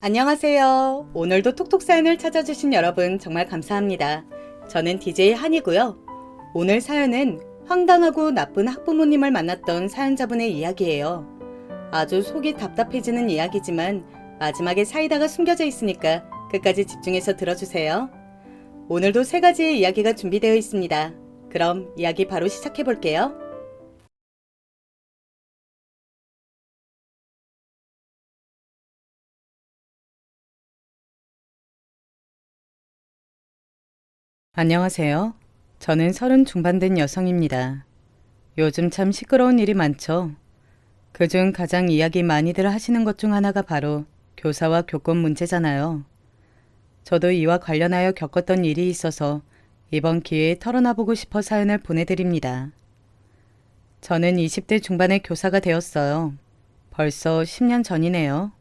안녕하세요. 오늘도 톡톡 사연을 찾아주신 여러분 정말 감사합니다. 저는 DJ 한이고요. 오늘 사연은 황당하고 나쁜 학부모님을 만났던 사연자분의 이야기예요. 아주 속이 답답해지는 이야기지만 마지막에 사이다가 숨겨져 있으니까 끝까지 집중해서 들어주세요. 오늘도 3가지의 이야기가 준비되어 있습니다. 그럼 이야기 바로 시작해 볼게요. 안녕하세요. 저는 30 중반된 여성입니다. 요즘 참 시끄러운 일이 많죠. 그중 가장 이야기 많이들 하시는 것 중 하나가 바로 교사와 교권 문제잖아요. 저도 이와 관련하여 겪었던 일이 있어서 이번 기회에 털어놔보고 싶어 사연을 보내드립니다. 저는 20대 중반의 교사가 되었어요. 벌써 10년 전이네요.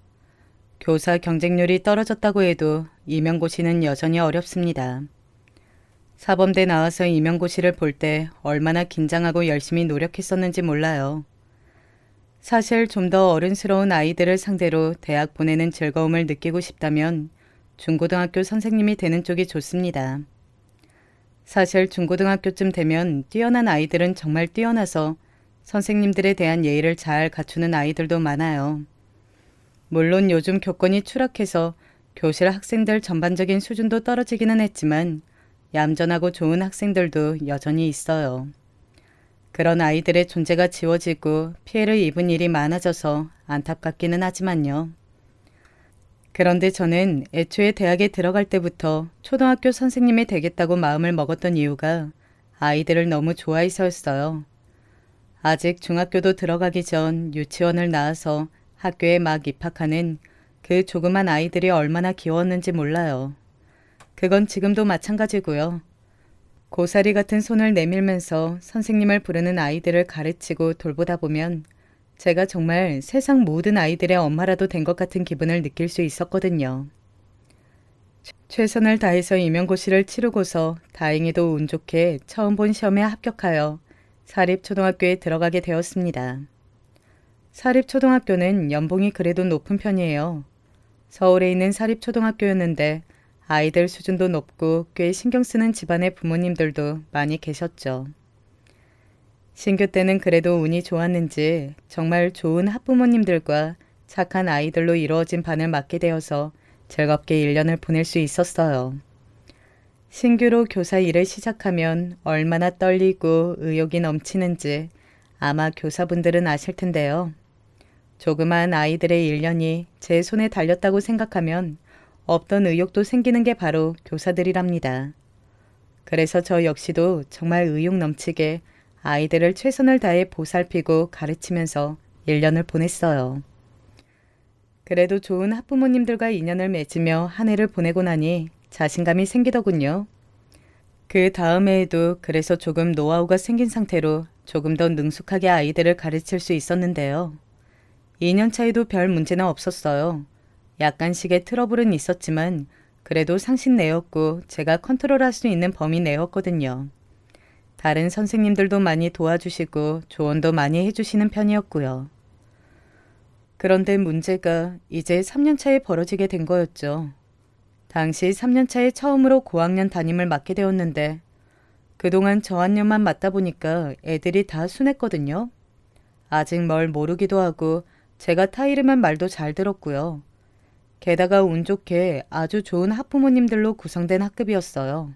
교사 경쟁률이 떨어졌다고 해도 임용고시는 여전히 어렵습니다. 사범대 나와서 임용고시를 볼 때 얼마나 긴장하고 열심히 노력했었는지 몰라요. 사실 좀 더 어른스러운 아이들을 상대로 대학 보내는 즐거움을 느끼고 싶다면 중고등학교 선생님이 되는 쪽이 좋습니다. 사실 중고등학교쯤 되면 뛰어난 아이들은 정말 뛰어나서 선생님들에 대한 예의를 잘 갖추는 아이들도 많아요. 물론 요즘 교권이 추락해서 교실 학생들 전반적인 수준도 떨어지기는 했지만 얌전하고 좋은 학생들도 여전히 있어요. 그런 아이들의 존재가 지워지고 피해를 입은 일이 많아져서 안타깝기는 하지만요. 그런데 저는 애초에 대학에 들어갈 때부터 초등학교 선생님이 되겠다고 마음을 먹었던 이유가 아이들을 너무 좋아해서였어요. 아직 중학교도 들어가기 전 유치원을 나와서 학교에 막 입학하는 그 조그만 아이들이 얼마나 귀여웠는지 몰라요. 그건 지금도 마찬가지고요. 고사리 같은 손을 내밀면서 선생님을 부르는 아이들을 가르치고 돌보다 보면 제가 정말 세상 모든 아이들의 엄마라도 된 것 같은 기분을 느낄 수 있었거든요. 최선을 다해서 임용고시를 치르고서 다행히도 운 좋게 처음 본 시험에 합격하여 사립초등학교에 들어가게 되었습니다. 사립초등학교는 연봉이 그래도 높은 편이에요. 서울에 있는 사립초등학교였는데 아이들 수준도 높고 꽤 신경 쓰는 집안의 부모님들도 많이 계셨죠. 신규 때는 그래도 운이 좋았는지 정말 좋은 학부모님들과 착한 아이들로 이루어진 반을 맡게 되어서 즐겁게 1년을 보낼 수 있었어요. 신규로 교사 일을 시작하면 얼마나 떨리고 의욕이 넘치는지 아마 교사분들은 아실 텐데요. 조그만 아이들의 1년이 제 손에 달렸다고 생각하면 없던 의욕도 생기는 게 바로 교사들이랍니다. 그래서 저 역시도 정말 의욕 넘치게 아이들을 최선을 다해 보살피고 가르치면서 1년을 보냈어요. 그래도 좋은 학부모님들과 인연을 맺으며 한 해를 보내고 나니 자신감이 생기더군요. 그 다음 해에도 그래서 조금 노하우가 생긴 상태로 조금 더 능숙하게 아이들을 가르칠 수 있었는데요. 2년 차에도 별 문제는 없었어요. 약간씩의 트러블은 있었지만 그래도 상식 내였고 제가 컨트롤할 수 있는 범위 내였거든요. 다른 선생님들도 많이 도와주시고 조언도 많이 해주시는 편이었고요. 그런데 문제가 이제 3년 차에 벌어지게 된 거였죠. 당시 3년 차에 처음으로 고학년 담임을 맡게 되었는데 그동안 저학년만 맡다 보니까 애들이 다 순했거든요. 아직 뭘 모르기도 하고 제가 타이르면 말도 잘 들었고요. 게다가 운 좋게 아주 좋은 학부모님들로 구성된 학급이었어요.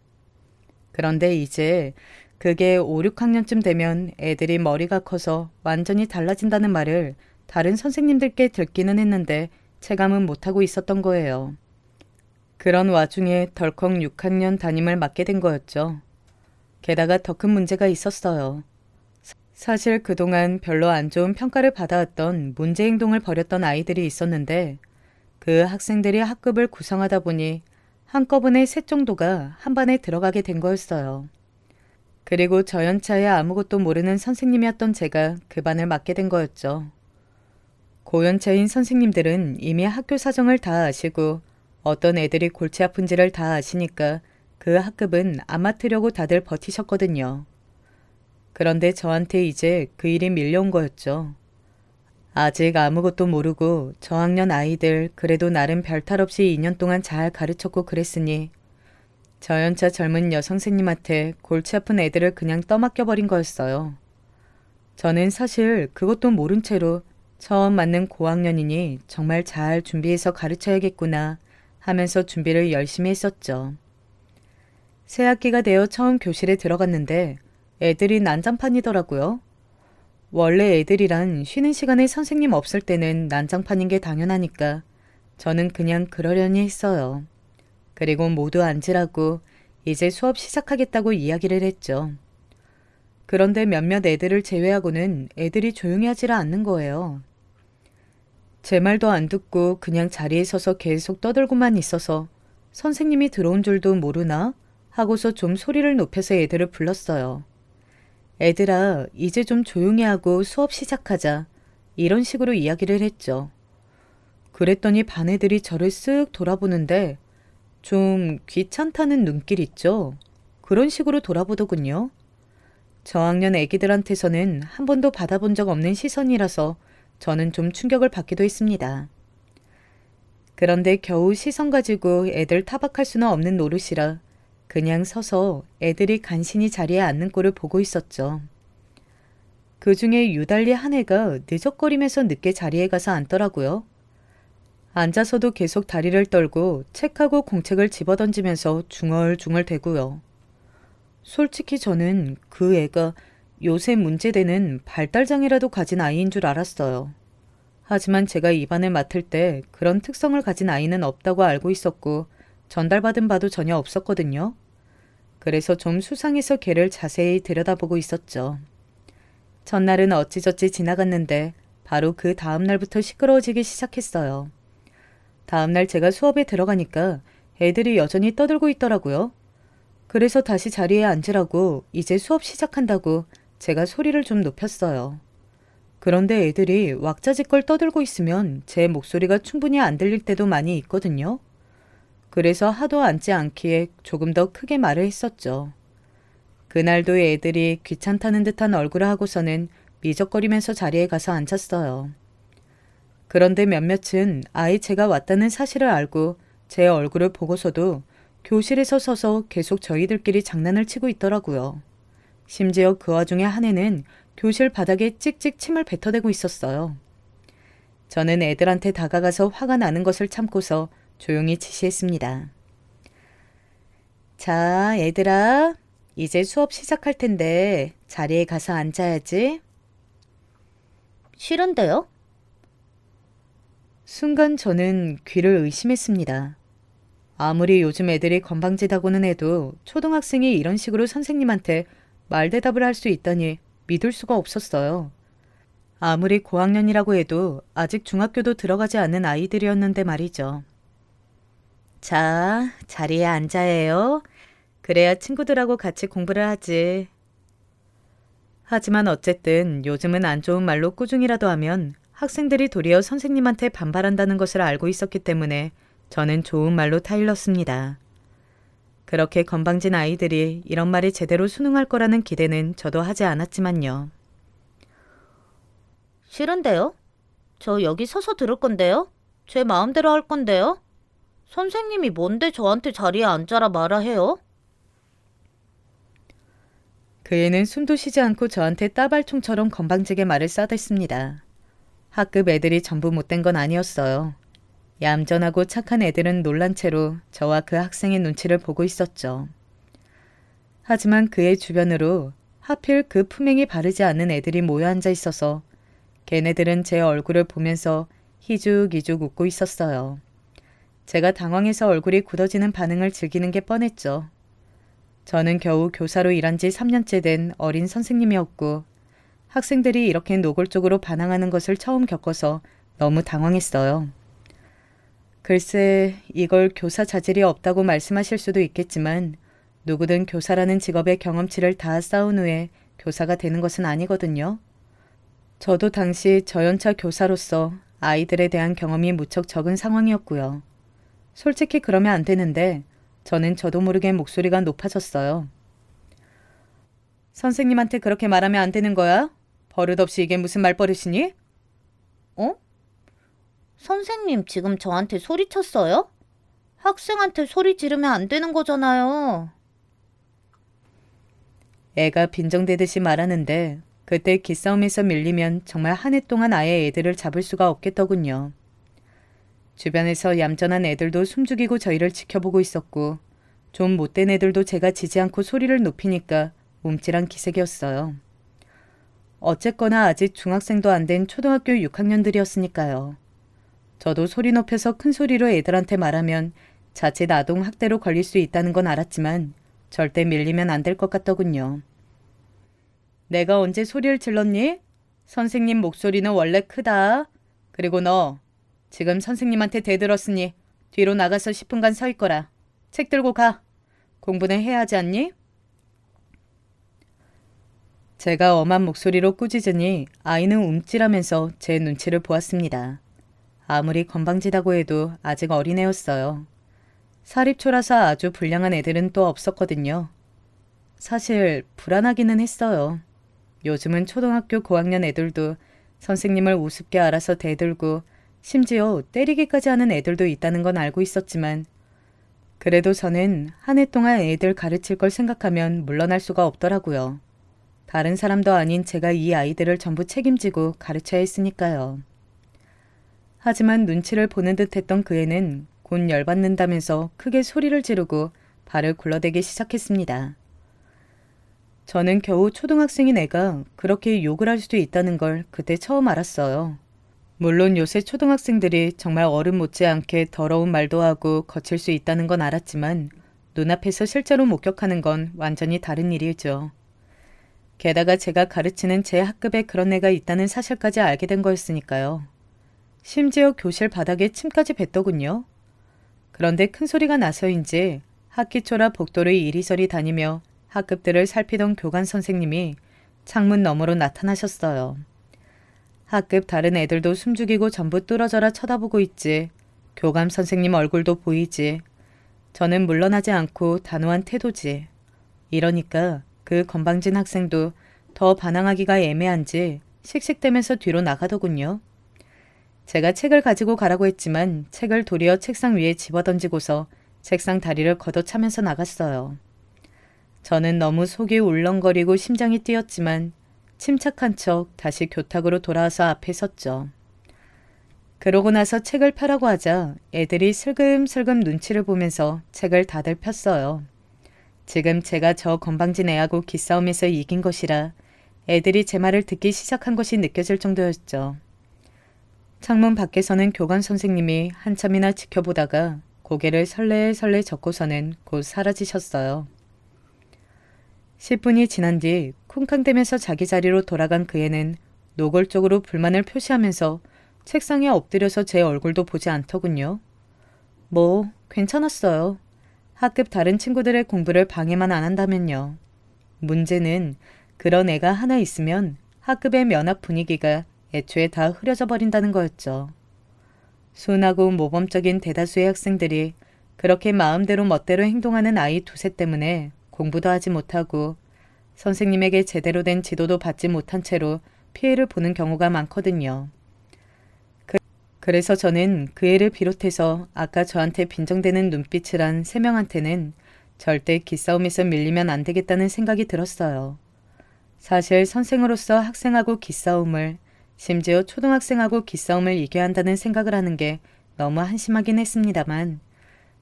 그런데 이제 그게 5, 6학년쯤 되면 애들이 머리가 커서 완전히 달라진다는 말을 다른 선생님들께 듣기는 했는데 체감은 못하고 있었던 거예요. 그런 와중에 덜컥 6학년 담임을 맡게 된 거였죠. 게다가 더 큰 문제가 있었어요. 사실 그동안 별로 안 좋은 평가를 받아왔던 문제 행동을 벌였던 아이들이 있었는데 그 학생들이 학급을 구성하다 보니 한꺼번에 3 정도가 한 반에 들어가게 된 거였어요. 그리고 저 연차에 아무것도 모르는 선생님이었던 제가 그 반을 맡게 된 거였죠. 고연차인 선생님들은 이미 학교 사정을 다 아시고 어떤 애들이 골치 아픈지를 다 아시니까 그 학급은 안 맡으려고 다들 버티셨거든요. 그런데 저한테 이제 그 일이 밀려온 거였죠. 아직 아무것도 모르고 저학년 아이들 그래도 나름 별탈 없이 2년 동안 잘 가르쳤고 그랬으니 저 연차 젊은 여선생님한테 골치 아픈 애들을 그냥 떠맡겨버린 거였어요. 저는 사실 그것도 모른 채로 처음 맞는 고학년이니 정말 잘 준비해서 가르쳐야겠구나 하면서 준비를 열심히 했었죠. 새 학기가 되어 처음 교실에 들어갔는데 애들이 난장판이더라고요. 원래 애들이란 쉬는 시간에 선생님 없을 때는 난장판인 게 당연하니까 저는 그냥 그러려니 했어요. 그리고 모두 앉으라고 이제 수업 시작하겠다고 이야기를 했죠. 그런데 몇몇 애들을 제외하고는 애들이 조용히 하지를 않는 거예요. 제 말도 안 듣고 그냥 자리에 서서 계속 떠들고만 있어서 선생님이 들어온 줄도 모르나 하고서 좀 소리를 높여서 애들을 불렀어요. 애들아, 이제 좀 조용히 하고 수업 시작하자. 이런 식으로 이야기를 했죠. 그랬더니 반 애들이 저를 쓱 돌아보는데 좀 귀찮다는 눈길 있죠? 그런 식으로 돌아보더군요. 저학년 애기들한테서는 한 번도 받아본 적 없는 시선이라서 저는 좀 충격을 받기도 했습니다. 그런데 겨우 시선 가지고 애들 타박할 수는 없는 노릇이라 그냥 서서 애들이 간신히 자리에 앉는 꼴을 보고 있었죠. 그 중에 유달리 한 애가 느적거리면서 늦게 자리에 가서 앉더라고요. 앉아서도 계속 다리를 떨고 책하고 공책을 집어던지면서 중얼중얼 대고요. 솔직히 저는 그 애가 요새 문제되는 발달장애라도 가진 아이인 줄 알았어요. 하지만 제가 이 반을 맡을 때 그런 특성을 가진 아이는 없다고 알고 있었고 전달받은 바도 전혀 없었거든요. 그래서 좀 수상해서 걔를 자세히 들여다보고 있었죠. 첫날은 어찌저찌 지나갔는데 바로 그 다음 날부터 시끄러워지기 시작했어요. 다음 날 제가 수업에 들어가니까 애들이 여전히 떠들고 있더라고요. 그래서 다시 자리에 앉으라고 이제 수업 시작한다고 제가 소리를 좀 높였어요. 그런데 애들이 왁자지껄 떠들고 있으면 제 목소리가 충분히 안 들릴 때도 많이 있거든요. 그래서 하도 앉지 않기에 조금 더 크게 말을 했었죠. 그날도 애들이 귀찮다는 듯한 얼굴을 하고서는 미적거리면서 자리에 가서 앉았어요. 그런데 몇몇은 아예 제가 왔다는 사실을 알고 제 얼굴을 보고서도 교실에서 서서 계속 저희들끼리 장난을 치고 있더라고요. 심지어 그 와중에 한 애는 교실 바닥에 찍찍 침을 뱉어대고 있었어요. 저는 애들한테 다가가서 화가 나는 것을 참고서 조용히 지시했습니다. 자, 애들아, 이제 수업 시작할 텐데 자리에 가서 앉아야지. 싫은데요? 순간 저는 귀를 의심했습니다. 아무리 요즘 애들이 건방지다고는 해도 초등학생이 이런 식으로 선생님한테 말대답을 할 수 있다니 믿을 수가 없었어요. 아무리 고학년이라고 해도 아직 중학교도 들어가지 않은 아이들이었는데 말이죠. 자, 자리에 앉아야 해요. 그래야 친구들하고 같이 공부를 하지. 하지만 어쨌든 요즘은 안 좋은 말로 꾸중이라도 하면 학생들이 도리어 선생님한테 반발한다는 것을 알고 있었기 때문에 저는 좋은 말로 타일렀습니다. 그렇게 건방진 아이들이 이런 말이 제대로 수능할 거라는 기대는 저도 하지 않았지만요. 싫은데요? 저 여기 서서 들을 건데요? 제 마음대로 할 건데요? 선생님이 뭔데 저한테 자리에 앉아라 마라 해요? 그 애는 숨도 쉬지 않고 저한테 따발총처럼 건방지게 말을 싸댔습니다. 학급 애들이 전부 못된 건 아니었어요. 얌전하고 착한 애들은 놀란 채로 저와 그 학생의 눈치를 보고 있었죠. 하지만 그의 주변으로 하필 그 품행이 바르지 않은 애들이 모여 앉아 있어서 걔네들은 제 얼굴을 보면서 희죽희죽 웃고 있었어요. 제가 당황해서 얼굴이 굳어지는 반응을 즐기는 게 뻔했죠. 저는 겨우 교사로 일한 지 3년째 된 어린 선생님이었고 학생들이 이렇게 노골적으로 반항하는 것을 처음 겪어서 너무 당황했어요. 글쎄, 이걸 교사 자질이 없다고 말씀하실 수도 있겠지만 누구든 교사라는 직업의 경험치를 다 쌓은 후에 교사가 되는 것은 아니거든요. 저도 당시 저연차 교사로서 아이들에 대한 경험이 무척 적은 상황이었고요. 솔직히 그러면 안 되는데 저는 저도 모르게 목소리가 높아졌어요. 선생님한테 그렇게 말하면 안 되는 거야? 버릇없이 이게 무슨 말버릇이니? 어? 선생님 지금 저한테 소리쳤어요? 학생한테 소리 지르면 안 되는 거잖아요. 애가 빈정대듯이 말하는데 그때 기싸움에서 밀리면 정말 한 해 동안 아예 애들을 잡을 수가 없겠더군요. 주변에서 얌전한 애들도 숨죽이고 저희를 지켜보고 있었고 좀 못된 애들도 제가 지지 않고 소리를 높이니까 움찔한 기색이었어요. 어쨌거나 아직 중학생도 안 된 초등학교 6학년들이었으니까요. 저도 소리 높여서 큰 소리로 애들한테 말하면 자칫 아동 학대로 걸릴 수 있다는 건 알았지만 절대 밀리면 안 될 것 같더군요. 내가 언제 소리를 질렀니? 선생님 목소리는 원래 크다. 그리고 너 지금 선생님한테 대들었으니 뒤로 나가서 10분간 서 있거라. 책 들고 가. 공부는 해야 하지 않니? 제가 엄한 목소리로 꾸짖으니 아이는 움찔하면서 제 눈치를 보았습니다. 아무리 건방지다고 해도 아직 어린애였어요. 사립초라서 아주 불량한 애들은 또 없었거든요. 사실 불안하기는 했어요. 요즘은 초등학교 고학년 애들도 선생님을 우습게 알아서 대들고 심지어 때리기까지 하는 애들도 있다는 건 알고 있었지만 그래도 저는 한 해 동안 애들 가르칠 걸 생각하면 물러날 수가 없더라고요. 다른 사람도 아닌 제가 이 아이들을 전부 책임지고 가르쳐야 했으니까요. 하지만 눈치를 보는 듯 했던 그 애는 곧 열받는다면서 크게 소리를 지르고 발을 굴러대기 시작했습니다. 저는 겨우 초등학생인 애가 그렇게 욕을 할 수도 있다는 걸 그때 처음 알았어요. 물론 요새 초등학생들이 정말 어른 못지않게 더러운 말도 하고 거칠 수 있다는 건 알았지만 눈앞에서 실제로 목격하는 건 완전히 다른 일이죠. 게다가 제가 가르치는 제 학급에 그런 애가 있다는 사실까지 알게 된 거였으니까요. 심지어 교실 바닥에 침까지 뱉더군요. 그런데 큰 소리가 나서인지 학기 초라 복도를 이리저리 다니며 학급들을 살피던 교관 선생님이 창문 너머로 나타나셨어요. 학급 다른 애들도 숨죽이고 전부 뚫어져라 쳐다보고 있지. 교감 선생님 얼굴도 보이지. 저는 물러나지 않고 단호한 태도지. 이러니까 그 건방진 학생도 더 반항하기가 애매한지 씩씩대면서 뒤로 나가더군요. 제가 책을 가지고 가라고 했지만 책을 도리어 책상 위에 집어던지고서 책상 다리를 걷어차면서 나갔어요. 저는 너무 속이 울렁거리고 심장이 뛰었지만 침착한 척 다시 교탁으로 돌아와서 앞에 섰죠. 그러고 나서 책을 펴라고 하자 애들이 슬금슬금 눈치를 보면서 책을 다들 폈어요. 지금 제가 저 건방진 애하고 기싸움에서 이긴 것이라 애들이 제 말을 듣기 시작한 것이 느껴질 정도였죠. 창문 밖에서는 교관 선생님이 한참이나 지켜보다가 고개를 설레설레 젓고서는 곧 사라지셨어요. 10분이 지난 뒤 쿵쾅대면서 자기 자리로 돌아간 그 애는 노골적으로 불만을 표시하면서 책상에 엎드려서 제 얼굴도 보지 않더군요. 뭐 괜찮았어요. 학급 다른 친구들의 공부를 방해만 안 한다면요. 문제는 그런 애가 하나 있으면 학급의 면학 분위기가 애초에 다 흐려져 버린다는 거였죠. 순하고 모범적인 대다수의 학생들이 그렇게 마음대로 멋대로 행동하는 아이 두세 때문에 공부도 하지 못하고 선생님에게 제대로 된 지도도 받지 못한 채로 피해를 보는 경우가 많거든요. 그래서 저는 그 애를 비롯해서 아까 저한테 빈정대는 눈빛을 한 3명한테는 절대 기싸움에서 밀리면 안 되겠다는 생각이 들었어요. 사실 선생으로서 학생하고 기싸움을, 심지어 초등학생하고 기싸움을 이겨야 한다는 생각을 하는 게 너무 한심하긴 했습니다만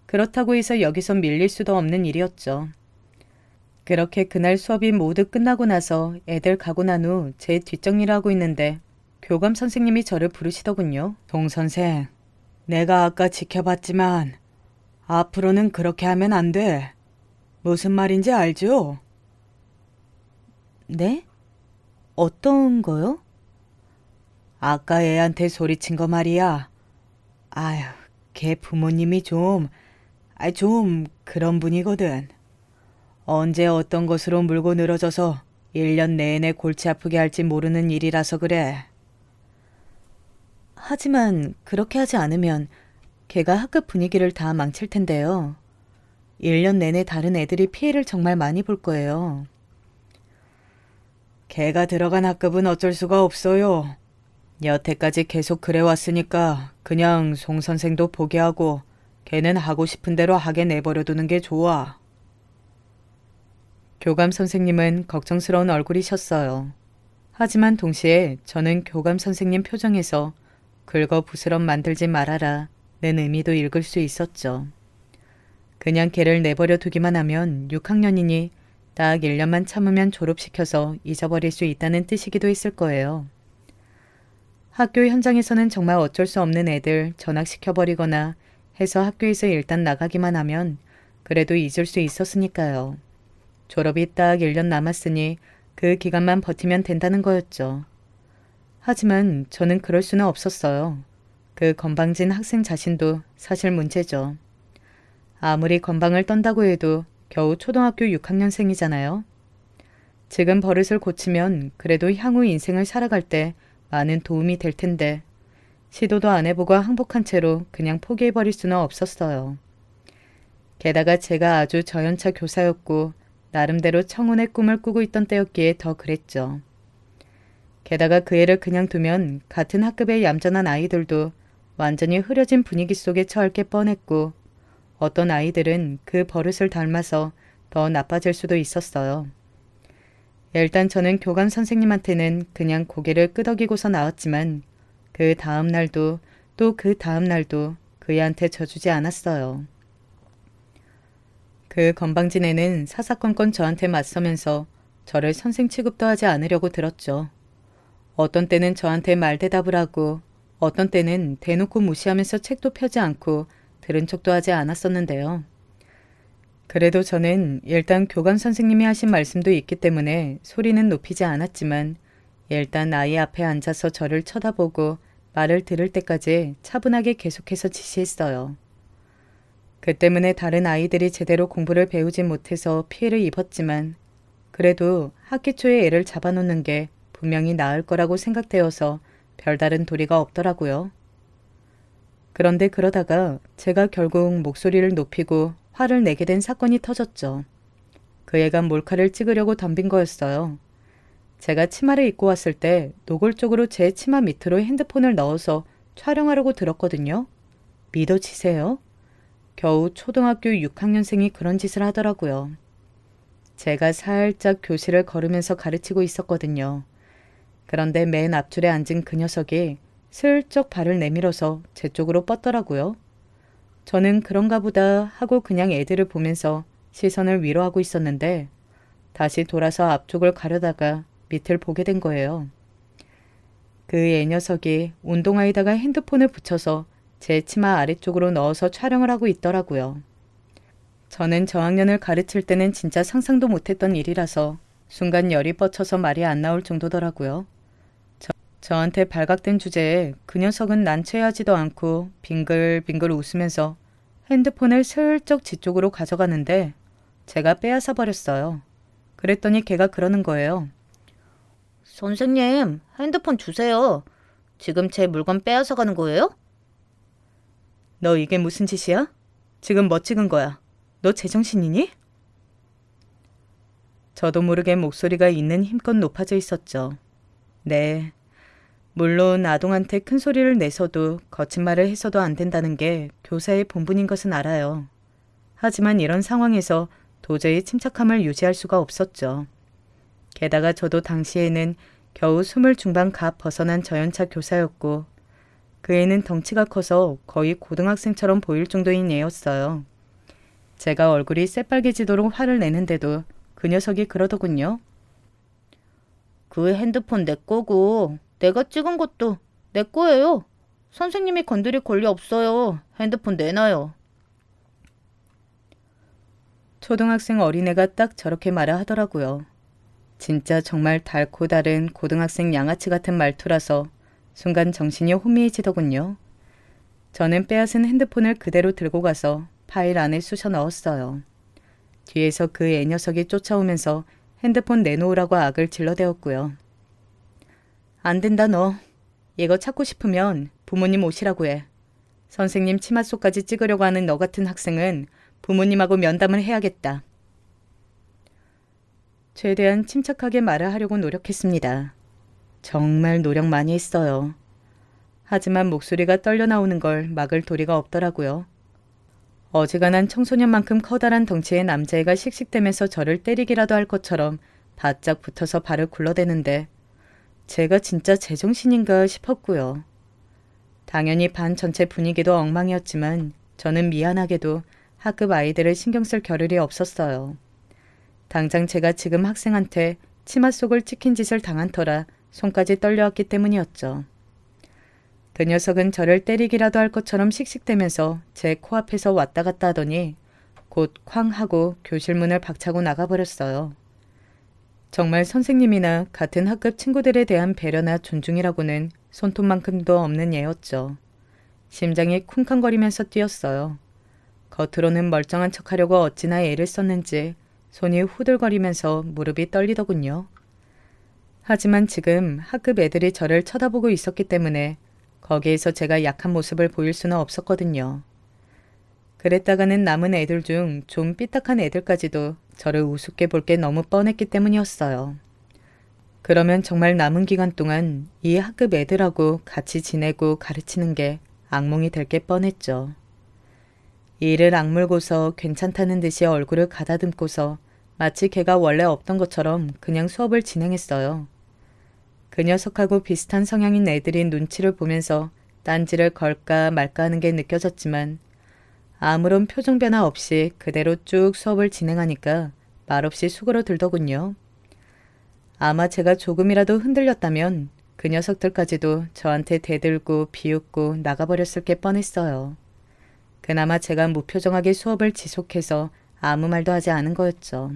그렇다고 해서 여기서 밀릴 수도 없는 일이었죠. 그렇게 그날 수업이 모두 끝나고 나서 애들 가고 난 후 제 뒷정리를 하고 있는데 교감 선생님이 저를 부르시더군요. 동 선생, 내가 아까 지켜봤지만 앞으로는 그렇게 하면 안 돼. 무슨 말인지 알죠? 네? 어떤 거요? 아까 애한테 소리친 거 말이야. 아휴, 걔 부모님이 좀 그런 분이거든. 언제 어떤 것으로 물고 늘어져서 1년 내내 골치 아프게 할지 모르는 일이라서 그래. 하지만 그렇게 하지 않으면 걔가 학급 분위기를 다 망칠 텐데요. 1년 내내 다른 애들이 피해를 정말 많이 볼 거예요. 걔가 들어간 학급은 어쩔 수가 없어요. 여태까지 계속 그래왔으니까 그냥 송 선생도 포기하고 걔는 하고 싶은 대로 하게 내버려두는 게 좋아. 교감 선생님은 걱정스러운 얼굴이셨어요. 하지만 동시에 저는 교감 선생님 표정에서 긁어부스럼 만들지 말아라 는 의미도 읽을 수 있었죠. 그냥 걔를 내버려 두기만 하면 6학년이니 딱 1년만 참으면 졸업시켜서 잊어버릴 수 있다는 뜻이기도 했을 거예요. 학교 현장에서는 정말 어쩔 수 없는 애들 전학시켜버리거나 해서 학교에서 일단 나가기만 하면 그래도 잊을 수 있었으니까요. 졸업이 딱 1년 남았으니 그 기간만 버티면 된다는 거였죠. 하지만 저는 그럴 수는 없었어요. 그 건방진 학생 자신도 사실 문제죠. 아무리 건방을 떤다고 해도 겨우 초등학교 6학년생이잖아요. 지금 버릇을 고치면 그래도 향후 인생을 살아갈 때 많은 도움이 될 텐데 시도도 안 해보고 항복한 채로 그냥 포기해버릴 수는 없었어요. 게다가 제가 아주 저연차 교사였고 나름대로 청운의 꿈을 꾸고 있던 때였기에 더 그랬죠. 게다가 그 애를 그냥 두면 같은 학급의 얌전한 아이들도 완전히 흐려진 분위기 속에 처할 게 뻔했고 어떤 아이들은 그 버릇을 닮아서 더 나빠질 수도 있었어요. 일단 저는 교감 선생님한테는 그냥 고개를 끄덕이고서 나왔지만 그 다음 날도 또 그 다음 날도 그 애한테 져주지 않았어요. 그 건방진 애는 사사건건 저한테 맞서면서 저를 선생 취급도 하지 않으려고 들었죠. 어떤 때는 저한테 말대답을 하고 어떤 때는 대놓고 무시하면서 책도 펴지 않고 들은 척도 하지 않았었는데요. 그래도 저는 일단 교감 선생님이 하신 말씀도 있기 때문에 소리는 높이지 않았지만 일단 아이 앞에 앉아서 저를 쳐다보고 말을 들을 때까지 차분하게 계속해서 지시했어요. 그 때문에 다른 아이들이 제대로 공부를 배우지 못해서 피해를 입었지만 그래도 학기 초에 애를 잡아놓는 게 분명히 나을 거라고 생각되어서 별다른 도리가 없더라고요. 그런데 그러다가 제가 결국 목소리를 높이고 화를 내게 된 사건이 터졌죠. 그 애가 몰카를 찍으려고 덤빈 거였어요. 제가 치마를 입고 왔을 때 노골적으로 제 치마 밑으로 핸드폰을 넣어서 촬영하려고 들었거든요. 믿어지세요? 겨우 초등학교 6학년생이 그런 짓을 하더라고요. 제가 살짝 교실을 걸으면서 가르치고 있었거든요. 그런데 맨 앞줄에 앉은 그 녀석이 슬쩍 발을 내밀어서 제 쪽으로 뻗더라고요. 저는 그런가 보다 하고 그냥 애들을 보면서 시선을 위로하고 있었는데 다시 돌아서 앞쪽을 가려다가 밑을 보게 된 거예요. 그 애 녀석이 운동화에다가 핸드폰을 붙여서 제 치마 아래쪽으로 넣어서 촬영을 하고 있더라고요. 저는 저학년을 가르칠 때는 진짜 상상도 못했던 일이라서 순간 열이 뻗쳐서 말이 안 나올 정도더라고요. 저한테 발각된 주제에 그 녀석은 난처해하지도 않고 빙글빙글 웃으면서 핸드폰을 슬쩍 지 쪽으로 가져가는데 제가 빼앗아 버렸어요. 그랬더니 걔가 그러는 거예요. 선생님, 핸드폰 주세요. 지금 제 물건 빼앗아 가는 거예요? 너 이게 무슨 짓이야? 지금 뭐 찍은 거야? 너 제정신이니? 저도 모르게 목소리가 있는 힘껏 높아져 있었죠. 네. 물론 아동한테 큰 소리를 내서도 거친 말을 해서도 안 된다는 게 교사의 본분인 것은 알아요. 하지만 이런 상황에서 도저히 침착함을 유지할 수가 없었죠. 게다가 저도 당시에는 겨우 20 중반 갓 벗어난 저연차 교사였고 그 애는 덩치가 커서 거의 고등학생처럼 보일 정도인 애였어요. 제가 얼굴이 새빨개지도록 화를 내는데도 그 녀석이 그러더군요. 그 핸드폰 내 거고 내가 찍은 것도 내 거예요. 선생님이 건드릴 권리 없어요. 핸드폰 내놔요. 초등학생 어린애가 딱 저렇게 말을 하더라고요. 진짜 정말 달고 다른 고등학생 양아치 같은 말투라서 순간 정신이 혼미해지더군요. 저는 빼앗은 핸드폰을 그대로 들고 가서 파일 안에 쑤셔 넣었어요. 뒤에서 그 애 녀석이 쫓아오면서 핸드폰 내놓으라고 악을 질러대었고요. 안 된다 너. 이거 찾고 싶으면 부모님 오시라고 해. 선생님 치마 속까지 찍으려고 하는 너 같은 학생은 부모님하고 면담을 해야겠다. 최대한 침착하게 말을 하려고 노력했습니다. 정말 노력 많이 했어요. 하지만 목소리가 떨려 나오는 걸 막을 도리가 없더라고요. 어지간한 청소년만큼 커다란 덩치의 남자애가 씩씩대면서 저를 때리기라도 할 것처럼 바짝 붙어서 발을 굴러대는데 제가 진짜 제정신인가 싶었고요. 당연히 반 전체 분위기도 엉망이었지만 저는 미안하게도 학급 아이들을 신경 쓸 겨를이 없었어요. 당장 제가 지금 학생한테 치마 속을 찍힌 짓을 당한 터라 손까지 떨려왔기 때문이었죠. 그 녀석은 저를 때리기라도 할 것처럼 씩씩대면서 제 코앞에서 왔다 갔다 하더니 곧 쾅 하고 교실 문을 박차고 나가버렸어요. 정말 선생님이나 같은 학급 친구들에 대한 배려나 존중이라고는 손톱만큼도 없는 애였죠. 심장이 쿵쾅거리면서 뛰었어요. 겉으로는 멀쩡한 척하려고 어찌나 애를 썼는지 손이 후들거리면서 무릎이 떨리더군요. 하지만 지금 학급 애들이 저를 쳐다보고 있었기 때문에 거기에서 제가 약한 모습을 보일 수는 없었거든요. 그랬다가는 남은 애들 중 좀 삐딱한 애들까지도 저를 우습게 볼 게 너무 뻔했기 때문이었어요. 그러면 정말 남은 기간 동안 이 학급 애들하고 같이 지내고 가르치는 게 악몽이 될 게 뻔했죠. 이를 악물고서 괜찮다는 듯이 얼굴을 가다듬고서 마치 걔가 원래 없던 것처럼 그냥 수업을 진행했어요. 그 녀석하고 비슷한 성향인 애들이 눈치를 보면서 딴지를 걸까 말까 하는 게 느껴졌지만 아무런 표정 변화 없이 그대로 쭉 수업을 진행하니까 말없이 수그러들더군요. 아마 제가 조금이라도 흔들렸다면 그 녀석들까지도 저한테 대들고 비웃고 나가버렸을 게 뻔했어요. 그나마 제가 무표정하게 수업을 지속해서 아무 말도 하지 않은 거였죠.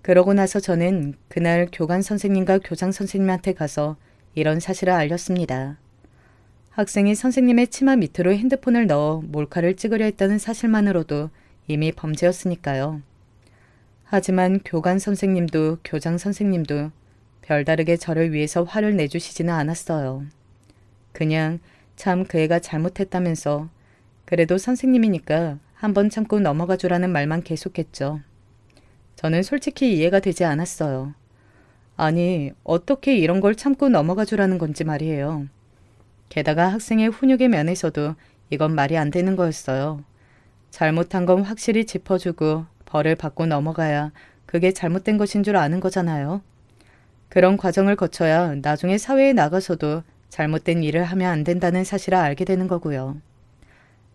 그러고 나서 저는 그날 교관 선생님과 교장 선생님한테 가서 이런 사실을 알렸습니다. 학생이 선생님의 치마 밑으로 핸드폰을 넣어 몰카를 찍으려 했다는 사실만으로도 이미 범죄였으니까요. 하지만 교관 선생님도 교장 선생님도 별다르게 저를 위해서 화를 내주시지는 않았어요. 그냥 참 그 애가 잘못했다면서 그래도 선생님이니까 한번 참고 넘어가 주라는 말만 계속했죠. 저는 솔직히 이해가 되지 않았어요. 아니, 어떻게 이런 걸 참고 넘어가 주라는 건지 말이에요. 게다가 학생의 훈육의 면에서도 이건 말이 안 되는 거였어요. 잘못한 건 확실히 짚어주고 벌을 받고 넘어가야 그게 잘못된 것인 줄 아는 거잖아요. 그런 과정을 거쳐야 나중에 사회에 나가서도 잘못된 일을 하면 안 된다는 사실을 알게 되는 거고요.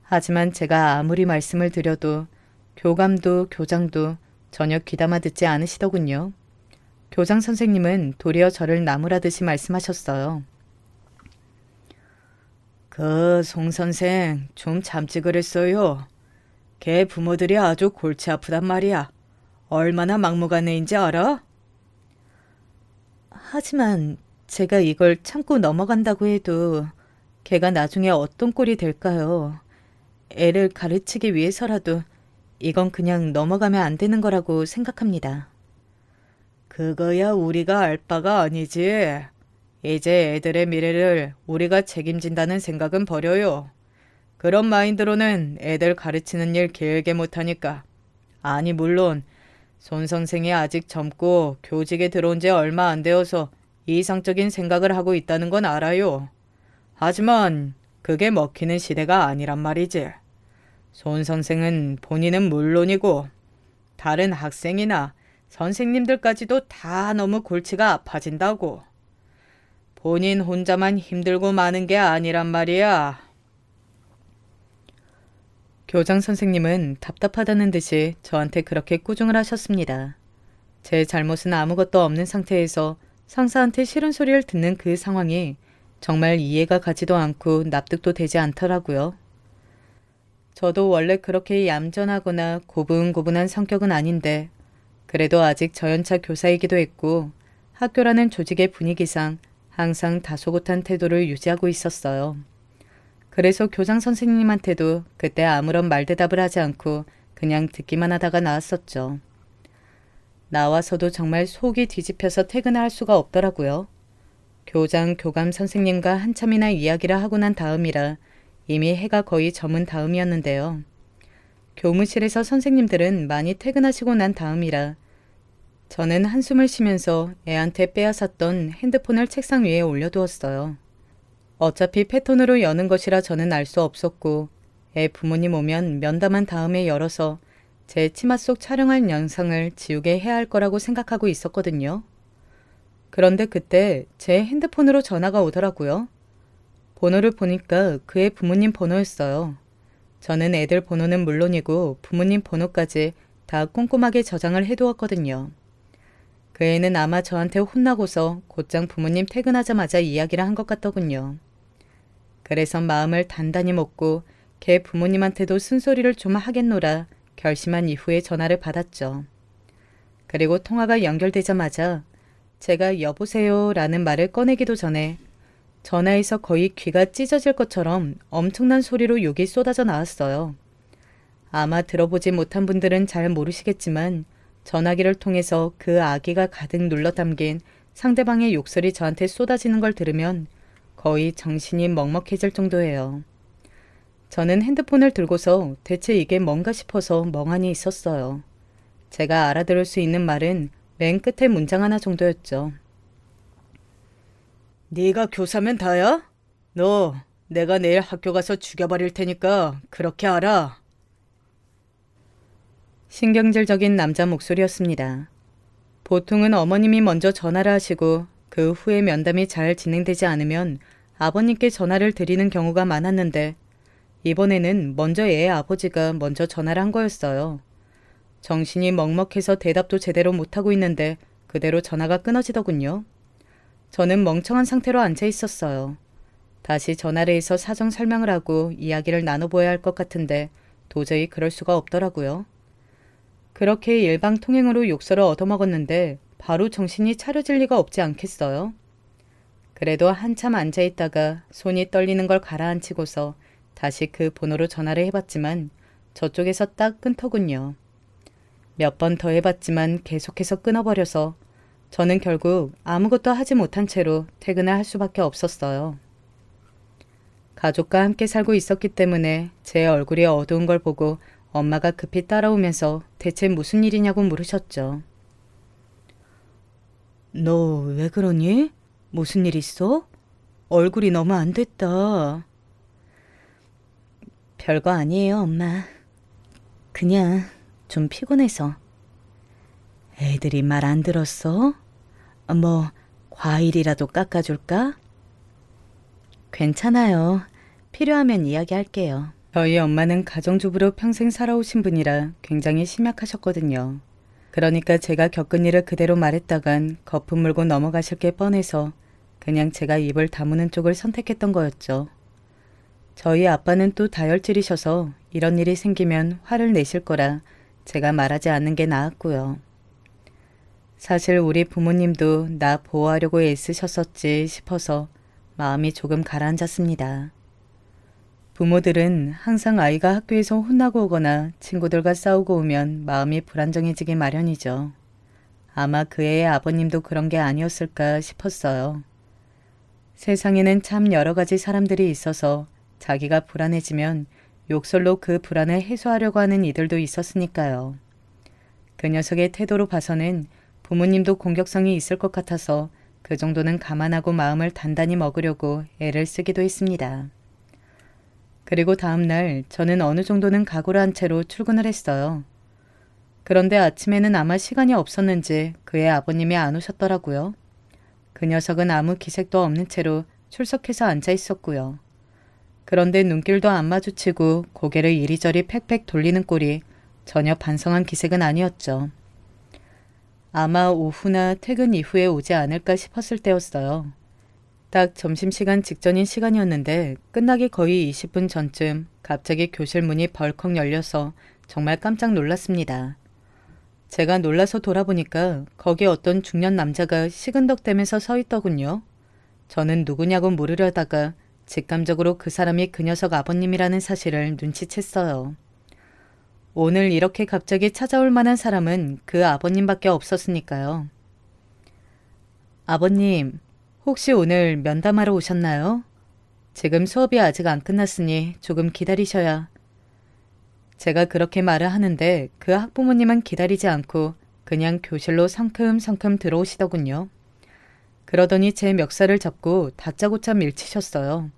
하지만 제가 아무리 말씀을 드려도 교감도 교장도 전혀 귀담아 듣지 않으시더군요. 교장 선생님은 도리어 저를 나무라듯이 말씀하셨어요. 그 송 선생 좀 참지 그랬어요. 걔 부모들이 아주 골치 아프단 말이야. 얼마나 막무가내인지 알아? 하지만 제가 이걸 참고 넘어간다고 해도 걔가 나중에 어떤 꼴이 될까요? 애를 가르치기 위해서라도 이건 그냥 넘어가면 안 되는 거라고 생각합니다. 그거야 우리가 알 바가 아니지. 이제 애들의 미래를 우리가 책임진다는 생각은 버려요. 그런 마인드로는 애들 가르치는 일 길게 못하니까. 아니 물론 손 선생이 아직 젊고 교직에 들어온 지 얼마 안 되어서 이상적인 생각을 하고 있다는 건 알아요. 하지만 그게 먹히는 시대가 아니란 말이지. 손 선생은 본인은 물론이고 다른 학생이나 선생님들까지도 다 너무 골치가 아파진다고. 본인 혼자만 힘들고 마는 게 아니란 말이야. 교장 선생님은 답답하다는 듯이 저한테 그렇게 꾸중을 하셨습니다. 제 잘못은 아무것도 없는 상태에서 상사한테 싫은 소리를 듣는 그 상황이 정말 이해가 가지도 않고 납득도 되지 않더라고요. 저도 원래 그렇게 얌전하거나 고분고분한 성격은 아닌데 그래도 아직 저연차 교사이기도 했고 학교라는 조직의 분위기상 항상 다소곳한 태도를 유지하고 있었어요. 그래서 교장 선생님한테도 그때 아무런 말대답을 하지 않고 그냥 듣기만 하다가 나왔었죠. 나와서도 정말 속이 뒤집혀서 퇴근을 할 수가 없더라고요. 교장, 교감 선생님과 한참이나 이야기를 하고 난 다음이라 이미 해가 거의 저문 다음이었는데요. 교무실에서 선생님들은 많이 퇴근하시고 난 다음이라 저는 한숨을 쉬면서 애한테 빼앗았던 핸드폰을 책상 위에 올려두었어요. 어차피 패턴으로 여는 것이라 저는 알 수 없었고 애 부모님 오면 면담한 다음에 열어서 제 치마 속 촬영할 영상을 지우게 해야 할 거라고 생각하고 있었거든요. 그런데 그때 제 핸드폰으로 전화가 오더라고요. 번호를 보니까 그의 부모님 번호였어요. 저는 애들 번호는 물론이고 부모님 번호까지 다 꼼꼼하게 저장을 해두었거든요. 그 애는 아마 저한테 혼나고서 곧장 부모님 퇴근하자마자 이야기를 한 것 같더군요. 그래서 마음을 단단히 먹고 걔 부모님한테도 쓴소리를 좀 하겠노라 결심한 이후에 전화를 받았죠. 그리고 통화가 연결되자마자 제가 여보세요 라는 말을 꺼내기도 전에 전화에서 거의 귀가 찢어질 것처럼 엄청난 소리로 욕이 쏟아져 나왔어요. 아마 들어보지 못한 분들은 잘 모르시겠지만 전화기를 통해서 그 아기가 가득 눌러 담긴 상대방의 욕설이 저한테 쏟아지는 걸 들으면 거의 정신이 먹먹해질 정도예요. 저는 핸드폰을 들고서 대체 이게 뭔가 싶어서 멍하니 있었어요. 제가 알아들을 수 있는 말은 맨 끝에 문장 하나 정도였죠. 네가 교사면 다야? 너 내가 내일 학교 가서 죽여버릴 테니까 그렇게 알아. 신경질적인 남자 목소리였습니다. 보통은 어머님이 먼저 전화를 하시고 그 후에 면담이 잘 진행되지 않으면 아버님께 전화를 드리는 경우가 많았는데 이번에는 먼저 애 아버지가 먼저 전화를 한 거였어요. 정신이 먹먹해서 대답도 제대로 못하고 있는데 그대로 전화가 끊어지더군요. 저는 멍청한 상태로 앉아 있었어요. 다시 전화를 해서 사정 설명을 하고 이야기를 나눠보아야 할 것 같은데 도저히 그럴 수가 없더라고요. 그렇게 일방통행으로 욕설을 얻어먹었는데 바로 정신이 차려질 리가 없지 않겠어요? 그래도 한참 앉아있다가 손이 떨리는 걸 가라앉히고서 다시 그 번호로 전화를 해봤지만 저쪽에서 딱 끊더군요. 몇 번 더 해봤지만 계속해서 끊어버려서 저는 결국 아무것도 하지 못한 채로 퇴근을 할 수밖에 없었어요. 가족과 함께 살고 있었기 때문에 제 얼굴이 어두운 걸 보고 엄마가 급히 따라오면서 대체 무슨 일이냐고 물으셨죠. 너 왜 그러니? 무슨 일 있어? 얼굴이 너무 안 됐다. 별거 아니에요, 엄마. 그냥 좀 피곤해서. 애들이 말 안 들었어? 뭐 과일이라도 깎아줄까? 괜찮아요. 필요하면 이야기할게요. 저희 엄마는 가정주부로 평생 살아오신 분이라 굉장히 심약하셨거든요. 그러니까 제가 겪은 일을 그대로 말했다간 거품 물고 넘어가실 게 뻔해서 그냥 제가 입을 다무는 쪽을 선택했던 거였죠. 저희 아빠는 또 다혈질이셔서 이런 일이 생기면 화를 내실 거라 제가 말하지 않는 게 나았고요. 사실 우리 부모님도 나 보호하려고 애쓰셨었지 싶어서 마음이 조금 가라앉았습니다. 부모들은 항상 아이가 학교에서 혼나고 오거나 친구들과 싸우고 오면 마음이 불안정해지기 마련이죠. 아마 그 애의 아버님도 그런 게 아니었을까 싶었어요. 세상에는 참 여러 가지 사람들이 있어서 자기가 불안해지면 욕설로 그 불안을 해소하려고 하는 이들도 있었으니까요. 그 녀석의 태도로 봐서는 부모님도 공격성이 있을 것 같아서 그 정도는 감안하고 마음을 단단히 먹으려고 애를 쓰기도 했습니다. 그리고 다음날 저는 어느 정도는 각오를 한 채로 출근을 했어요. 그런데 아침에는 아마 시간이 없었는지 그의 아버님이 안 오셨더라고요. 그 녀석은 아무 기색도 없는 채로 출석해서 앉아 있었고요. 그런데 눈길도 안 마주치고 고개를 이리저리 팩팩 돌리는 꼴이 전혀 반성한 기색은 아니었죠. 아마 오후나 퇴근 이후에 오지 않을까 싶었을 때였어요. 딱 점심시간 직전인 시간이었는데 끝나기 거의 20분 전쯤 갑자기 교실 문이 벌컥 열려서 정말 깜짝 놀랐습니다. 제가 놀라서 돌아보니까 거기 어떤 중년 남자가 시근덕대면서 서 있더군요. 저는 누구냐고 물으려다가 직감적으로 그 사람이 그 녀석 아버님이라는 사실을 눈치챘어요. 오늘 이렇게 갑자기 찾아올 만한 사람은 그 아버님밖에 없었으니까요. 아버님, 혹시 오늘 면담하러 오셨나요? 지금 수업이 아직 안 끝났으니 조금 기다리셔야. 제가 그렇게 말을 하는데 그 학부모님은 기다리지 않고 그냥 교실로 성큼성큼 들어오시더군요. 그러더니 제 멱살을 잡고 다짜고짜 밀치셨어요.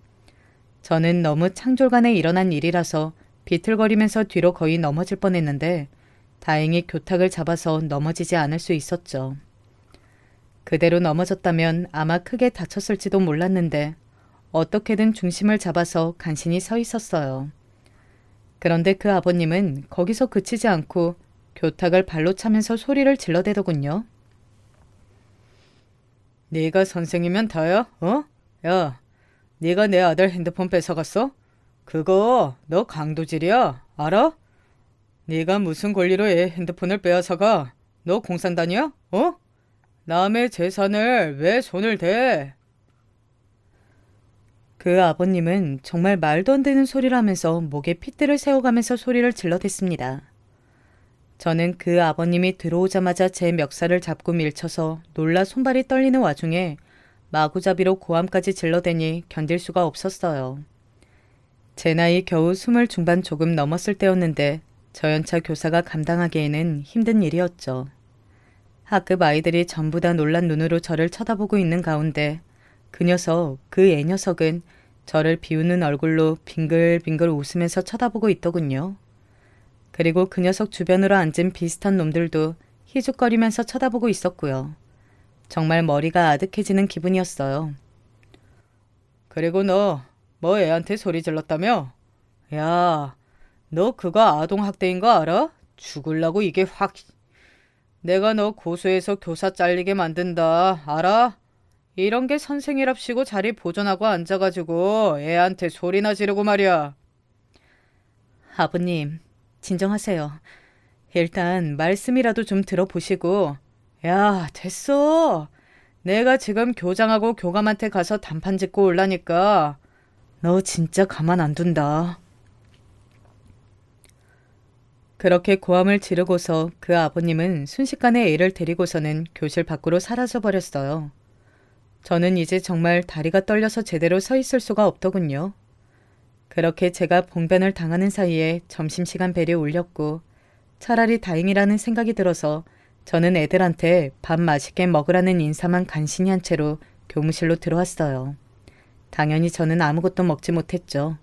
저는 너무 창졸간에 일어난 일이라서 비틀거리면서 뒤로 거의 넘어질 뻔했는데 다행히 교탁을 잡아서 넘어지지 않을 수 있었죠. 그대로 넘어졌다면 아마 크게 다쳤을지도 몰랐는데 어떻게든 중심을 잡아서 간신히 서 있었어요. 그런데 그 아버님은 거기서 그치지 않고 교탁을 발로 차면서 소리를 질러대더군요. 네가 선생이면 다야? 어? 야, 네가 내 아들 핸드폰 뺏어갔어? 그거 너 강도질이야. 알아? 네가 무슨 권리로 얘 핸드폰을 빼앗아가? 너 공산당이야? 어? 남의 재산을 왜 손을 대? 그 아버님은 정말 말도 안 되는 소리를 하면서 목에 핏대를 세워가면서 소리를 질러댔습니다. 저는 그 아버님이 들어오자마자 제 멱살을 잡고 밀쳐서 놀라 손발이 떨리는 와중에 마구잡이로 고함까지 질러대니 견딜 수가 없었어요. 제 나이 겨우 20 중반 조금 넘었을 때였는데 저 연차 교사가 감당하기에는 힘든 일이었죠. 학급 아이들이 전부 다 놀란 눈으로 저를 쳐다보고 있는 가운데 그 녀석, 그 애녀석은 저를 비웃는 얼굴로 빙글빙글 웃으면서 쳐다보고 있더군요. 그리고 그 녀석 주변으로 앉은 비슷한 놈들도 희죽거리면서 쳐다보고 있었고요. 정말 머리가 아득해지는 기분이었어요. 그리고 너, 뭐 애한테 소리 질렀다며? 야, 너 그거 아동학대인 거 알아? 죽을라고 이게 확... 내가 너 고소해서 교사 잘리게 만든다. 알아? 이런 게 선생이랍시고 자리 보존하고 앉아가지고 애한테 소리나 지르고 말이야. 아버님, 진정하세요. 일단 말씀이라도 좀 들어보시고. 야, 됐어. 내가 지금 교장하고 교감한테 가서 단판 짓고 올라니까 너 진짜 가만 안 둔다. 그렇게 고함을 지르고서 그 아버님은 순식간에 애를 데리고서는 교실 밖으로 사라져버렸어요. 저는 이제 정말 다리가 떨려서 제대로 서 있을 수가 없더군요. 그렇게 제가 봉변을 당하는 사이에 점심시간 벨이 울렸고 차라리 다행이라는 생각이 들어서 저는 애들한테 밥 맛있게 먹으라는 인사만 간신히 한 채로 교무실로 들어왔어요. 당연히 저는 아무것도 먹지 못했죠.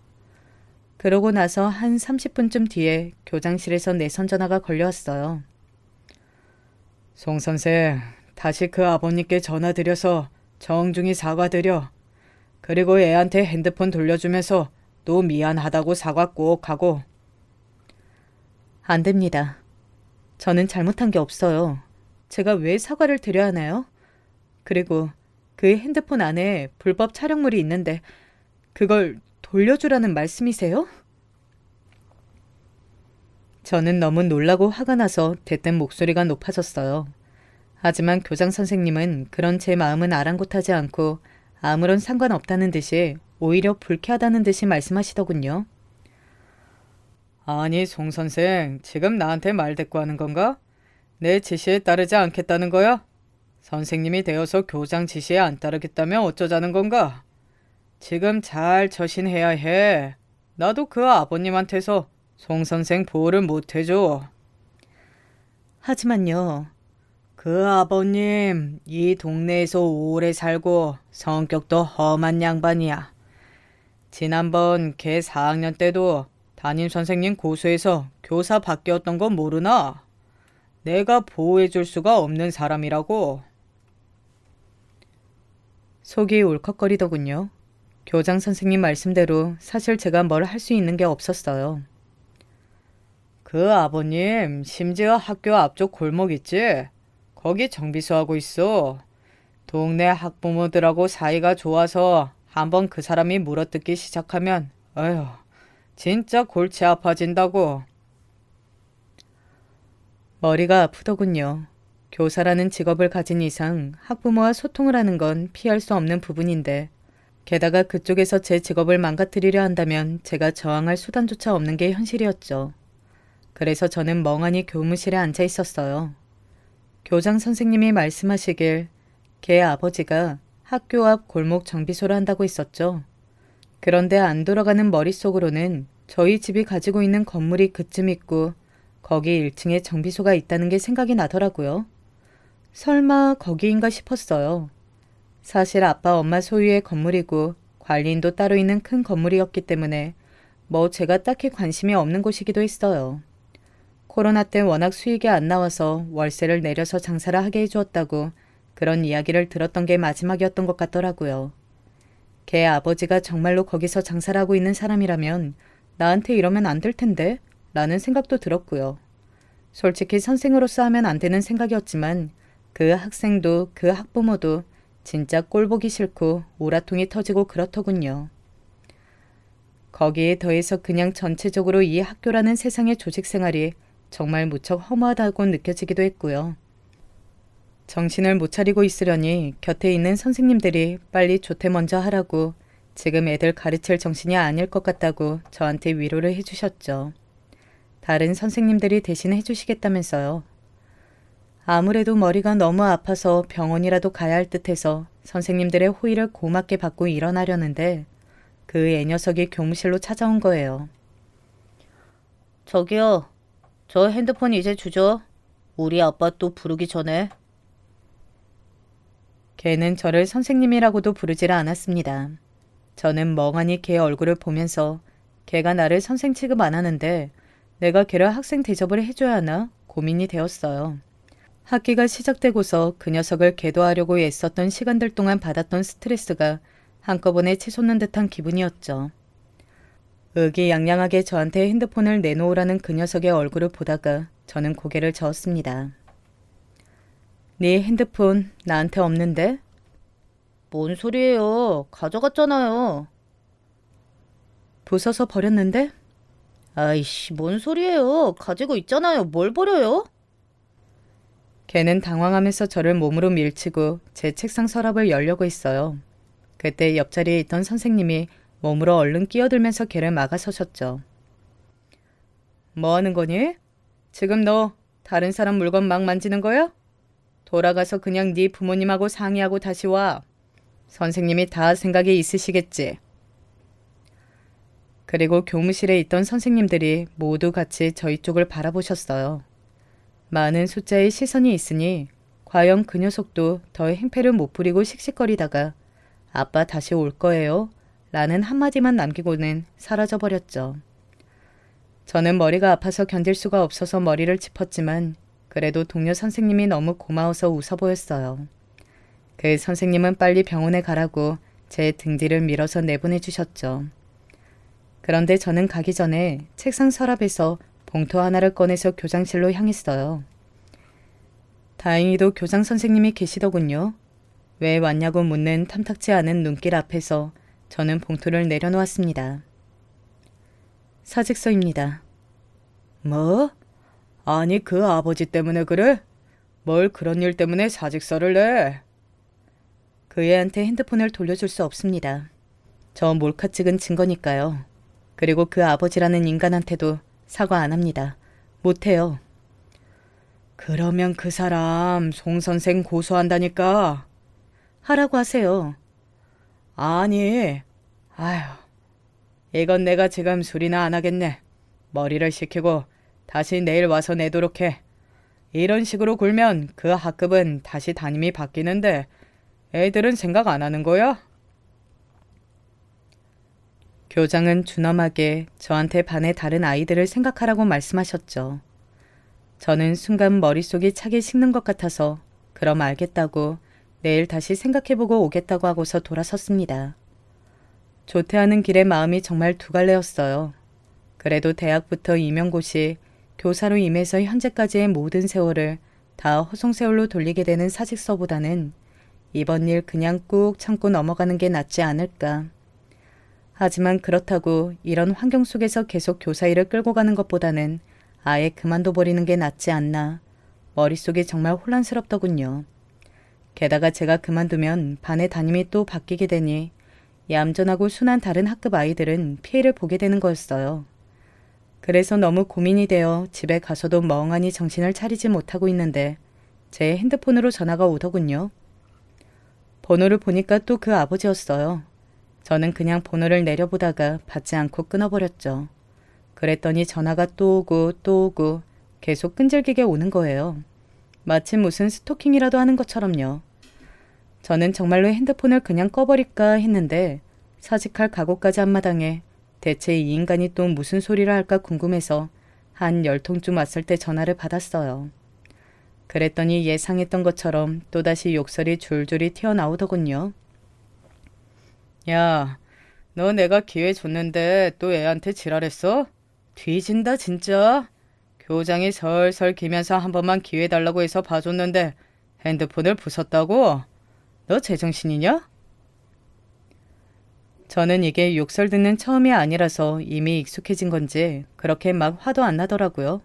그러고 나서 한 30분쯤 뒤에 교장실에서 내선 전화가 걸려왔어요. 송 선생, 다시 그 아버님께 전화드려서 정중히 사과드려. 그리고 애한테 핸드폰 돌려주면서 또 미안하다고 사과 꼭 하고. 안 됩니다. 저는 잘못한 게 없어요. 제가 왜 사과를 드려야 하나요? 그리고 그 핸드폰 안에 불법 촬영물이 있는데 그걸 돌려주라는 말씀이세요? 저는 너무 놀라고 화가 나서 대뜸 목소리가 높아졌어요. 하지만 교장 선생님은 그런 제 마음은 아랑곳하지 않고 아무런 상관없다는 듯이 오히려 불쾌하다는 듯이 말씀하시더군요. 아니, 송 선생, 지금 나한테 말대꾸하는 건가? 내 지시에 따르지 않겠다는 거야? 선생님이 되어서 교장 지시에 안 따르겠다면 어쩌자는 건가? 지금 잘 처신해야 해. 나도 그 아버님한테서 송 선생 보호를 못 해줘. 하지만요. 그 아버님, 이 동네에서 오래 살고 성격도 험한 양반이야. 지난번 걔 4학년 때도 담임 선생님 고소해서 교사 바뀌었던 거 모르나? 내가 보호해줄 수가 없는 사람이라고. 속이 울컥거리더군요. 교장 선생님 말씀대로 사실 제가 뭘 할 수 있는 게 없었어요. 그 아버님 심지어 학교 앞쪽 골목 있지? 거기 정비소하고 있어. 동네 학부모들하고 사이가 좋아서 한번 그 사람이 물어뜯기 시작하면 어휴 진짜 골치 아파진다고. 머리가 아프더군요. 교사라는 직업을 가진 이상 학부모와 소통을 하는 건 피할 수 없는 부분인데 게다가 그쪽에서 제 직업을 망가뜨리려 한다면 제가 저항할 수단조차 없는 게 현실이었죠. 그래서 저는 멍하니 교무실에 앉아 있었어요. 교장 선생님이 말씀하시길 걔 아버지가 학교 앞 골목 정비소를 한다고 했었죠. 그런데 안 돌아가는 머릿속으로는 저희 집이 가지고 있는 건물이 그쯤 있고 거기 1층에 정비소가 있다는 게 생각이 나더라고요. 설마 거기인가 싶었어요. 사실 아빠 엄마 소유의 건물이고 관리인도 따로 있는 큰 건물이었기 때문에 뭐 제가 딱히 관심이 없는 곳이기도 했어요. 코로나 때 워낙 수익이 안 나와서 월세를 내려서 장사를 하게 해주었다고 그런 이야기를 들었던 게 마지막이었던 것 같더라고요. 걔 아버지가 정말로 거기서 장사를 하고 있는 사람이라면 나한테 이러면 안 될 텐데 라는 생각도 들었고요. 솔직히 선생으로서 하면 안 되는 생각이었지만 그 학생도 그 학부모도 진짜 꼴보기 싫고 오라통이 터지고 그렇더군요. 거기에 더해서 그냥 전체적으로 이 학교라는 세상의 조직 생활이 정말 무척 허무하다고 느껴지기도 했고요. 정신을 못 차리고 있으려니 곁에 있는 선생님들이 빨리 조퇴 먼저 하라고 지금 애들 가르칠 정신이 아닐 것 같다고 저한테 위로를 해주셨죠. 다른 선생님들이 대신 해주시겠다면서요. 아무래도 머리가 너무 아파서 병원이라도 가야 할 듯해서 선생님들의 호의를 고맙게 받고 일어나려는데 그 애녀석이 교무실로 찾아온 거예요. 저기요. 저 핸드폰 이제 주죠. 우리 아빠 또 부르기 전에. 걔는 저를 선생님이라고도 부르질 않았습니다. 저는 멍하니 걔 얼굴을 보면서 걔가 나를 선생 취급 안 하는데 내가 걔를 학생 대접을 해줘야 하나 고민이 되었어요. 학기가 시작되고서 그 녀석을 계도하려고 애썼던 시간들 동안 받았던 스트레스가 한꺼번에 치솟는 듯한 기분이었죠. 의기양양하게 저한테 핸드폰을 내놓으라는 그 녀석의 얼굴을 보다가 저는 고개를 저었습니다. 네 핸드폰 나한테 없는데? 뭔 소리예요. 가져갔잖아요. 부숴서 버렸는데? 아이씨, 뭔 소리예요. 가지고 있잖아요. 뭘 버려요? 걔는 당황하면서 저를 몸으로 밀치고 제 책상 서랍을 열려고 했어요. 그때 옆자리에 있던 선생님이 몸으로 얼른 끼어들면서 걔를 막아서셨죠. 뭐 하는 거니? 지금 너 다른 사람 물건 막 만지는 거야? 돌아가서 그냥 네 부모님하고 상의하고 다시 와. 선생님이 다 생각이 있으시겠지. 그리고 교무실에 있던 선생님들이 모두 같이 저희 쪽을 바라보셨어요. 많은 숫자의 시선이 있으니 과연 그 녀석도 더 행패를 못 부리고 씩씩거리다가 아빠 다시 올 거예요? 라는 한마디만 남기고는 사라져버렸죠. 저는 머리가 아파서 견딜 수가 없어서 머리를 짚었지만 그래도 동료 선생님이 너무 고마워서 웃어 보였어요. 그 선생님은 빨리 병원에 가라고 제 등 뒤를 밀어서 내보내 주셨죠. 그런데 저는 가기 전에 책상 서랍에서 봉투 하나를 꺼내서 교장실로 향했어요. 다행히도 교장 선생님이 계시더군요. 왜 왔냐고 묻는 탐탁지 않은 눈길 앞에서 저는 봉투를 내려놓았습니다. 사직서입니다. 뭐? 아니 그 아버지 때문에 그래? 뭘 그런 일 때문에 사직서를 내? 그 애한테 핸드폰을 돌려줄 수 없습니다. 저 몰카 찍은 증거니까요. 그리고 그 아버지라는 인간한테도 사과 안 합니다. 못해요. 그러면 그 사람 송 선생 고소한다니까. 하라고 하세요. 아니, 아휴, 이건 내가 지금 수리나 안 하겠네. 머리를 식히고 다시 내일 와서 내도록 해. 이런 식으로 굴면 그 학급은 다시 담임이 바뀌는데 애들은 생각 안 하는 거야? 교장은 준엄하게 저한테 반의 다른 아이들을 생각하라고 말씀하셨죠. 저는 순간 머릿속이 차게 식는 것 같아서 그럼 알겠다고 내일 다시 생각해보고 오겠다고 하고서 돌아섰습니다. 조퇴하는 길에 마음이 정말 두 갈래였어요. 그래도 대학부터 임용고시, 교사로 임해서 현재까지의 모든 세월을 다 허송세월로 돌리게 되는 사직서보다는 이번 일 그냥 꾹 참고 넘어가는 게 낫지 않을까. 하지만 그렇다고 이런 환경 속에서 계속 교사 일을 끌고 가는 것보다는 아예 그만둬버리는 게 낫지 않나. 머릿속이 정말 혼란스럽더군요. 게다가 제가 그만두면 반의 담임이 또 바뀌게 되니 얌전하고 순한 다른 학급 아이들은 피해를 보게 되는 거였어요. 그래서 너무 고민이 되어 집에 가서도 멍하니 정신을 차리지 못하고 있는데 제 핸드폰으로 전화가 오더군요. 번호를 보니까 또 그 아버지였어요. 저는 그냥 번호를 내려보다가 받지 않고 끊어버렸죠. 그랬더니 전화가 또 오고 또 오고 계속 끈질기게 오는 거예요. 마치 무슨 스토킹이라도 하는 것처럼요. 저는 정말로 핸드폰을 그냥 꺼버릴까 했는데 사직할 각오까지 한 마당에 대체 이 인간이 또 무슨 소리를 할까 궁금해서 한 10통쯤 왔을 때 전화를 받았어요. 그랬더니 예상했던 것처럼 또다시 욕설이 줄줄이 튀어나오더군요. 야, 너 내가 기회 줬는데 또 애한테 지랄했어? 뒤진다 진짜. 교장이 설설 기면서 한 번만 기회 달라고 해서 봐줬는데 핸드폰을 부쉈다고? 너 제정신이냐? 저는 이게 욕설 듣는 처음이 아니라서 이미 익숙해진 건지 그렇게 막 화도 안 나더라고요.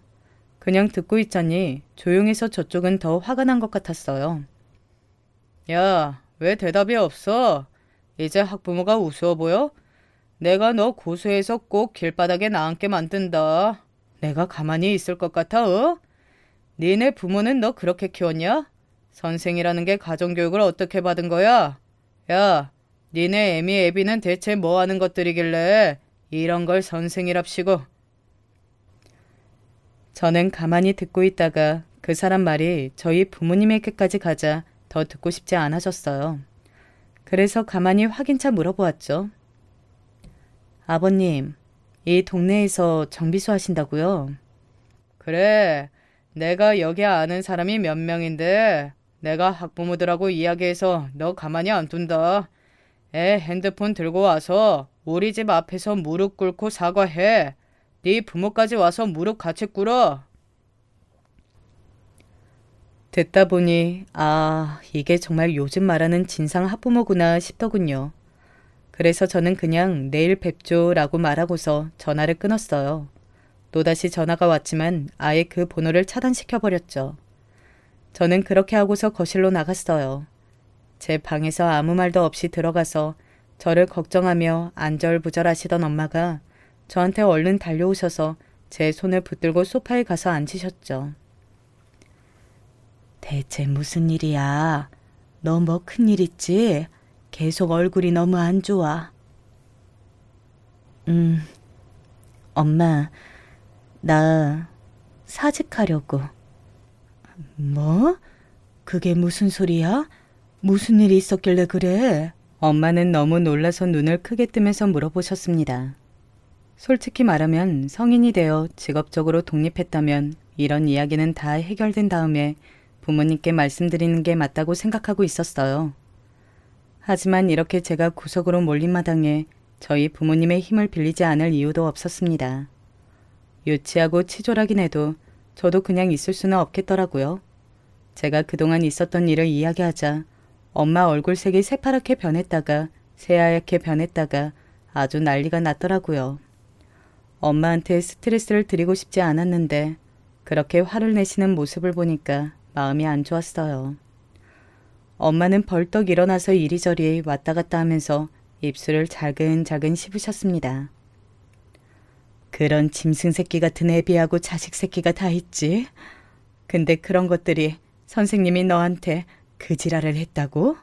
그냥 듣고 있자니 조용해서 저쪽은 더 화가 난 것 같았어요. 야, 왜 대답이 없어? 이제 학부모가 우스워 보여? 내가 너 고소해서 꼭 길바닥에 나앉게 만든다. 내가 가만히 있을 것 같아, 어? 니네 부모는 너 그렇게 키웠냐? 선생이라는 게 가정교육을 어떻게 받은 거야? 야, 니네 애미 애비는 대체 뭐 하는 것들이길래 이런 걸 선생이랍시고. 저는 가만히 듣고 있다가 그 사람 말이 저희 부모님에게까지 가자 더 듣고 싶지 않아졌어요. 그래서 가만히 확인차 물어보았죠. 아버님, 이 동네에서 정비소 하신다고요? 그래, 내가 여기 아는 사람이 몇 명인데 내가 학부모들하고 이야기해서 너 가만히 안 둔다. 애 핸드폰 들고 와서 우리 집 앞에서 무릎 꿇고 사과해. 네 부모까지 와서 무릎 같이 꿇어. 듣다 보니 이게 정말 요즘 말하는 진상 학부모구나 싶더군요. 그래서 저는 그냥 내일 뵙죠라고 말하고서 전화를 끊었어요. 또다시 전화가 왔지만 아예 그 번호를 차단시켜버렸죠. 저는 그렇게 하고서 거실로 나갔어요. 제 방에서 아무 말도 없이 들어가서 저를 걱정하며 안절부절하시던 엄마가 저한테 얼른 달려오셔서 제 손을 붙들고 소파에 가서 앉으셨죠. 대체 무슨 일이야? 너 뭐 큰일 있지? 계속 얼굴이 너무 안 좋아. 엄마, 나 사직하려고. 뭐? 그게 무슨 소리야? 무슨 일이 있었길래 그래? 엄마는 너무 놀라서 눈을 크게 뜨면서 물어보셨습니다. 솔직히 말하면 성인이 되어 직업적으로 독립했다면 이런 이야기는 다 해결된 다음에 부모님께 말씀드리는 게 맞다고 생각하고 있었어요. 하지만 이렇게 제가 구석으로 몰린 마당에 저희 부모님의 힘을 빌리지 않을 이유도 없었습니다. 유치하고 치졸하긴 해도 저도 그냥 있을 수는 없겠더라고요. 제가 그동안 있었던 일을 이야기하자 엄마 얼굴색이 새파랗게 변했다가 새하얗게 변했다가 아주 난리가 났더라고요. 엄마한테 스트레스를 드리고 싶지 않았는데 그렇게 화를 내시는 모습을 보니까 마음이 안 좋았어요. 엄마는 벌떡 일어나서 이리저리 왔다 갔다 하면서 입술을 잘근잘근 씹으셨습니다. 그런 짐승 새끼 같은 애비하고 자식 새끼가 다 있지. 근데 그런 것들이 선생님이 너한테 그 지랄을 했다고?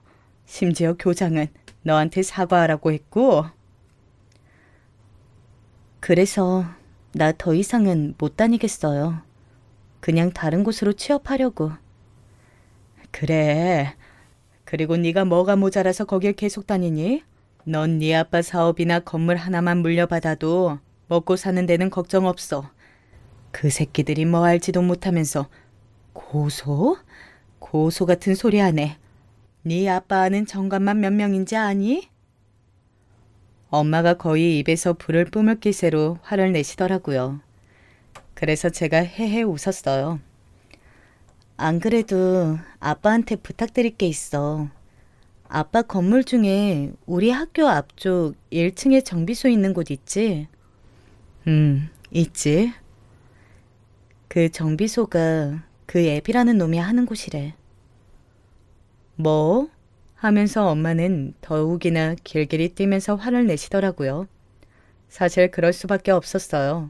심지어 교장은 너한테 사과하라고 했고. 그래서 나 더 이상은 못 다니겠어요. 그냥 다른 곳으로 취업하려고. 그래. 그리고 네가 뭐가 모자라서 거길 계속 다니니? 넌 네 아빠 사업이나 건물 하나만 물려받아도 먹고 사는 데는 걱정 없어. 그 새끼들이 뭐 알지도 못하면서 고소? 고소 같은 소리 하네. 네 아빠 아는 정관만 몇 명인지 아니? 엄마가 거의 입에서 불을 뿜을 기세로 화를 내시더라고요. 그래서 제가 헤헤 웃었어요. 안 그래도 아빠한테 부탁드릴 게 있어. 아빠 건물 중에 우리 학교 앞쪽 1층에 정비소 있는 곳 있지? 있지. 그 정비소가 그 앱이라는 놈이 하는 곳이래. 뭐? 하면서 엄마는 더욱이나 길길이 뛰면서 화를 내시더라고요. 사실 그럴 수밖에 없었어요.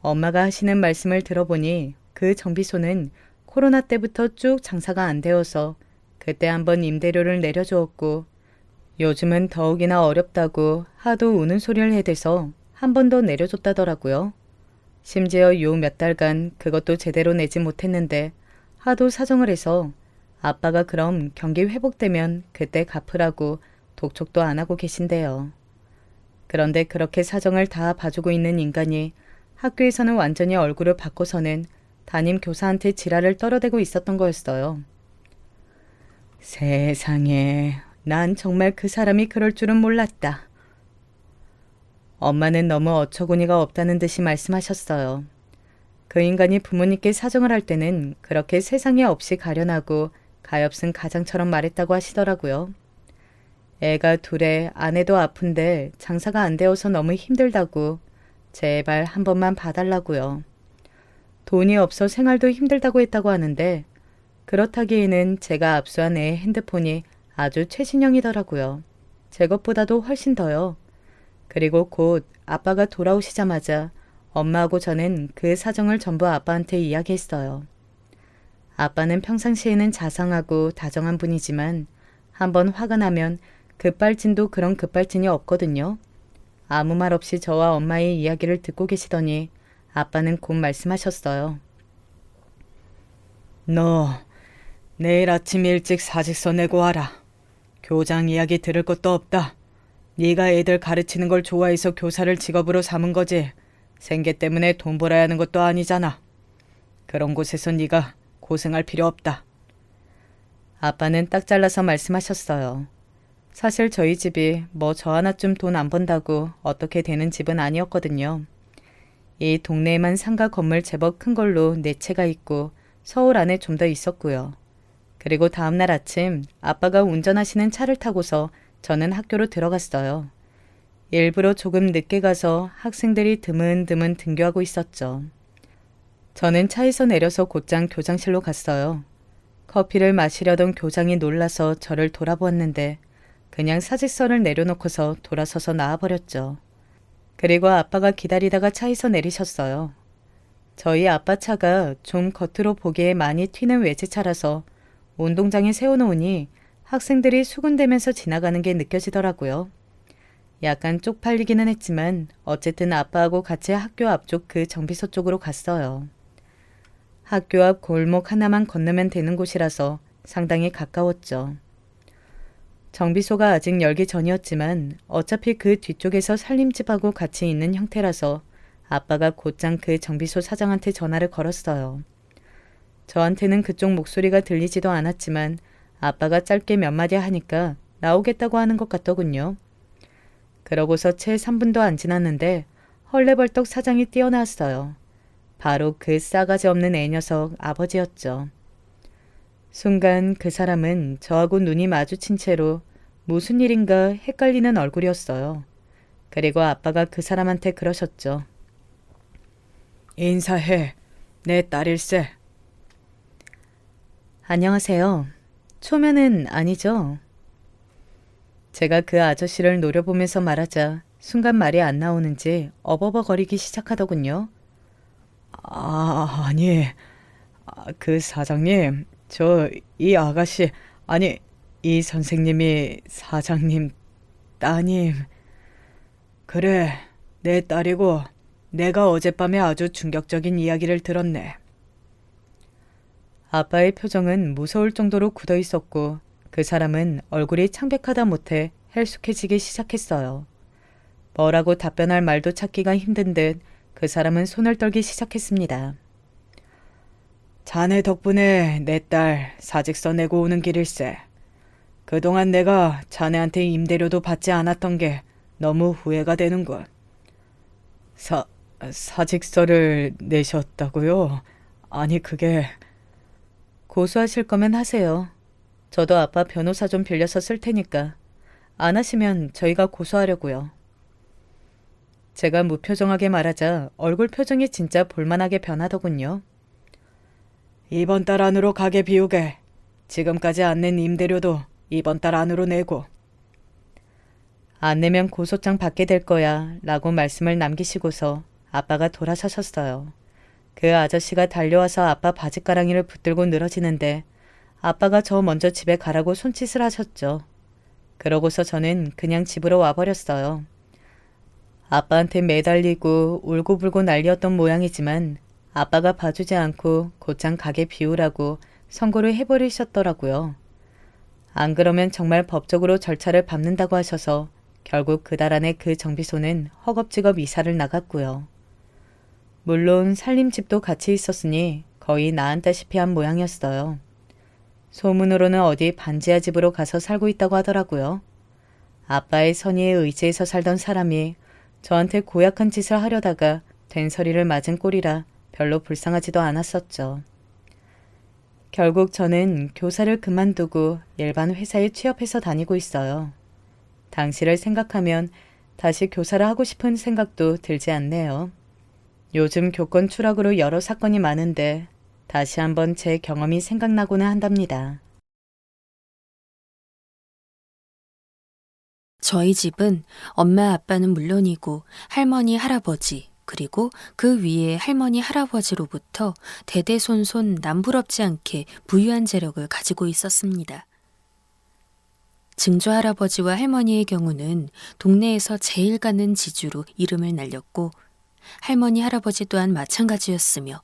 엄마가 하시는 말씀을 들어보니 그 정비소는 코로나 때부터 쭉 장사가 안 되어서 그때 한번 임대료를 내려주었고 요즘은 더욱이나 어렵다고 하도 우는 소리를 해대서 한 번 더 내려줬다더라고요. 심지어 요 몇 달간 그것도 제대로 내지 못했는데 하도 사정을 해서 아빠가 그럼 경기 회복되면 그때 갚으라고 독촉도 안 하고 계신데요. 그런데 그렇게 사정을 다 봐주고 있는 인간이 학교에서는 완전히 얼굴을 바꿔서는 담임 교사한테 지랄을 떨어대고 있었던 거였어요. 세상에, 난 정말 그 사람이 그럴 줄은 몰랐다. 엄마는 너무 어처구니가 없다는 듯이 말씀하셨어요. 그 인간이 부모님께 사정을 할 때는 그렇게 세상에 없이 가련하고 가엾은 가장처럼 말했다고 하시더라고요. 애가 둘에 아내도 아픈데 장사가 안 되어서 너무 힘들다고 제발 한 번만 봐달라고요. 돈이 없어 생활도 힘들다고 했다고 하는데 그렇다기에는 제가 압수한 애의 핸드폰이 아주 최신형이더라고요. 제 것보다도 훨씬 더요. 그리고 곧 아빠가 돌아오시자마자 엄마하고 저는 그 사정을 전부 아빠한테 이야기했어요. 아빠는 평상시에는 자상하고 다정한 분이지만 한번 화가 나면 급발진도 그런 급발진이 없거든요. 아무 말 없이 저와 엄마의 이야기를 듣고 계시더니 아빠는 곧 말씀하셨어요. 너 내일 아침 일찍 사직서 내고 와라. 교장 이야기 들을 것도 없다. 네가 애들 가르치는 걸 좋아해서 교사를 직업으로 삼은 거지. 생계 때문에 돈 벌어야 하는 것도 아니잖아. 그런 곳에서 네가 고생할 필요 없다. 아빠는 딱 잘라서 말씀하셨어요. 사실 저희 집이 뭐 저 하나쯤 돈 안 번다고 어떻게 되는 집은 아니었거든요. 이 동네에만 상가 건물 제법 큰 걸로 4채가 있고 서울 안에 좀 더 있었고요. 그리고 다음날 아침 아빠가 운전하시는 차를 타고서 저는 학교로 들어갔어요. 일부러 조금 늦게 가서 학생들이 드문드문 등교하고 있었죠. 저는 차에서 내려서 곧장 교장실로 갔어요. 커피를 마시려던 교장이 놀라서 저를 돌아보았는데 그냥 사직서를 내려놓고서 돌아서서 나와버렸죠. 그리고 아빠가 기다리다가 차에서 내리셨어요. 저희 아빠 차가 좀 겉으로 보기에 많이 튀는 외제차라서 운동장에 세워놓으니 학생들이 수군대면서 지나가는 게 느껴지더라고요. 약간 쪽팔리기는 했지만 어쨌든 아빠하고 같이 학교 앞쪽 그 정비소 쪽으로 갔어요. 학교 앞 골목 하나만 건너면 되는 곳이라서 상당히 가까웠죠. 정비소가 아직 열기 전이었지만 어차피 그 뒤쪽에서 살림집하고 같이 있는 형태라서 아빠가 곧장 그 정비소 사장한테 전화를 걸었어요. 저한테는 그쪽 목소리가 들리지도 않았지만 아빠가 짧게 몇 마디 하니까 나오겠다고 하는 것 같더군요. 그러고서 채 3분도 안 지났는데 헐레벌떡 사장이 뛰어나왔어요. 바로 그 싸가지 없는 애 녀석 아버지였죠. 순간 그 사람은 저하고 눈이 마주친 채로 무슨 일인가 헷갈리는 얼굴이었어요. 그리고 아빠가 그 사람한테 그러셨죠. 인사해. 내 딸일세. 안녕하세요. 초면은 아니죠? 제가 그 아저씨를 노려보면서 말하자 순간 말이 안 나오는지 어버버거리기 시작하더군요. 아니, 그 사장님, 이 아가씨, 아니, 이 선생님이 사장님 따님. 그래, 내 딸이고 내가 어젯밤에 아주 충격적인 이야기를 들었네. 아빠의 표정은 무서울 정도로 굳어 있었고 그 사람은 얼굴이 창백하다 못해 헬쑥해지기 시작했어요. 뭐라고 답변할 말도 찾기가 힘든 듯 그 사람은 손을 떨기 시작했습니다. 자네 덕분에 내 딸 사직서 내고 오는 길일세. 그동안 내가 자네한테 임대료도 받지 않았던 게 너무 후회가 되는군. 사직서를 내셨다고요? 아니 그게... 고소하실 거면 하세요. 저도 아빠 변호사 좀 빌려서 쓸 테니까. 안 하시면 저희가 고소하려고요. 제가 무표정하게 말하자 얼굴 표정이 진짜 볼만하게 변하더군요. 이번 달 안으로 가게 비우게. 지금까지 안 낸 임대료도 이번 달 안으로 내고. 안 내면 고소장 받게 될 거야 라고 말씀을 남기시고서 아빠가 돌아서셨어요. 그 아저씨가 달려와서 아빠 바지가랑이를 붙들고 늘어지는데 아빠가 저 먼저 집에 가라고 손짓을 하셨죠. 그러고서 저는 그냥 집으로 와버렸어요. 아빠한테 매달리고 울고불고 난리였던 모양이지만 아빠가 봐주지 않고 곧장 가게 비우라고 선고를 해버리셨더라고요. 안 그러면 정말 법적으로 절차를 밟는다고 하셔서 결국 그달 안에 그 정비소는 허겁지겁 이사를 나갔고요. 물론 살림집도 같이 있었으니 거의 나앉다시피 한 모양이었어요. 소문으로는 어디 반지하 집으로 가서 살고 있다고 하더라고요. 아빠의 선의에 의지해서 살던 사람이 저한테 고약한 짓을 하려다가 된소리를 맞은 꼴이라 별로 불쌍하지도 않았었죠. 결국 저는 교사를 그만두고 일반 회사에 취업해서 다니고 있어요. 당시를 생각하면 다시 교사를 하고 싶은 생각도 들지 않네요. 요즘 교권 추락으로 여러 사건이 많은데 다시 한번 제 경험이 생각나고는 한답니다. 저희 집은 엄마 아빠는 물론이고 할머니 할아버지 그리고 그 위에 할머니 할아버지로부터 대대손손 남부럽지 않게 부유한 재력을 가지고 있었습니다. 증조 할아버지와 할머니의 경우는 동네에서 제일 가는 지주로 이름을 날렸고 할머니 할아버지 또한 마찬가지였으며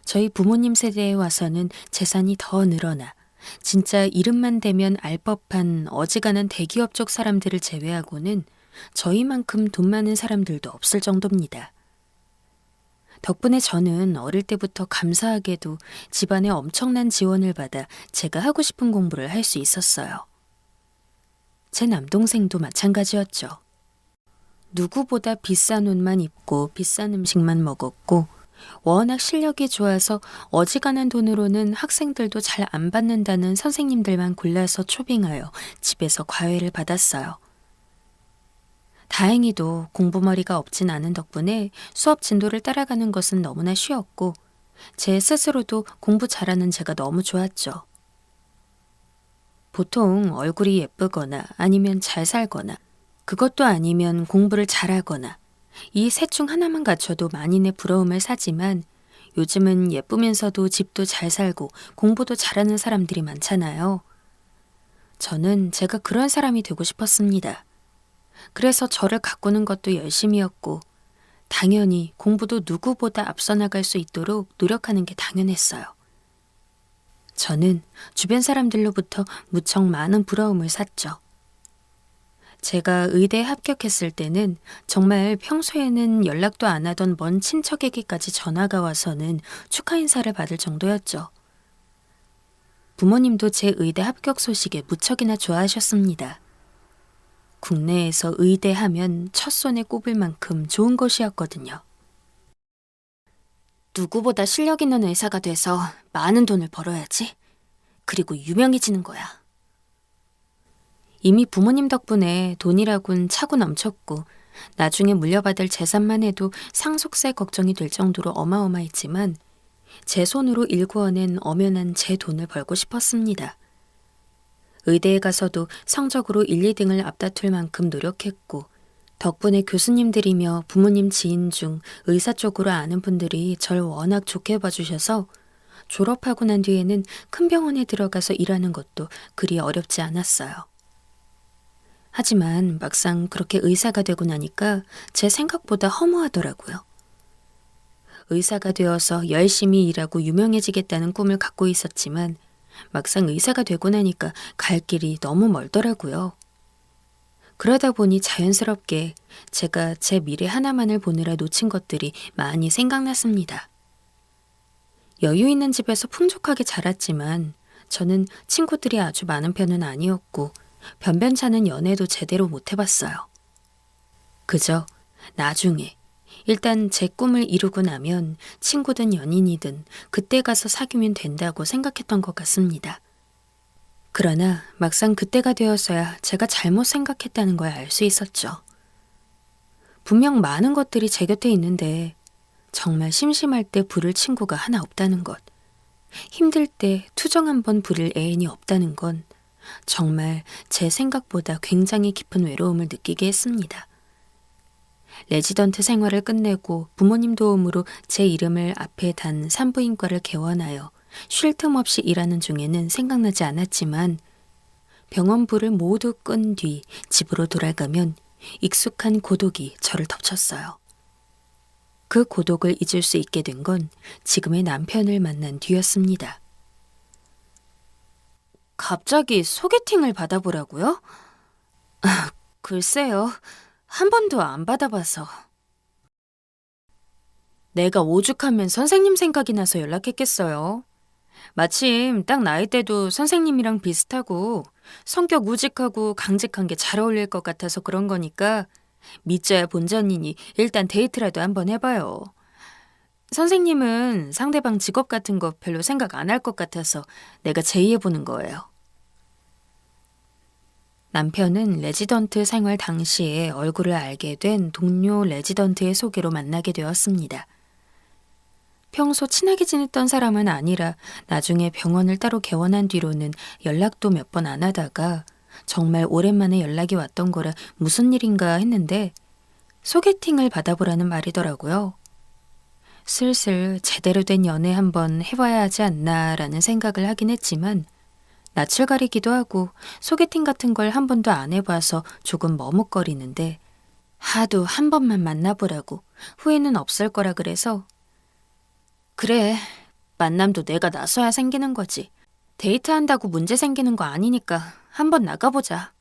저희 부모님 세대에 와서는 재산이 더 늘어나 진짜 이름만 대면 알 법한 어지간한 대기업 쪽 사람들을 제외하고는 저희만큼 돈 많은 사람들도 없을 정도입니다. 덕분에 저는 어릴 때부터 감사하게도 집안의 엄청난 지원을 받아 제가 하고 싶은 공부를 할 수 있었어요. 제 남동생도 마찬가지였죠. 누구보다 비싼 옷만 입고 비싼 음식만 먹었고 워낙 실력이 좋아서 어지간한 돈으로는 학생들도 잘 안 받는다는 선생님들만 골라서 초빙하여 집에서 과외를 받았어요. 다행히도 공부머리가 없진 않은 덕분에 수업 진도를 따라가는 것은 너무나 쉬웠고 제 스스로도 공부 잘하는 제가 너무 좋았죠. 보통 얼굴이 예쁘거나 아니면 잘 살거나 그것도 아니면 공부를 잘하거나 이 셋 중 하나만 갖춰도 만인의 부러움을 사지만 요즘은 예쁘면서도 집도 잘 살고 공부도 잘하는 사람들이 많잖아요. 저는 제가 그런 사람이 되고 싶었습니다. 그래서 저를 가꾸는 것도 열심이었고 당연히 공부도 누구보다 앞서 나갈 수 있도록 노력하는 게 당연했어요. 저는 주변 사람들로부터 무척 많은 부러움을 샀죠. 제가 의대에 합격했을 때는 정말 평소에는 연락도 안 하던 먼 친척에게까지 전화가 와서는 축하 인사를 받을 정도였죠. 부모님도 제 의대 합격 소식에 무척이나 좋아하셨습니다. 국내에서 의대 하면 첫손에 꼽을 만큼 좋은 곳이었거든요. 누구보다 실력 있는 의사가 돼서 많은 돈을 벌어야지. 그리고 유명해지는 거야. 이미 부모님 덕분에 돈이라곤 차고 넘쳤고 나중에 물려받을 재산만 해도 상속세 걱정이 될 정도로 어마어마했지만 제 손으로 일구어낸 엄연한 제 돈을 벌고 싶었습니다. 의대에 가서도 성적으로 1, 2등을 앞다툴 만큼 노력했고 덕분에 교수님들이며 부모님 지인 중 의사 쪽으로 아는 분들이 절 워낙 좋게 봐주셔서 졸업하고 난 뒤에는 큰 병원에 들어가서 일하는 것도 그리 어렵지 않았어요. 하지만 막상 그렇게 의사가 되고 나니까 제 생각보다 허무하더라고요. 의사가 되어서 열심히 일하고 유명해지겠다는 꿈을 갖고 있었지만 막상 의사가 되고 나니까 갈 길이 너무 멀더라고요. 그러다 보니 자연스럽게 제가 제 미래 하나만을 보느라 놓친 것들이 많이 생각났습니다. 여유 있는 집에서 풍족하게 자랐지만 저는 친구들이 아주 많은 편은 아니었고 변변찮은 연애도 제대로 못 해봤어요. 그저 나중에 일단 제 꿈을 이루고 나면 친구든 연인이든 그때 가서 사귀면 된다고 생각했던 것 같습니다. 그러나 막상 그때가 되어서야 제가 잘못 생각했다는 걸 알 수 있었죠. 분명 많은 것들이 제 곁에 있는데 정말 심심할 때 부를 친구가 하나 없다는 것, 힘들 때 투정 한 번 부릴 애인이 없다는 건 정말 제 생각보다 굉장히 깊은 외로움을 느끼게 했습니다. 레지던트 생활을 끝내고 부모님 도움으로 제 이름을 앞에 단 산부인과를 개원하여 쉴 틈 없이 일하는 중에는 생각나지 않았지만 병원부를 모두 끈 뒤 집으로 돌아가면 익숙한 고독이 저를 덮쳤어요. 그 고독을 잊을 수 있게 된 건 지금의 남편을 만난 뒤였습니다. 갑자기 소개팅을 받아보라고요? 글쎄요. 한 번도 안 받아봐서. 내가 오죽하면 선생님 생각이 나서 연락했겠어요. 마침 딱 나이대도 선생님이랑 비슷하고 성격 우직하고 강직한 게 잘 어울릴 것 같아서 그런 거니까 믿져야 본전이니 일단 데이트라도 한번 해봐요. 선생님은 상대방 직업 같은 거 별로 생각 안 할 것 같아서 내가 제의해보는 거예요. 남편은 레지던트 생활 당시에 얼굴을 알게 된 동료 레지던트의 소개로 만나게 되었습니다. 평소 친하게 지냈던 사람은 아니라 나중에 병원을 따로 개원한 뒤로는 연락도 몇 번 안 하다가 정말 오랜만에 연락이 왔던 거라 무슨 일인가 했는데 소개팅을 받아보라는 말이더라고요. 슬슬 제대로 된 연애 한번 해봐야 하지 않나라는 생각을 하긴 했지만 낯을 가리기도 하고 소개팅 같은 걸 한 번도 안 해봐서 조금 머뭇거리는데 하도 한 번만 만나보라고 후회는 없을 거라 그래서 그래, 만남도 내가 나서야 생기는 거지. 데이트한다고 문제 생기는 거 아니니까 한번 나가보자.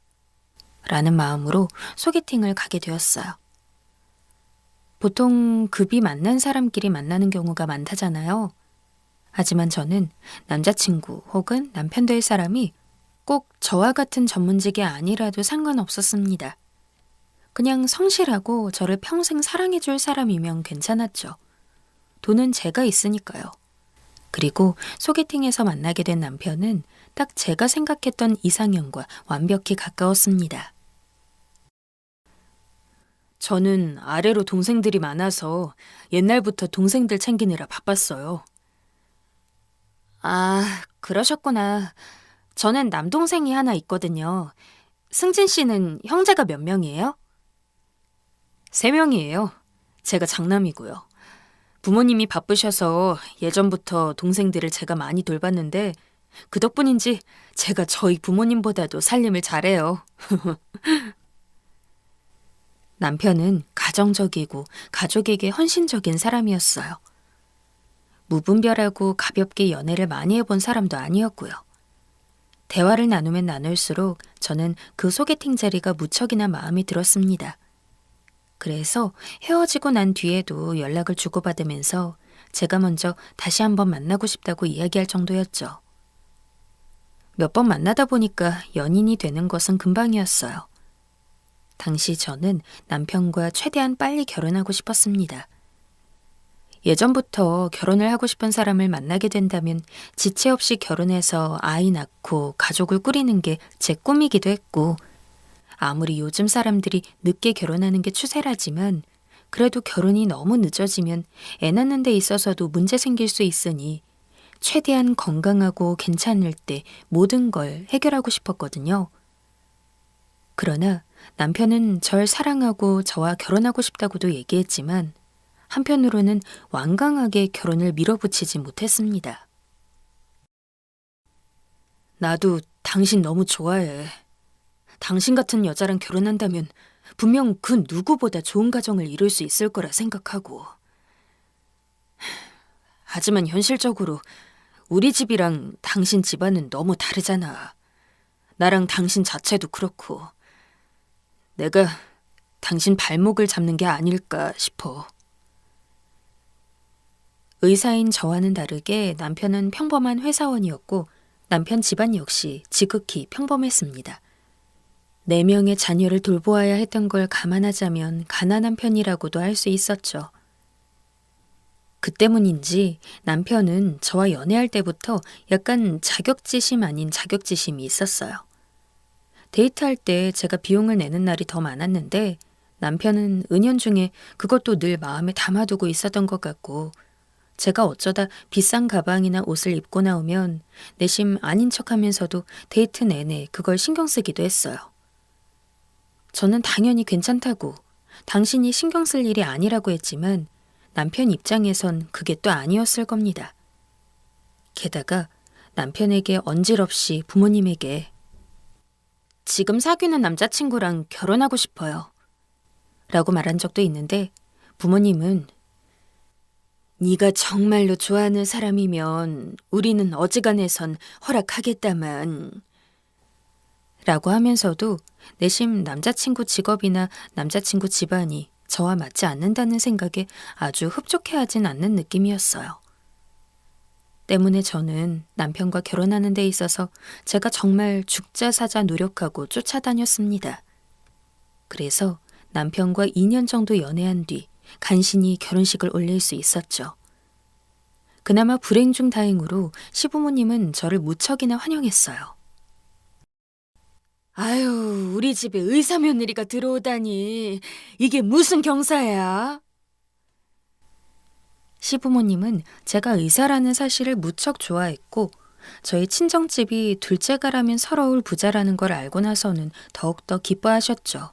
라는 마음으로 소개팅을 가게 되었어요. 보통 급이 맞는 사람끼리 만나는 경우가 많다잖아요. 하지만 저는 남자친구 혹은 남편 될 사람이 꼭 저와 같은 전문직이 아니라도 상관없었습니다. 그냥 성실하고 저를 평생 사랑해줄 사람이면 괜찮았죠. 돈은 제가 있으니까요. 그리고 소개팅에서 만나게 된 남편은 딱 제가 생각했던 이상형과 완벽히 가까웠습니다. 저는 아래로 동생들이 많아서 옛날부터 동생들 챙기느라 바빴어요. 아, 그러셨구나. 저는 남동생이 하나 있거든요. 승진 씨는 형제가 몇 명이에요? 3명이에요. 제가 장남이고요. 부모님이 바쁘셔서 예전부터 동생들을 제가 많이 돌봤는데 그 덕분인지 제가 저희 부모님보다도 살림을 잘해요. 남편은 가정적이고 가족에게 헌신적인 사람이었어요. 무분별하고 가볍게 연애를 많이 해본 사람도 아니었고요. 대화를 나누면 나눌수록 저는 그 소개팅 자리가 무척이나 마음에 들었습니다. 그래서 헤어지고 난 뒤에도 연락을 주고받으면서 제가 먼저 다시 한번 만나고 싶다고 이야기할 정도였죠. 몇 번 만나다 보니까 연인이 되는 것은 금방이었어요. 당시 저는 남편과 최대한 빨리 결혼하고 싶었습니다. 예전부터 결혼을 하고 싶은 사람을 만나게 된다면 지체 없이 결혼해서 아이 낳고 가족을 꾸리는 게 제 꿈이기도 했고 아무리 요즘 사람들이 늦게 결혼하는 게 추세라지만 그래도 결혼이 너무 늦어지면 애 낳는 데 있어서도 문제 생길 수 있으니 최대한 건강하고 괜찮을 때 모든 걸 해결하고 싶었거든요. 그러나 남편은 절 사랑하고 저와 결혼하고 싶다고도 얘기했지만 한편으로는 완강하게 결혼을 밀어붙이지 못했습니다. 나도 당신 너무 좋아해. 당신 같은 여자랑 결혼한다면 분명 그 누구보다 좋은 가정을 이룰 수 있을 거라 생각하고. 하지만 현실적으로 우리 집이랑 당신 집안은 너무 다르잖아. 나랑 당신 자체도 그렇고. 내가 당신 발목을 잡는 게 아닐까 싶어. 의사인 저와는 다르게 남편은 평범한 회사원이었고 남편 집안 역시 지극히 평범했습니다. 4명의 자녀를 돌보아야 했던 걸 감안하자면 가난한 편이라고도 할 수 있었죠. 그 때문인지 남편은 저와 연애할 때부터 약간 자격지심 아닌 자격지심이 있었어요. 데이트할 때 제가 비용을 내는 날이 더 많았는데 남편은 은연중에 그것도 늘 마음에 담아두고 있었던 것 같고 제가 어쩌다 비싼 가방이나 옷을 입고 나오면 내심 아닌 척하면서도 데이트 내내 그걸 신경 쓰기도 했어요. 저는 당연히 괜찮다고 당신이 신경 쓸 일이 아니라고 했지만 남편 입장에선 그게 또 아니었을 겁니다. 게다가 남편에게 언질없이 부모님에게 지금 사귀는 남자친구랑 결혼하고 싶어요. 라고 말한 적도 있는데 부모님은 네가 정말로 좋아하는 사람이면 우리는 어지간해선 허락하겠다만 라고 하면서도 내심 남자친구 직업이나 남자친구 집안이 저와 맞지 않는다는 생각에 아주 흡족해하진 않는 느낌이었어요. 때문에 저는 남편과 결혼하는 데 있어서 제가 정말 죽자사자 노력하고 쫓아다녔습니다. 그래서 남편과 2년 정도 연애한 뒤 간신히 결혼식을 올릴 수 있었죠. 그나마 불행 중 다행으로 시부모님은 저를 무척이나 환영했어요. 아유, 우리 집에 의사 며느리가 들어오다니. 이게 무슨 경사야? 시부모님은 제가 의사라는 사실을 무척 좋아했고 저희 친정집이 둘째가라면 서러울 부자라는 걸 알고 나서는 더욱더 기뻐하셨죠.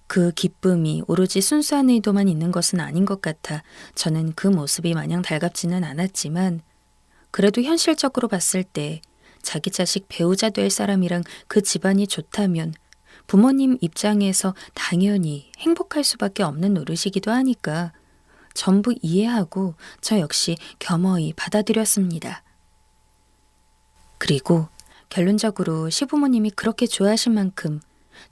그 기쁨이 오로지 순수한 의도만 있는 것은 아닌 것 같아 저는 그 모습이 마냥 달갑지는 않았지만 그래도 현실적으로 봤을 때 자기 자식 배우자 될 사람이랑 그 집안이 좋다면 부모님 입장에서 당연히 행복할 수밖에 없는 노릇이기도 하니까 전부 이해하고 저 역시 겸허히 받아들였습니다. 그리고 결론적으로 시부모님이 그렇게 좋아하신 만큼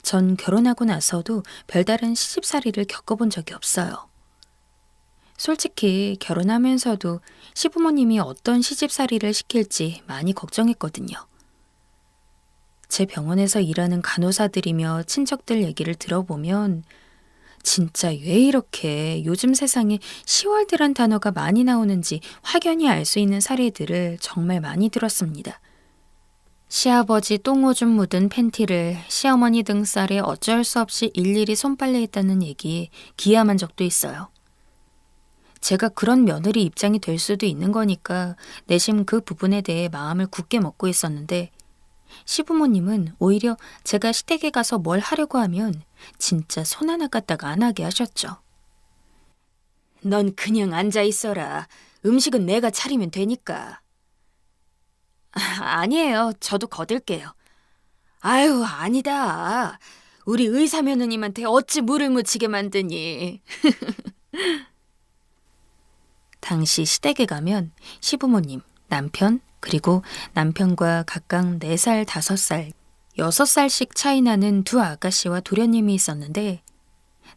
전 결혼하고 나서도 별다른 시집살이를 겪어본 적이 없어요. 솔직히 결혼하면서도 시부모님이 어떤 시집살이를 시킬지 많이 걱정했거든요. 제 병원에서 일하는 간호사들이며 친척들 얘기를 들어보면 진짜 왜 이렇게 요즘 세상에 시월드란 단어가 많이 나오는지 확연히 알 수 있는 사례들을 정말 많이 들었습니다. 시아버지 똥오줌 묻은 팬티를 시어머니 등살에 어쩔 수 없이 일일이 손빨래했다는 얘기에 기함한 적도 있어요. 제가 그런 며느리 입장이 될 수도 있는 거니까 내심 그 부분에 대해 마음을 굳게 먹고 있었는데 시부모님은 오히려 제가 시댁에 가서 뭘 하려고 하면 진짜 손 하나 까딱 안 하게 하셨죠. 넌 그냥 앉아 있어라. 음식은 내가 차리면 되니까. 아니에요. 저도 거들게요. 아유, 아니다. 우리 의사 며느님한테 어찌 물을 묻히게 만드니. 당시 시댁에 가면 시부모님, 남편, 그리고 남편과 각각 4살, 5살, 6살씩 차이 나는 두 아가씨와 도련님이 있었는데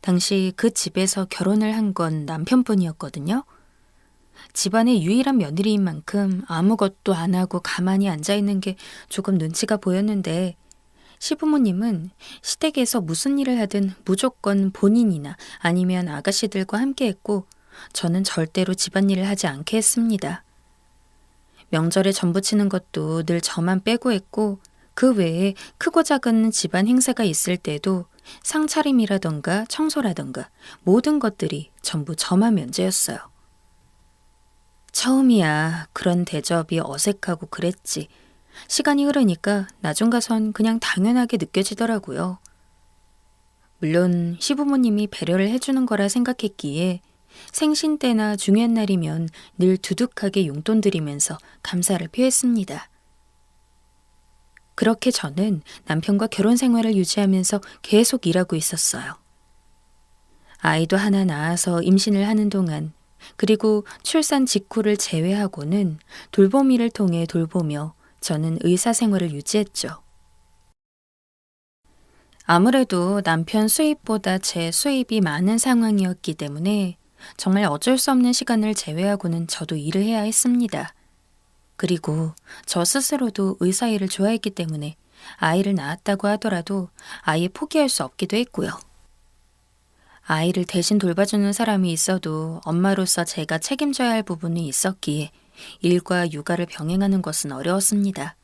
당시 그 집에서 결혼을 한 건 남편뿐이었거든요. 집안의 유일한 며느리인 만큼 아무것도 안 하고 가만히 앉아있는 게 조금 눈치가 보였는데 시부모님은 시댁에서 무슨 일을 하든 무조건 본인이나 아니면 아가씨들과 함께 했고 저는 절대로 집안일을 하지 않게 했습니다. 명절에 전부 치는 것도 늘 저만 빼고 했고 그 외에 크고 작은 집안 행사가 있을 때도 상차림이라던가 청소라던가 모든 것들이 전부 저만 면제였어요. 처음이야 그런 대접이 어색하고 그랬지. 시간이 흐르니까 나중 가선 그냥 당연하게 느껴지더라고요. 물론 시부모님이 배려를 해주는 거라 생각했기에 생신 때나 중요한 날이면 늘 두둑하게 용돈 드리면서 감사를 표했습니다. 그렇게 저는 남편과 결혼 생활을 유지하면서 계속 일하고 있었어요. 아이도 하나 낳아서 임신을 하는 동안 그리고 출산 직후를 제외하고는 돌봄 일을 통해 돌보며 저는 의사 생활을 유지했죠. 아무래도 남편 수입보다 제 수입이 많은 상황이었기 때문에 정말 어쩔 수 없는 시간을 제외하고는 저도 일을 해야 했습니다. 그리고 저 스스로도 의사 일을 좋아했기 때문에 아이를 낳았다고 하더라도 아예 포기할 수 없기도 했고요. 아이를 대신 돌봐주는 사람이 있어도 엄마로서 제가 책임져야 할 부분이 있었기에 일과 육아를 병행하는 것은 어려웠습니다.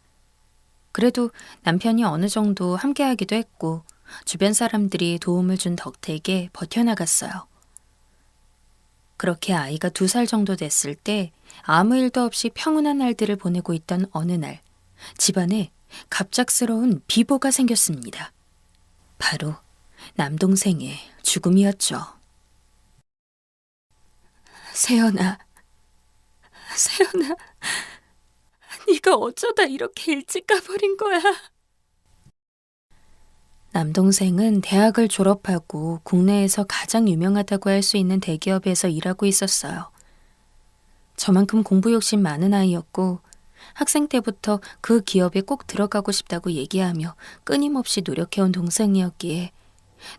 그래도 남편이 어느 정도 함께하기도 했고 주변 사람들이 도움을 준 덕택에 버텨나갔어요. 그렇게 아이가 2살 정도 됐을 때 아무 일도 없이 평온한 날들을 보내고 있던 어느 날 집안에 갑작스러운 비보가 생겼습니다. 바로 남동생의 죽음이었죠. 세연아, 네가 어쩌다 이렇게 일찍 가버린 거야? 남동생은 대학을 졸업하고 국내에서 가장 유명하다고 할 수 있는 대기업에서 일하고 있었어요. 저만큼 공부 욕심 많은 아이였고 학생 때부터 그 기업에 꼭 들어가고 싶다고 얘기하며 끊임없이 노력해온 동생이었기에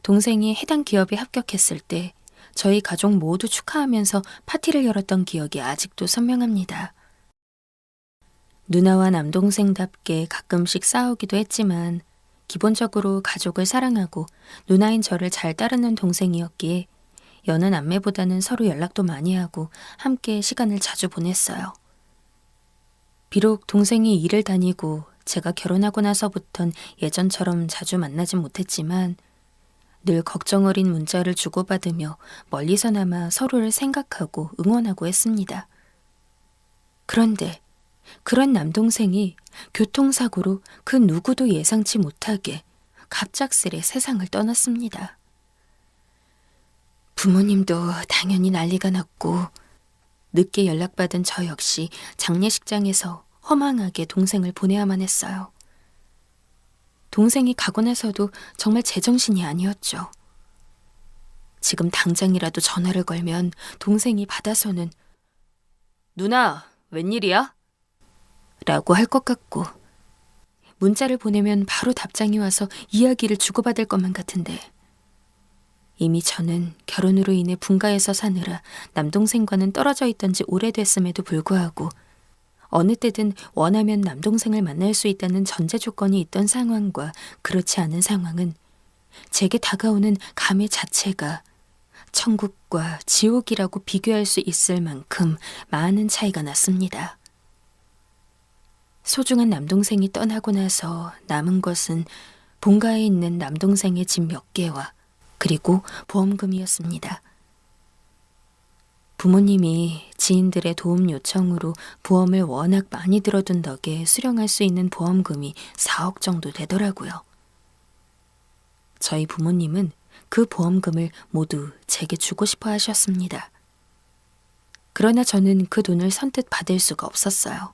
동생이 해당 기업에 합격했을 때 저희 가족 모두 축하하면서 파티를 열었던 기억이 아직도 선명합니다. 누나와 남동생답게 가끔씩 싸우기도 했지만 기본적으로 가족을 사랑하고 누나인 저를 잘 따르는 동생이었기에 여느 남매보다는 서로 연락도 많이 하고 함께 시간을 자주 보냈어요. 비록 동생이 일을 다니고 제가 결혼하고 나서부턴 예전처럼 자주 만나진 못했지만 늘 걱정 어린 문자를 주고받으며 멀리서나마 서로를 생각하고 응원하고 했습니다. 그런데 그런 남동생이 교통사고로 그 누구도 예상치 못하게 갑작스레 세상을 떠났습니다. 부모님도 당연히 난리가 났고 늦게 연락받은 저 역시 장례식장에서 허망하게 동생을 보내야만 했어요. 동생이 가고 나서도 정말 제정신이 아니었죠. 지금 당장이라도 전화를 걸면 동생이 받아서는 누나, 웬일이야? 라고 할 것 같고 문자를 보내면 바로 답장이 와서 이야기를 주고받을 것만 같은데 이미 저는 결혼으로 인해 분가해서 사느라 남동생과는 떨어져 있던 지 오래됐음에도 불구하고 어느 때든 원하면 남동생을 만날 수 있다는 전제 조건이 있던 상황과 그렇지 않은 상황은 제게 다가오는 감의 자체가 천국과 지옥이라고 비교할 수 있을 만큼 많은 차이가 났습니다. 소중한 남동생이 떠나고 나서 남은 것은 본가에 있는 남동생의 집 몇 개와 그리고 보험금이었습니다. 부모님이 지인들의 도움 요청으로 보험을 워낙 많이 들어둔 덕에 수령할 수 있는 보험금이 4억 정도 되더라고요. 저희 부모님은 그 보험금을 모두 제게 주고 싶어 하셨습니다. 그러나 저는 그 돈을 선뜻 받을 수가 없었어요.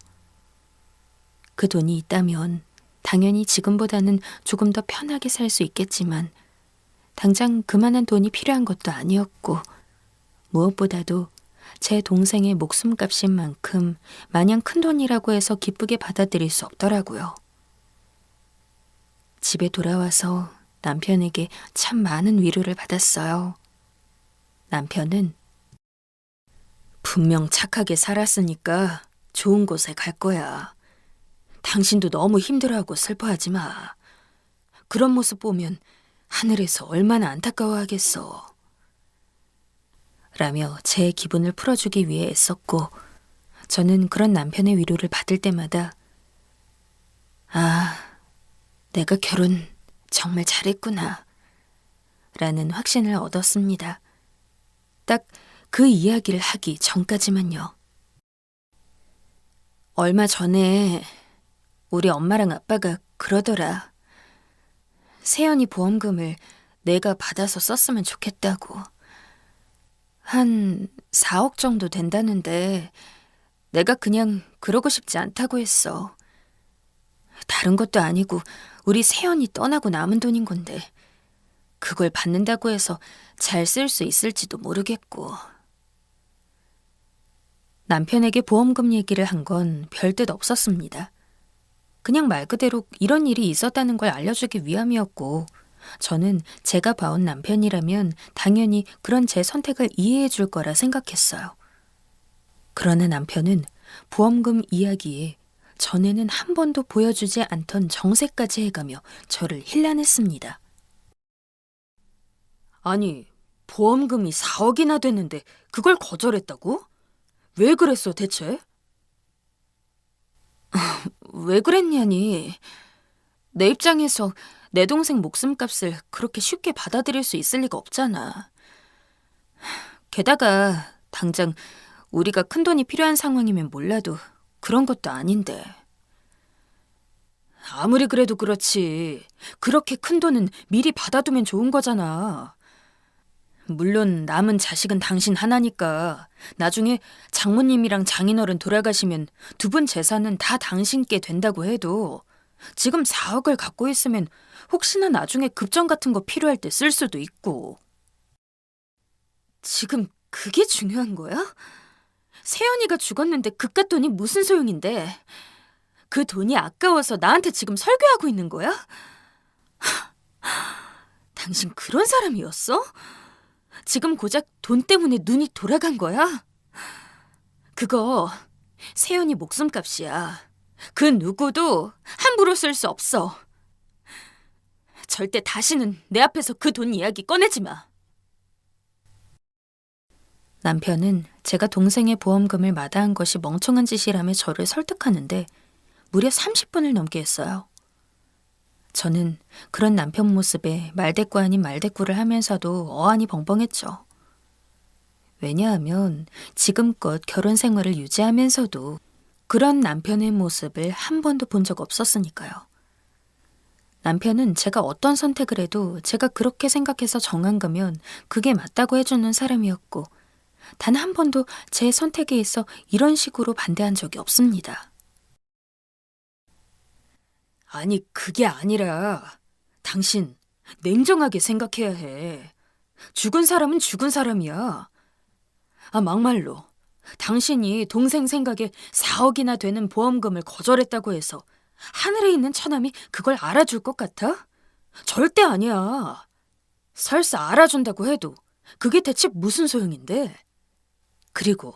그 돈이 있다면 당연히 지금보다는 조금 더 편하게 살 수 있겠지만 당장 그만한 돈이 필요한 것도 아니었고 무엇보다도 제 동생의 목숨값인 만큼 마냥 큰 돈이라고 해서 기쁘게 받아들일 수 없더라고요. 집에 돌아와서 남편에게 참 많은 위로를 받았어요. 남편은 분명 착하게 살았으니까 좋은 곳에 갈 거야. 당신도 너무 힘들어하고 슬퍼하지 마. 그런 모습 보면 하늘에서 얼마나 안타까워하겠어. 라며 제 기분을 풀어주기 위해 애썼고 저는 그런 남편의 위로를 받을 때마다 아, 내가 결혼 정말 잘했구나 라는 확신을 얻었습니다. 딱 그 이야기를 하기 전까지만요. 얼마 전에 우리 엄마랑 아빠가 그러더라. 세연이 보험금을 내가 받아서 썼으면 좋겠다고. 한 4억 정도 된다는데 내가 그냥 그러고 싶지 않다고 했어. 다른 것도 아니고 우리 세연이 떠나고 남은 돈인 건데 그걸 받는다고 해서 잘 쓸 수 있을지도 모르겠고. 남편에게 보험금 얘기를 한 건 별 뜻 없었습니다. 그냥 말 그대로 이런 일이 있었다는 걸 알려주기 위함이었고 저는 제가 봐온 남편이라면 당연히 그런 제 선택을 이해해 줄 거라 생각했어요. 그러나 남편은 보험금 이야기에 전에는 한 번도 보여주지 않던 정색까지 해가며 저를 힐난했습니다. 아니, 보험금이 4억이나 되는데 그걸 거절했다고? 왜 그랬어 대체? 왜 그랬냐니. 내 입장에서 내 동생 목숨값을 그렇게 쉽게 받아들일 수 있을 리가 없잖아. 게다가 당장 우리가 큰돈이 필요한 상황이면 몰라도 그런 것도 아닌데. 아무리 그래도 그렇지. 그렇게 큰 돈은 미리 받아두면 좋은 거잖아. 물론 남은 자식은 당신 하나니까 나중에 장모님이랑 장인어른 돌아가시면 두 분 재산은 다 당신께 된다고 해도 지금 4억을 갖고 있으면 혹시나 나중에 급정 같은 거 필요할 때 쓸 수도 있고. 지금 그게 중요한 거야? 세연이가 죽었는데 그깟 돈이 무슨 소용인데? 그 돈이 아까워서 나한테 지금 설교하고 있는 거야? 당신 그런 사람이었어? 지금 고작 돈 때문에 눈이 돌아간 거야? 그거 세연이 목숨값이야. 그 누구도 함부로 쓸 수 없어. 절대 다시는 내 앞에서 그 돈 이야기 꺼내지 마. 남편은 제가 동생의 보험금을 마다한 것이 멍청한 짓이라며 저를 설득하는데 무려 30분을 넘게 했어요. 저는 그런 남편 모습에 말대꾸 아닌 말대꾸를 하면서도 어안이 벙벙했죠. 왜냐하면 지금껏 결혼 생활을 유지하면서도 그런 남편의 모습을 한 번도 본 적 없었으니까요. 남편은 제가 어떤 선택을 해도 제가 그렇게 생각해서 정한 거면 그게 맞다고 해주는 사람이었고 단 한 번도 제 선택에 있어 이런 식으로 반대한 적이 없습니다. 아니, 그게 아니라 당신 냉정하게 생각해야 해. 죽은 사람은 죽은 사람이야. 막말로 당신이 동생 생각에 4억이나 되는 보험금을 거절했다고 해서 하늘에 있는 처남이 그걸 알아줄 것 같아? 절대 아니야. 설사 알아준다고 해도 그게 대체 무슨 소용인데? 그리고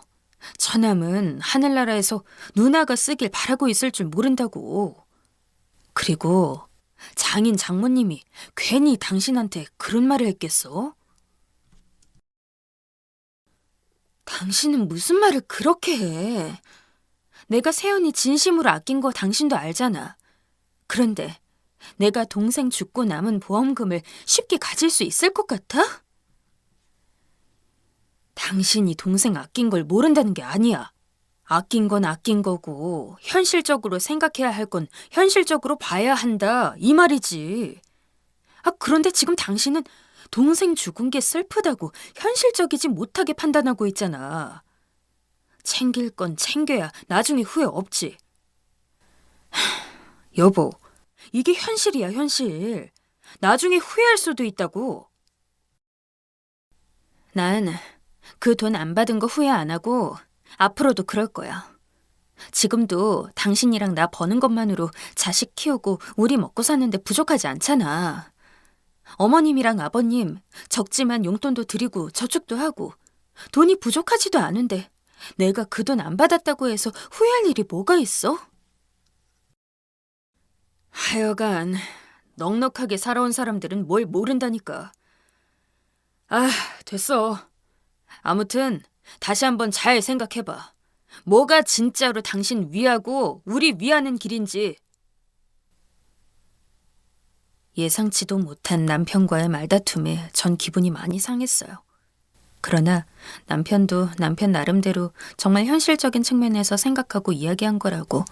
처남은 하늘나라에서 누나가 쓰길 바라고 있을 줄 모른다고. 그리고 장인 장모님이 괜히 당신한테 그런 말을 했겠어? 당신은 무슨 말을 그렇게 해? 내가 세연이 진심으로 아낀 거 당신도 알잖아. 그런데 내가 동생 죽고 남은 보험금을 쉽게 가질 수 있을 것 같아? 당신이 동생 아낀 걸 모른다는 게 아니야. 아낀 건 아낀 거고 현실적으로 생각해야 할 건 현실적으로 봐야 한다, 이 말이지. 그런데 지금 당신은 동생 죽은 게 슬프다고 현실적이지 못하게 판단하고 있잖아. 챙길 건 챙겨야 나중에 후회 없지. 여보, 이게 현실이야, 현실. 나중에 후회할 수도 있다고. 난 그 돈 안 받은 거 후회 안 하고 앞으로도 그럴 거야. 지금도 당신이랑 나 버는 것만으로 자식 키우고 우리 먹고 사는데 부족하지 않잖아. 어머님이랑 아버님 적지만 용돈도 드리고 저축도 하고 돈이 부족하지도 않은데 내가 그 돈 안 받았다고 해서 후회할 일이 뭐가 있어? 하여간 넉넉하게 살아온 사람들은 뭘 모른다니까. 됐어. 아무튼 다시 한번 잘 생각해봐. 뭐가 진짜로 당신 위하고 우리 위하는 길인지. 예상치도 못한 남편과의 말다툼에 전 기분이 많이 상했어요. 그러나 남편도 남편 나름대로 정말 현실적인 측면에서 생각하고 이야기한 거라고.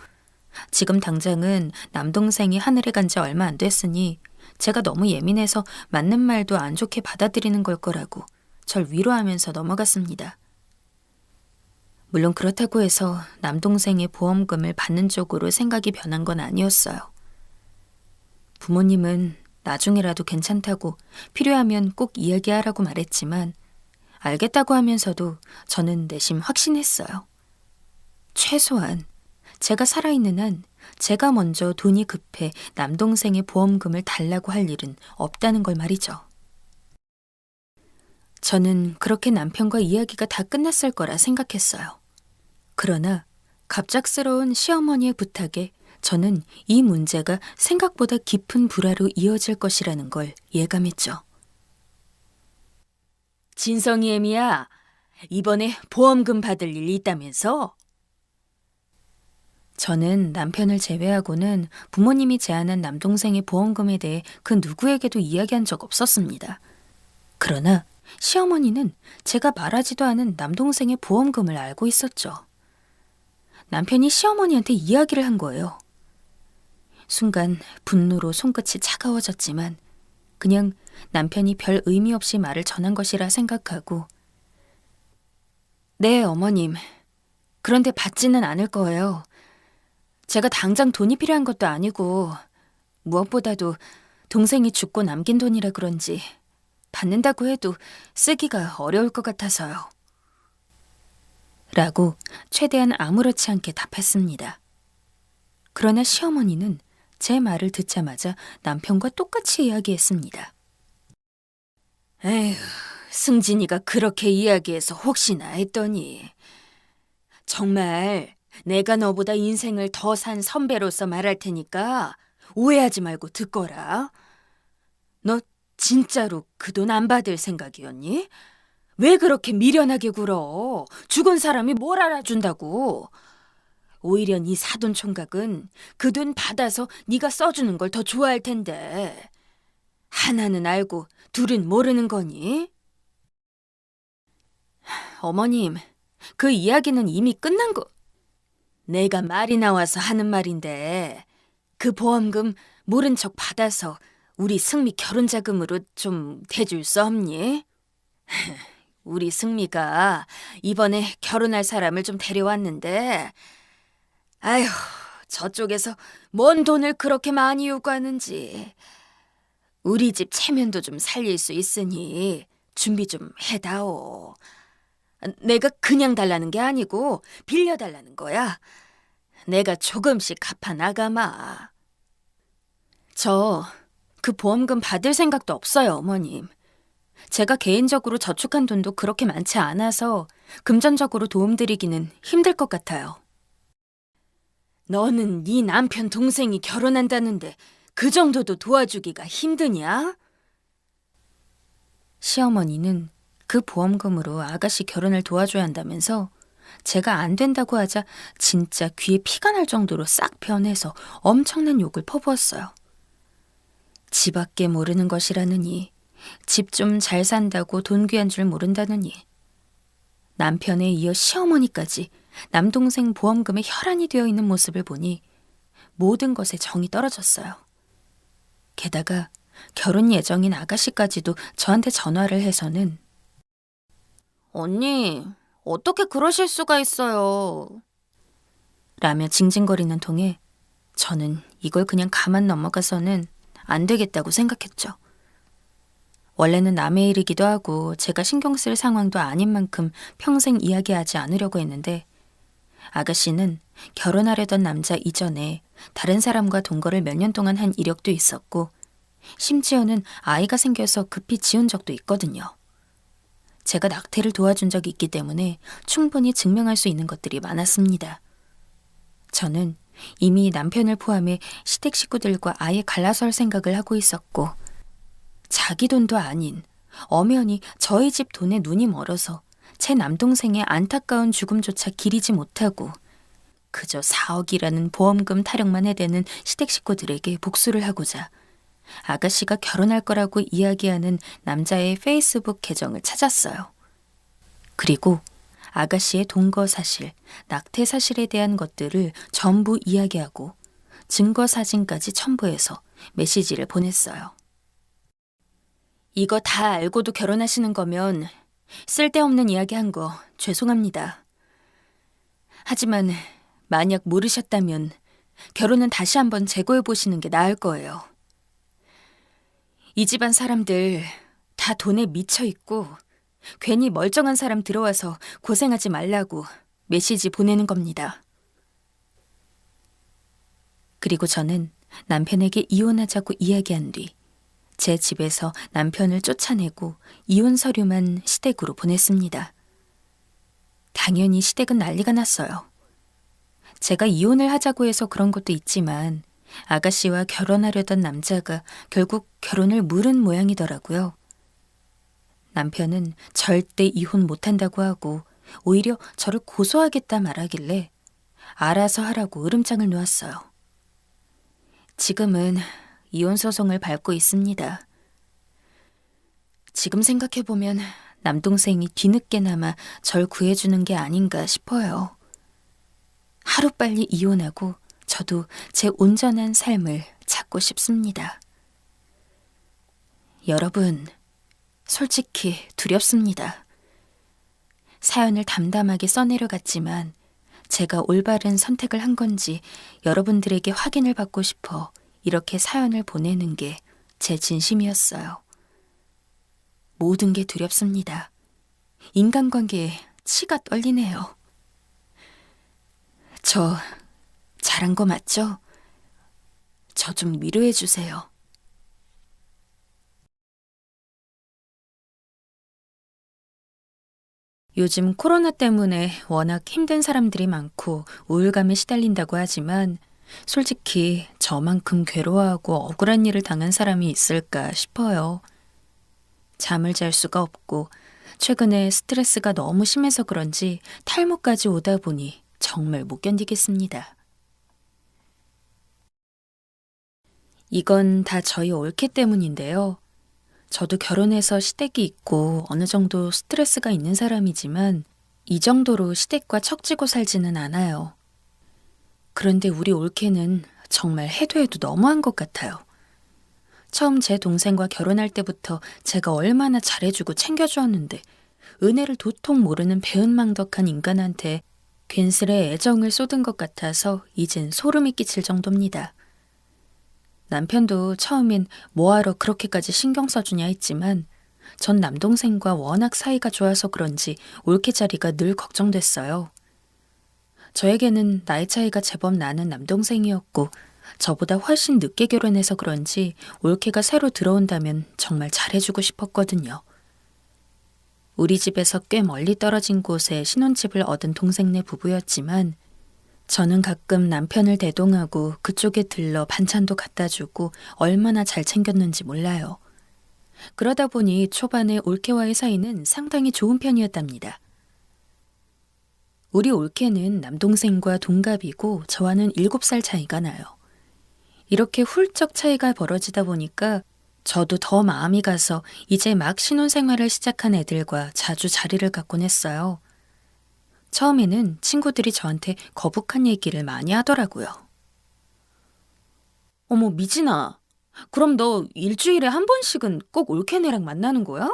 지금 당장은 남동생이 하늘에 간 지 얼마 안 됐으니 제가 너무 예민해서 맞는 말도 안 좋게 받아들이는 걸 거라고 절 위로하면서 넘어갔습니다. 물론 그렇다고 해서 남동생의 보험금을 받는 쪽으로 생각이 변한 건 아니었어요. 부모님은 나중이라도 괜찮다고 필요하면 꼭 이야기하라고 말했지만 알겠다고 하면서도 저는 내심 확신했어요. 최소한 제가 살아있는 한 제가 먼저 돈이 급해 남동생의 보험금을 달라고 할 일은 없다는 걸 말이죠. 저는 그렇게 남편과 이야기가 다 끝났을 거라 생각했어요. 그러나 갑작스러운 시어머니의 부탁에 저는 이 문제가 생각보다 깊은 불화로 이어질 것이라는 걸 예감했죠. 진성이 애미야, 이번에 보험금 받을 일이 있다면서? 저는 남편을 제외하고는 부모님이 제안한 남동생의 보험금에 대해 그 누구에게도 이야기한 적 없었습니다. 그러나 시어머니는 제가 말하지도 않은 남동생의 보험금을 알고 있었죠. 남편이 시어머니한테 이야기를 한 거예요. 순간 분노로 손끝이 차가워졌지만 그냥 남편이 별 의미 없이 말을 전한 것이라 생각하고 네, 어머님. 그런데 받지는 않을 거예요. 제가 당장 돈이 필요한 것도 아니고 무엇보다도 동생이 죽고 남긴 돈이라 그런지 받는다고 해도 쓰기가 어려울 것 같아서요. 라고 최대한 아무렇지 않게 답했습니다. 그러나 시어머니는 제 말을 듣자마자 남편과 똑같이 이야기했습니다. 에휴, 승진이가 그렇게 이야기해서 혹시나 했더니 정말 내가 너보다 인생을 더 산 선배로서 말할 테니까 오해하지 말고 듣거라. 너 진짜로 그 돈 안 받을 생각이었니? 왜 그렇게 미련하게 굴어? 죽은 사람이 뭘 알아준다고. 오히려 네 사돈 총각은 그 돈 받아서 네가 써주는 걸 더 좋아할 텐데. 하나는 알고 둘은 모르는 거니? 어머님, 그 이야기는 이미 끝난 거. 내가 말이 나와서 하는 말인데 그 보험금 모른 척 받아서 우리 승미 결혼 자금으로 좀 대줄 수 없니? 우리 승미가 이번에 결혼할 사람을 좀 데려왔는데 아휴, 저쪽에서 뭔 돈을 그렇게 많이 요구하는지. 우리 집 체면도 좀 살릴 수 있으니 준비 좀 해다오. 내가 그냥 달라는 게 아니고 빌려달라는 거야. 내가 조금씩 갚아 나가마. 저 그 보험금 받을 생각도 없어요, 어머님. 제가 개인적으로 저축한 돈도 그렇게 많지 않아서 금전적으로 도움드리기는 힘들 것 같아요. 너는 네 남편 동생이 결혼한다는데 그 정도도 도와주기가 힘드냐? 시어머니는 그 보험금으로 아가씨 결혼을 도와줘야 한다면서 제가 안 된다고 하자 진짜 귀에 피가 날 정도로 싹 변해서 엄청난 욕을 퍼부었어요. 집 밖에 모르는 것이라느니, 집 좀 잘 산다고 돈 귀한 줄 모른다느니, 남편에 이어 시어머니까지 남동생 보험금에 혈안이 되어 있는 모습을 보니 모든 것에 정이 떨어졌어요. 게다가 결혼 예정인 아가씨까지도 저한테 전화를 해서는 언니, 어떻게 그러실 수가 있어요? 라며 징징거리는 통에 저는 이걸 그냥 가만 넘어가서는 안 되겠다고 생각했죠. 원래는 남의 일이기도 하고 제가 신경 쓸 상황도 아닌 만큼 평생 이야기하지 않으려고 했는데 아가씨는 결혼하려던 남자 이전에 다른 사람과 동거를 몇 년 동안 한 이력도 있었고 심지어는 아이가 생겨서 급히 지운 적도 있거든요. 제가 낙태를 도와준 적이 있기 때문에 충분히 증명할 수 있는 것들이 많았습니다. 저는 이미 남편을 포함해 시댁 식구들과 아예 갈라설 생각을 하고 있었고 자기 돈도 아닌 엄연히 저희 집 돈에 눈이 멀어서 제 남동생의 안타까운 죽음조차 기리지 못하고 그저 4억이라는 보험금 타령만 해대는 시댁 식구들에게 복수를 하고자 아가씨가 결혼할 거라고 이야기하는 남자의 페이스북 계정을 찾았어요. 그리고 아가씨의 동거 사실, 낙태 사실에 대한 것들을 전부 이야기하고 증거 사진까지 첨부해서 메시지를 보냈어요. 이거 다 알고도 결혼하시는 거면 쓸데없는 이야기 한 거 죄송합니다. 하지만 만약 모르셨다면 결혼은 다시 한번 재고해 보시는 게 나을 거예요. 이 집안 사람들 다 돈에 미쳐 있고 괜히 멀쩡한 사람 들어와서 고생하지 말라고 메시지 보내는 겁니다. 그리고 저는 남편에게 이혼하자고 이야기한 뒤 제 집에서 남편을 쫓아내고 이혼 서류만 시댁으로 보냈습니다. 당연히 시댁은 난리가 났어요. 제가 이혼을 하자고 해서 그런 것도 있지만 아가씨와 결혼하려던 남자가 결국 결혼을 물은 모양이더라고요. 남편은 절대 이혼 못한다고 하고 오히려 저를 고소하겠다 말하길래 알아서 하라고 으름장을 놓았어요. 지금은 이혼 소송을 밟고 있습니다. 지금 생각해보면 남동생이 뒤늦게나마 절 구해주는 게 아닌가 싶어요. 하루빨리 이혼하고 저도 제 온전한 삶을 찾고 싶습니다. 여러분, 솔직히 두렵습니다. 사연을 담담하게 써내려갔지만 제가 올바른 선택을 한 건지 여러분들에게 확인을 받고 싶어 이렇게 사연을 보내는 게 제 진심이었어요. 모든 게 두렵습니다. 인간관계에 치가 떨리네요. 저 잘한 거 맞죠? 저 좀 위로해 주세요. 요즘 코로나 때문에 워낙 힘든 사람들이 많고 우울감에 시달린다고 하지만 솔직히 저만큼 괴로워하고 억울한 일을 당한 사람이 있을까 싶어요. 잠을 잘 수가 없고 최근에 스트레스가 너무 심해서 그런지 탈모까지 오다 보니 정말 못 견디겠습니다. 이건 다 저희 올케 때문인데요. 저도 결혼해서 시댁이 있고 어느 정도 스트레스가 있는 사람이지만 이 정도로 시댁과 척지고 살지는 않아요. 그런데 우리 올케는 정말 해도 해도 너무한 것 같아요. 처음 제 동생과 결혼할 때부터 제가 얼마나 잘해주고 챙겨주었는데 은혜를 도통 모르는 배은망덕한 인간한테 괜스레 애정을 쏟은 것 같아서 이젠 소름이 끼칠 정도입니다. 남편도 처음엔 뭐하러 그렇게까지 신경 써주냐 했지만 전 남동생과 워낙 사이가 좋아서 그런지 올케 자리가 늘 걱정됐어요. 저에게는 나이 차이가 제법 나는 남동생이었고 저보다 훨씬 늦게 결혼해서 그런지 올케가 새로 들어온다면 정말 잘해주고 싶었거든요. 우리 집에서 꽤 멀리 떨어진 곳에 신혼집을 얻은 동생네 부부였지만 저는 가끔 남편을 대동하고 그쪽에 들러 반찬도 갖다 주고 얼마나 잘 챙겼는지 몰라요. 그러다 보니 초반에 올케와의 사이는 상당히 좋은 편이었답니다. 우리 올케는 남동생과 동갑이고 저와는 7살 차이가 나요. 이렇게 훌쩍 차이가 벌어지다 보니까 저도 더 마음이 가서 이제 막 신혼생활을 시작한 애들과 자주 자리를 갖곤 했어요. 처음에는 친구들이 저한테 거북한 얘기를 많이 하더라고요. 어머, 미진아. 그럼 너 일주일에 한 번씩은 꼭 올케네랑 만나는 거야?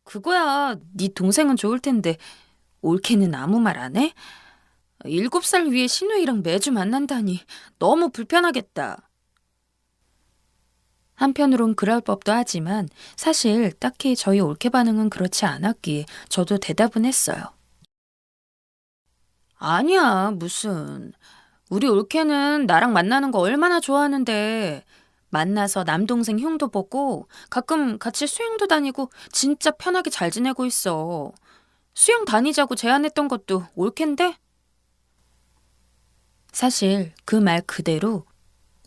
그거야. 네 동생은 좋을 텐데 올케는 아무 말 안 해? 7살 위에 신우이랑 매주 만난다니 너무 불편하겠다. 한편으론 그럴 법도 하지만 사실 딱히 저희 올케 반응은 그렇지 않았기에 저도 대답은 했어요. 아니야, 무슨. 우리 올케는 나랑 만나는 거 얼마나 좋아하는데 만나서 남동생 흉도 보고 가끔 같이 수영도 다니고 진짜 편하게 잘 지내고 있어. 수영 다니자고 제안했던 것도 올케인데? 사실 그 말 그대로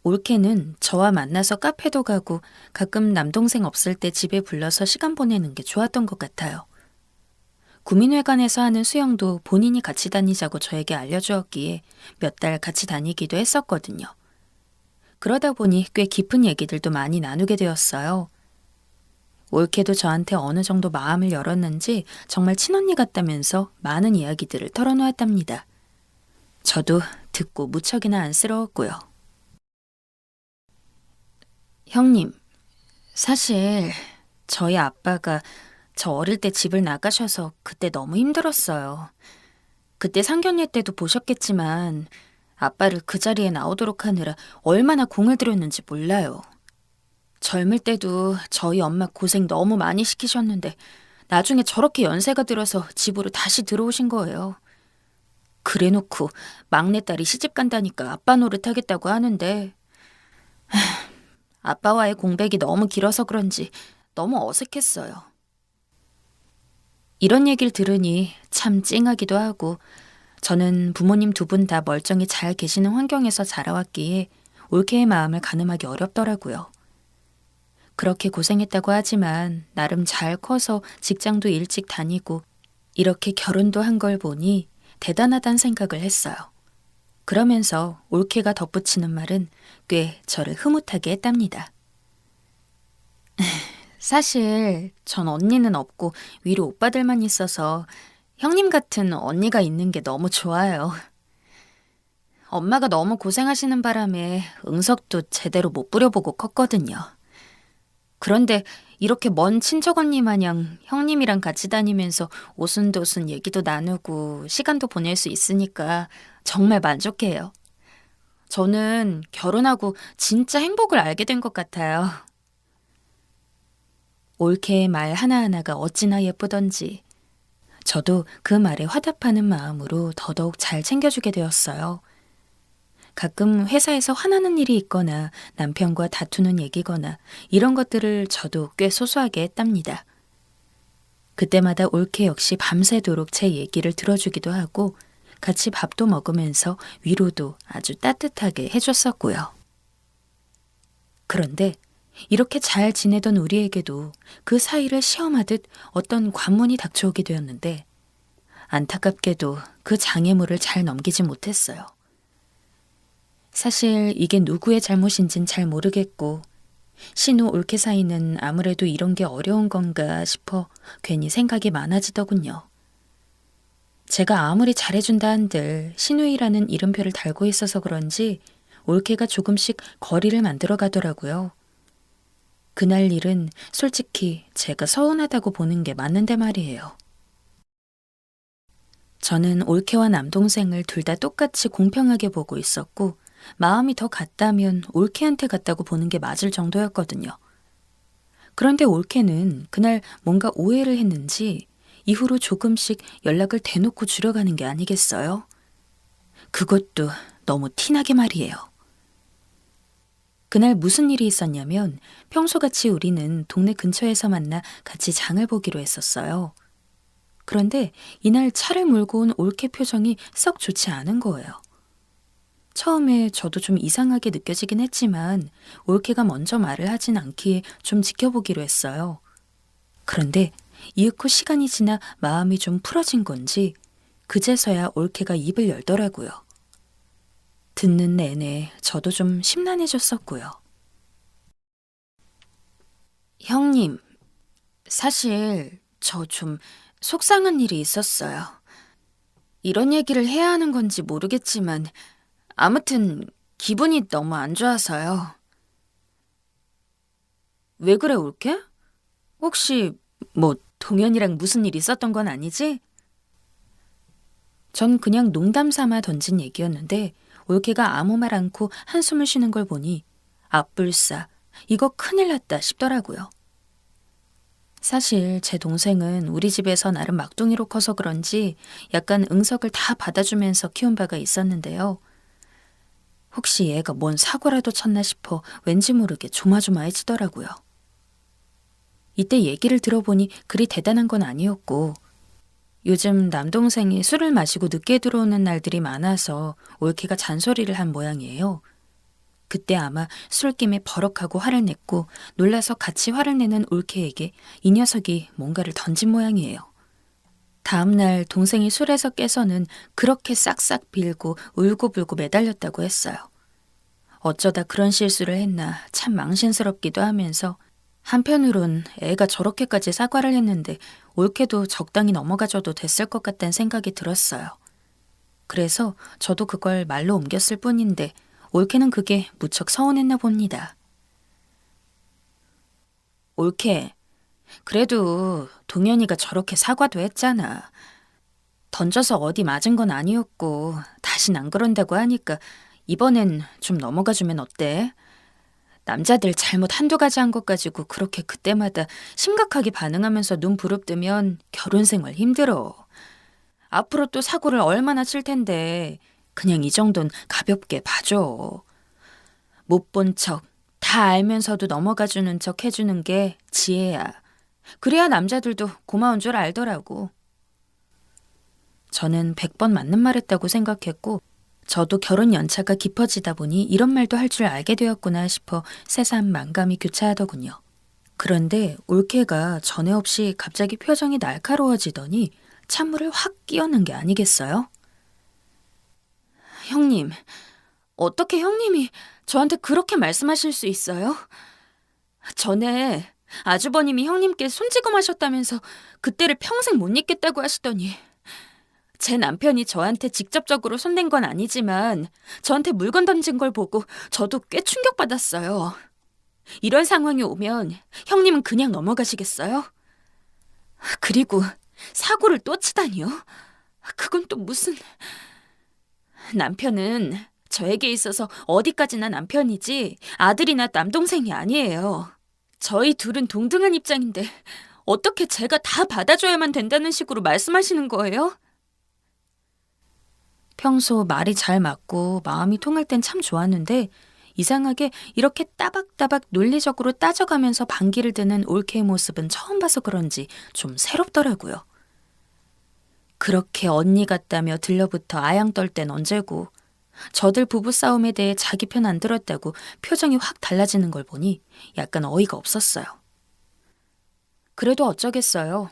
올케는 저와 만나서 카페도 가고 가끔 남동생 없을 때 집에 불러서 시간 보내는 게 좋았던 것 같아요. 구민회관에서 하는 수영도 본인이 같이 다니자고 저에게 알려주었기에 몇 달 같이 다니기도 했었거든요. 그러다 보니 꽤 깊은 얘기들도 많이 나누게 되었어요. 올케도 저한테 어느 정도 마음을 열었는지 정말 친언니 같다면서 많은 이야기들을 털어놓았답니다. 저도 듣고 무척이나 안쓰러웠고요. 형님, 사실 저희 아빠가 저 어릴 때 집을 나가셔서 그때 너무 힘들었어요. 그때 상견례 때도 보셨겠지만 아빠를 그 자리에 나오도록 하느라 얼마나 공을 들였는지 몰라요. 젊을 때도 저희 엄마 고생 너무 많이 시키셨는데 나중에 저렇게 연세가 들어서 집으로 다시 들어오신 거예요. 그래놓고 막내딸이 시집 간다니까 아빠 노릇하겠다고 하는데 아빠와의 공백이 너무 길어서 그런지 너무 어색했어요. 이런 얘기를 들으니 참 찡하기도 하고 저는 부모님 두 분 다 멀쩡히 잘 계시는 환경에서 자라왔기에 올케의 마음을 가늠하기 어렵더라고요. 그렇게 고생했다고 하지만 나름 잘 커서 직장도 일찍 다니고 이렇게 결혼도 한 걸 보니 대단하다는 생각을 했어요. 그러면서 올케가 덧붙이는 말은 꽤 저를 흐뭇하게 했답니다. 사실 전 언니는 없고 위로 오빠들만 있어서 형님 같은 언니가 있는 게 너무 좋아요. 엄마가 너무 고생하시는 바람에 응석도 제대로 못 부려보고 컸거든요. 그런데 이렇게 먼 친척 언니 마냥 형님이랑 같이 다니면서 오순도순 얘기도 나누고 시간도 보낼 수 있으니까 정말 만족해요. 저는 결혼하고 진짜 행복을 알게 된 것 같아요. 올케의 말 하나하나가 어찌나 예쁘던지 저도 그 말에 화답하는 마음으로 더더욱 잘 챙겨주게 되었어요. 가끔 회사에서 화나는 일이 있거나 남편과 다투는 얘기거나 이런 것들을 저도 꽤 소소하게 했답니다. 그때마다 올케 역시 밤새도록 제 얘기를 들어주기도 하고 같이 밥도 먹으면서 위로도 아주 따뜻하게 해줬었고요. 그런데 이렇게 잘 지내던 우리에게도 그 사이를 시험하듯 어떤 관문이 닥쳐오게 되었는데 안타깝게도 그 장애물을 잘 넘기지 못했어요. 사실 이게 누구의 잘못인진 잘 모르겠고 신우 올케 사이는 아무래도 이런 게 어려운 건가 싶어 괜히 생각이 많아지더군요. 제가 아무리 잘해준다 한들 신우이라는 이름표를 달고 있어서 그런지 올케가 조금씩 거리를 만들어 가더라고요. 그날 일은 솔직히 제가 서운하다고 보는 게 맞는데 말이에요. 저는 올케와 남동생을 둘 다 똑같이 공평하게 보고 있었고 마음이 더 갔다면 올케한테 갔다고 보는 게 맞을 정도였거든요. 그런데 올케는 그날 뭔가 오해를 했는지 이후로 조금씩 연락을 대놓고 줄여가는 게 아니겠어요? 그것도 너무 티나게 말이에요. 그날 무슨 일이 있었냐면 평소같이 우리는 동네 근처에서 만나 같이 장을 보기로 했었어요. 그런데 이날 차를 몰고 온 올케 표정이 썩 좋지 않은 거예요. 처음에 저도 좀 이상하게 느껴지긴 했지만 올케가 먼저 말을 하진 않기에 좀 지켜보기로 했어요. 그런데 이윽고 시간이 지나 마음이 좀 풀어진 건지 그제서야 올케가 입을 열더라고요. 듣는 내내 저도 좀 심란해졌었고요. 형님, 사실 저 좀 속상한 일이 있었어요. 이런 얘기를 해야 하는 건지 모르겠지만 아무튼 기분이 너무 안 좋아서요. 왜 그래, 올케? 혹시 뭐 동현이랑 무슨 일 있었던 건 아니지? 전 그냥 농담 삼아 던진 얘기였는데 올케가 아무 말 않고 한숨을 쉬는 걸 보니 앞불싸 이거 큰일 났다 싶더라고요. 사실 제 동생은 우리 집에서 나름 막둥이로 커서 그런지 약간 응석을 다 받아주면서 키운 바가 있었는데요. 혹시 얘가 뭔 사고라도 쳤나 싶어 왠지 모르게 조마조마해지더라고요. 이때 얘기를 들어보니 그리 대단한 건 아니었고 요즘 남동생이 술을 마시고 늦게 들어오는 날들이 많아서 올케가 잔소리를 한 모양이에요. 그때 아마 술김에 버럭하고 화를 냈고 놀라서 같이 화를 내는 올케에게 이 녀석이 뭔가를 던진 모양이에요. 다음날 동생이 술에서 깨서는 그렇게 싹싹 빌고 울고불고 매달렸다고 했어요. 어쩌다 그런 실수를 했나 참 망신스럽기도 하면서 한편으론 애가 저렇게까지 사과를 했는데 올케도 적당히 넘어가줘도 됐을 것 같다는 생각이 들었어요. 그래서 저도 그걸 말로 옮겼을 뿐인데 올케는 그게 무척 서운했나 봅니다. 올케, 그래도 동현이가 저렇게 사과도 했잖아. 던져서 어디 맞은 건 아니었고 다신 안 그런다고 하니까 이번엔 좀 넘어가주면 어때? 남자들 잘못 한두 가지 한 것 가지고 그렇게 그때마다 심각하게 반응하면서 눈 부릅뜨면 결혼 생활 힘들어. 앞으로 또 사고를 얼마나 칠 텐데 그냥 이 정도는 가볍게 봐줘. 못 본 척, 다 알면서도 넘어가주는 척 해주는 게 지혜야. 그래야 남자들도 고마운 줄 알더라고. 저는 100번 맞는 말 했다고 생각했고 저도 결혼 연차가 깊어지다 보니 이런 말도 할 줄 알게 되었구나 싶어 새삼 만감이 교차하더군요. 그런데 올케가 전에 없이 갑자기 표정이 날카로워지더니 찬물을 확 끼얹는 게 아니겠어요? 형님, 어떻게 형님이 저한테 그렇게 말씀하실 수 있어요? 전에 아주버님이 형님께 손찌검하셨다면서 그때를 평생 못 잊겠다고 하시더니 제 남편이 저한테 직접적으로 손댄 건 아니지만 저한테 물건 던진 걸 보고 저도 꽤 충격받았어요. 이런 상황이 오면 형님은 그냥 넘어가시겠어요? 그리고 사고를 또 치다니요? 그건 또 무슨... 남편은 저에게 있어서 어디까지나 남편이지 아들이나 남동생이 아니에요. 저희 둘은 동등한 입장인데 어떻게 제가 다 받아줘야만 된다는 식으로 말씀하시는 거예요? 평소 말이 잘 맞고 마음이 통할 땐 참 좋았는데 이상하게 이렇게 따박따박 논리적으로 따져가면서 반기를 드는 올케의 모습은 처음 봐서 그런지 좀 새롭더라고요. 그렇게 언니 같다며 들러붙어 아양 떨 땐 언제고 저들 부부싸움에 대해 자기 편 안 들었다고 표정이 확 달라지는 걸 보니 약간 어이가 없었어요. 그래도 어쩌겠어요.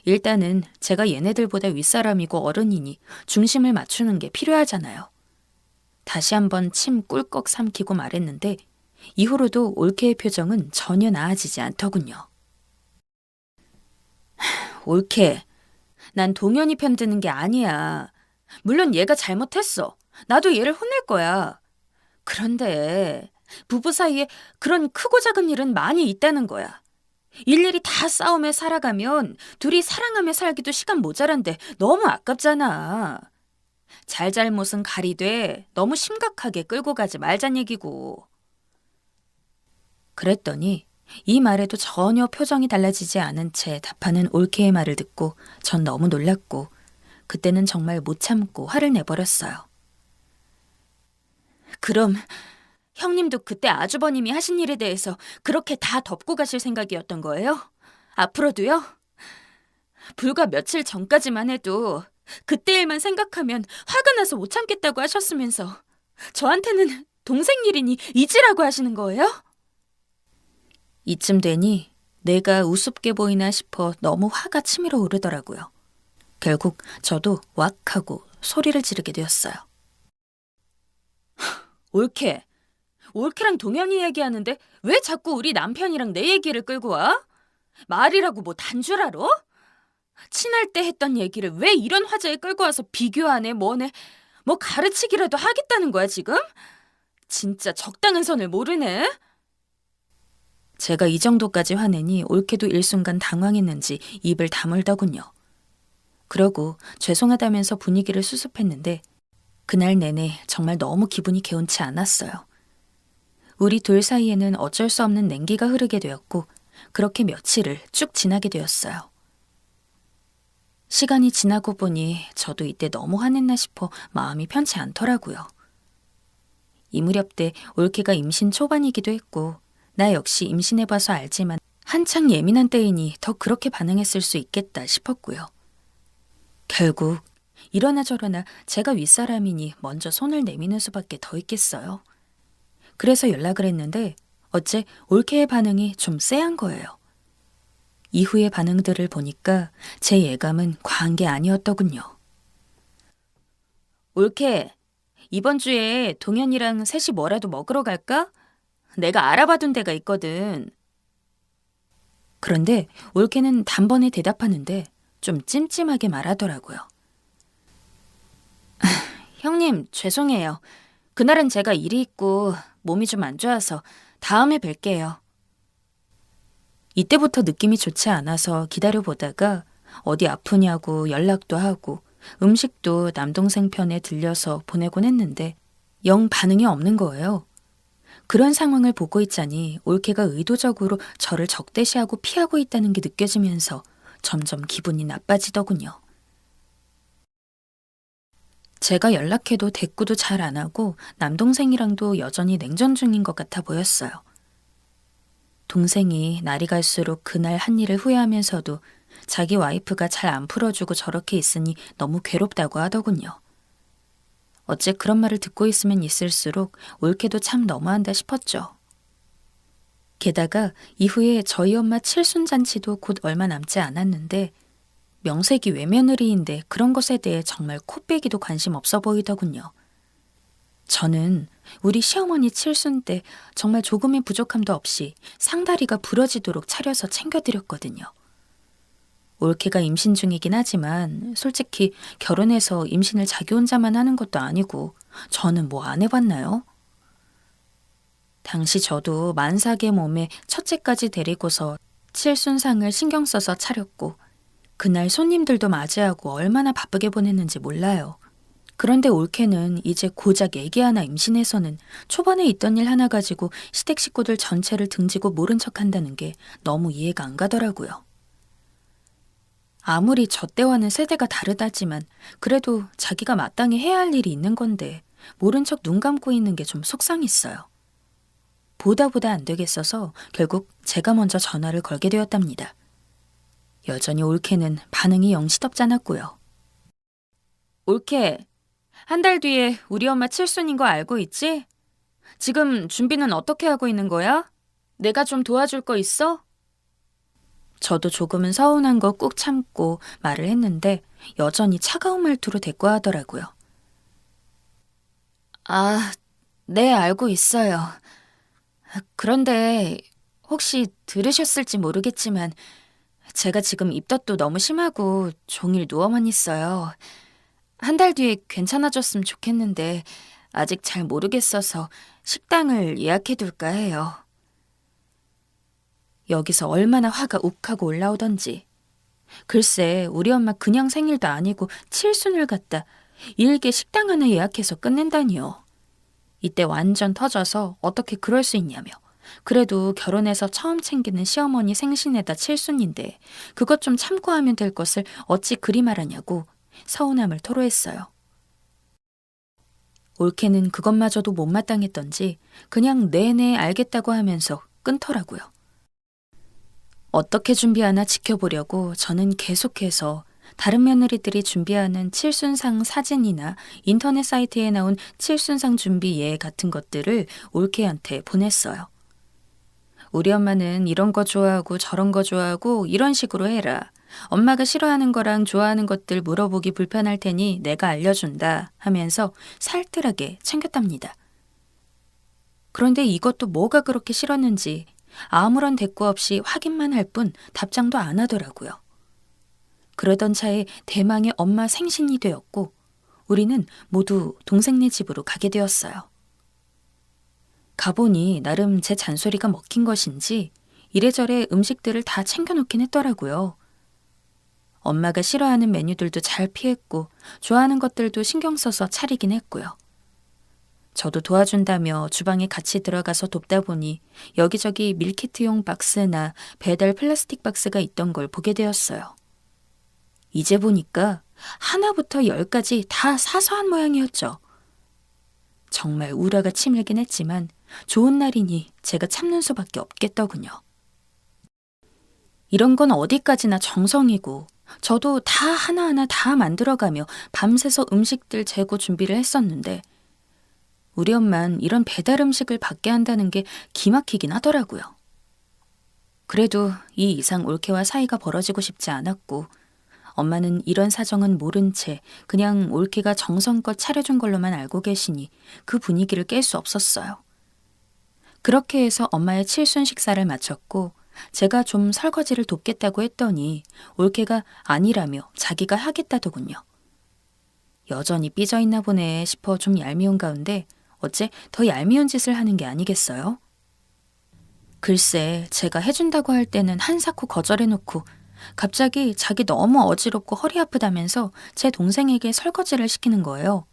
일단은 제가 얘네들보다 윗사람이고 어른이니 중심을 맞추는 게 필요하잖아요. 다시 한번 침 꿀꺽 삼키고 말했는데 이후로도 올케의 표정은 전혀 나아지지 않더군요. 올케, 난 동현이 편드는 게 아니야. 물론 얘가 잘못했어. 나도 얘를 혼낼 거야. 그런데 부부 사이에 그런 크고 작은 일은 많이 있다는 거야. 일일이 다 싸우며 살아가면 둘이 사랑하며 살기도 시간 모자란데 너무 아깝잖아. 잘잘못은 가리되 너무 심각하게 끌고 가지 말잔 얘기고. 그랬더니 이 말에도 전혀 표정이 달라지지 않은 채 답하는 올케의 말을 듣고 전 너무 놀랐고 그때는 정말 못 참고 화를 내버렸어요. 그럼 형님도 그때 아주버님이 하신 일에 대해서 그렇게 다 덮고 가실 생각이었던 거예요? 앞으로도요? 불과 며칠 전까지만 해도 그때 일만 생각하면 화가 나서 못 참겠다고 하셨으면서 저한테는 동생 일이니 잊으라고 하시는 거예요? 이쯤 되니 내가 우습게 보이나 싶어 너무 화가 치밀어 오르더라고요. 결국 저도 왁 하고 소리를 지르게 되었어요. 올케, 올케랑 동현이 얘기하는데 왜 자꾸 우리 남편이랑 내 얘기를 끌고 와? 말이라고 뭐 단줄 알아? 친할 때 했던 얘기를 왜 이런 화제에 끌고 와서 비교하네 뭐네 뭐 가르치기라도 하겠다는 거야 지금? 진짜 적당한 선을 모르네. 제가 이 정도까지 화내니 올케도 일순간 당황했는지 입을 다물더군요. 그러고 죄송하다면서 분위기를 수습했는데 그날 내내 정말 너무 기분이 개운치 않았어요. 우리 둘 사이에는 어쩔 수 없는 냉기가 흐르게 되었고 그렇게 며칠을 쭉 지나게 되었어요. 시간이 지나고 보니 저도 이때 너무 화냈나 싶어 마음이 편치 않더라고요. 이 무렵 때 올케가 임신 초반이기도 했고 나 역시 임신해봐서 알지만 한창 예민한 때이니 더 그렇게 반응했을 수 있겠다 싶었고요. 결국 이러나 저러나 제가 윗사람이니 먼저 손을 내미는 수밖에 더 있겠어요. 그래서 연락을 했는데 어째 올케의 반응이 좀 쎄한 거예요. 이후의 반응들을 보니까 제 예감은 과한 게 아니었더군요. 올케, 이번 주에 동현이랑 셋이 뭐라도 먹으러 갈까? 내가 알아봐둔 데가 있거든. 그런데 올케는 단번에 대답하는데 좀 찜찜하게 말하더라고요. 형님, 죄송해요. 그날은 제가 일이 있고 몸이 좀 안 좋아서 다음에 뵐게요. 이때부터 느낌이 좋지 않아서 기다려보다가 어디 아프냐고 연락도 하고 음식도 남동생 편에 들려서 보내곤 했는데 영 반응이 없는 거예요. 그런 상황을 보고 있자니 올케가 의도적으로 저를 적대시하고 피하고 있다는 게 느껴지면서 점점 기분이 나빠지더군요. 제가 연락해도 대꾸도 잘 안 하고 남동생이랑도 여전히 냉전 중인 것 같아 보였어요. 동생이 날이 갈수록 그날 한 일을 후회하면서도 자기 와이프가 잘 안 풀어주고 저렇게 있으니 너무 괴롭다고 하더군요. 어째 그런 말을 듣고 있으면 있을수록 올케도 참 너무한다 싶었죠. 게다가 이후에 저희 엄마 칠순잔치도 곧 얼마 남지 않았는데 명색이 외며느리인데 그런 것에 대해 정말 코빼기도 관심 없어 보이더군요. 저는 우리 시어머니 칠순 때 정말 조금의 부족함도 없이 상다리가 부러지도록 차려서 챙겨드렸거든요. 올케가 임신 중이긴 하지만 솔직히 결혼해서 임신을 자기 혼자만 하는 것도 아니고 저는 뭐 안 해봤나요? 당시 저도 만삭의 몸에 첫째까지 데리고서 칠순상을 신경 써서 차렸고 그날 손님들도 맞이하고 얼마나 바쁘게 보냈는지 몰라요. 그런데 올케는 이제 고작 애기 하나 임신해서는 초반에 있던 일 하나 가지고 시댁 식구들 전체를 등지고 모른 척한다는 게 너무 이해가 안 가더라고요. 아무리 저 때와는 세대가 다르다지만 그래도 자기가 마땅히 해야 할 일이 있는 건데 모른 척 눈 감고 있는 게 좀 속상했어요. 보다 안 되겠어서 결국 제가 먼저 전화를 걸게 되었답니다. 여전히 올케는 반응이 영 시덥잖았고요. 올케, 한 달 뒤에 우리 엄마 칠순인 거 알고 있지? 지금 준비는 어떻게 하고 있는 거야? 내가 좀 도와줄 거 있어? 저도 조금은 서운한 거 꾹 참고 말을 했는데 여전히 차가운 말투로 대꾸하더라고요. 아, 네, 알고 있어요. 그런데 혹시 들으셨을지 모르겠지만 제가 지금 입덧도 너무 심하고 종일 누워만 있어요. 한 달 뒤에 괜찮아졌으면 좋겠는데 아직 잘 모르겠어서 식당을 예약해둘까 해요. 여기서 얼마나 화가 욱하고 올라오던지. 글쎄 우리 엄마 그냥 생일도 아니고 칠순을 갖다 일개 식당 하나 예약해서 끝낸다니요. 이때 완전 터져서 어떻게 그럴 수 있냐며. 그래도 결혼해서 처음 챙기는 시어머니 생신에다 칠순인데 그것 좀 참고 하면 될 것을 어찌 그리 말하냐고 서운함을 토로했어요. 올케는 그것마저도 못마땅했던지 그냥 네네 알겠다고 하면서 끊더라고요. 어떻게 준비하나 지켜보려고 저는 계속해서 다른 며느리들이 준비하는 칠순상 사진이나 인터넷 사이트에 나온 칠순상 준비 예 같은 것들을 올케한테 보냈어요. 우리 엄마는 이런 거 좋아하고 저런 거 좋아하고 이런 식으로 해라. 엄마가 싫어하는 거랑 좋아하는 것들 물어보기 불편할 테니 내가 알려준다 하면서 살뜰하게 챙겼답니다. 그런데 이것도 뭐가 그렇게 싫었는지 아무런 대꾸 없이 확인만 할 뿐 답장도 안 하더라고요. 그러던 차에 대망의 엄마 생신이 되었고 우리는 모두 동생네 집으로 가게 되었어요. 가보니 나름 제 잔소리가 먹힌 것인지 이래저래 음식들을 다 챙겨놓긴 했더라고요. 엄마가 싫어하는 메뉴들도 잘 피했고 좋아하는 것들도 신경 써서 차리긴 했고요. 저도 도와준다며 주방에 같이 들어가서 돕다 보니 여기저기 밀키트용 박스나 배달 플라스틱 박스가 있던 걸 보게 되었어요. 이제 보니까 하나부터 10까지 다 사소한 모양이었죠. 정말 우라가 치밀긴 했지만 좋은 날이니 제가 참는 수밖에 없겠더군요. 이런 건 어디까지나 정성이고 저도 다 하나하나 다 만들어가며 밤새서 음식들 재고 준비를 했었는데 우리 엄만 이런 배달 음식을 받게 한다는 게 기막히긴 하더라고요. 그래도 이 이상 올케와 사이가 벌어지고 싶지 않았고 엄마는 이런 사정은 모른 채 그냥 올케가 정성껏 차려준 걸로만 알고 계시니 그 분위기를 깰 수 없었어요. 그렇게 해서 엄마의 칠순 식사를 마쳤고 제가 좀 설거지를 돕겠다고 했더니 올케가 아니라며 자기가 하겠다더군요. 여전히 삐져있나 보네 싶어 좀 얄미운 가운데 어째 더 얄미운 짓을 하는 게 아니겠어요? 글쎄 제가 해준다고 할 때는 한사코 거절해놓고 갑자기 자기 너무 어지럽고 허리 아프다면서 제 동생에게 설거지를 시키는 거예요.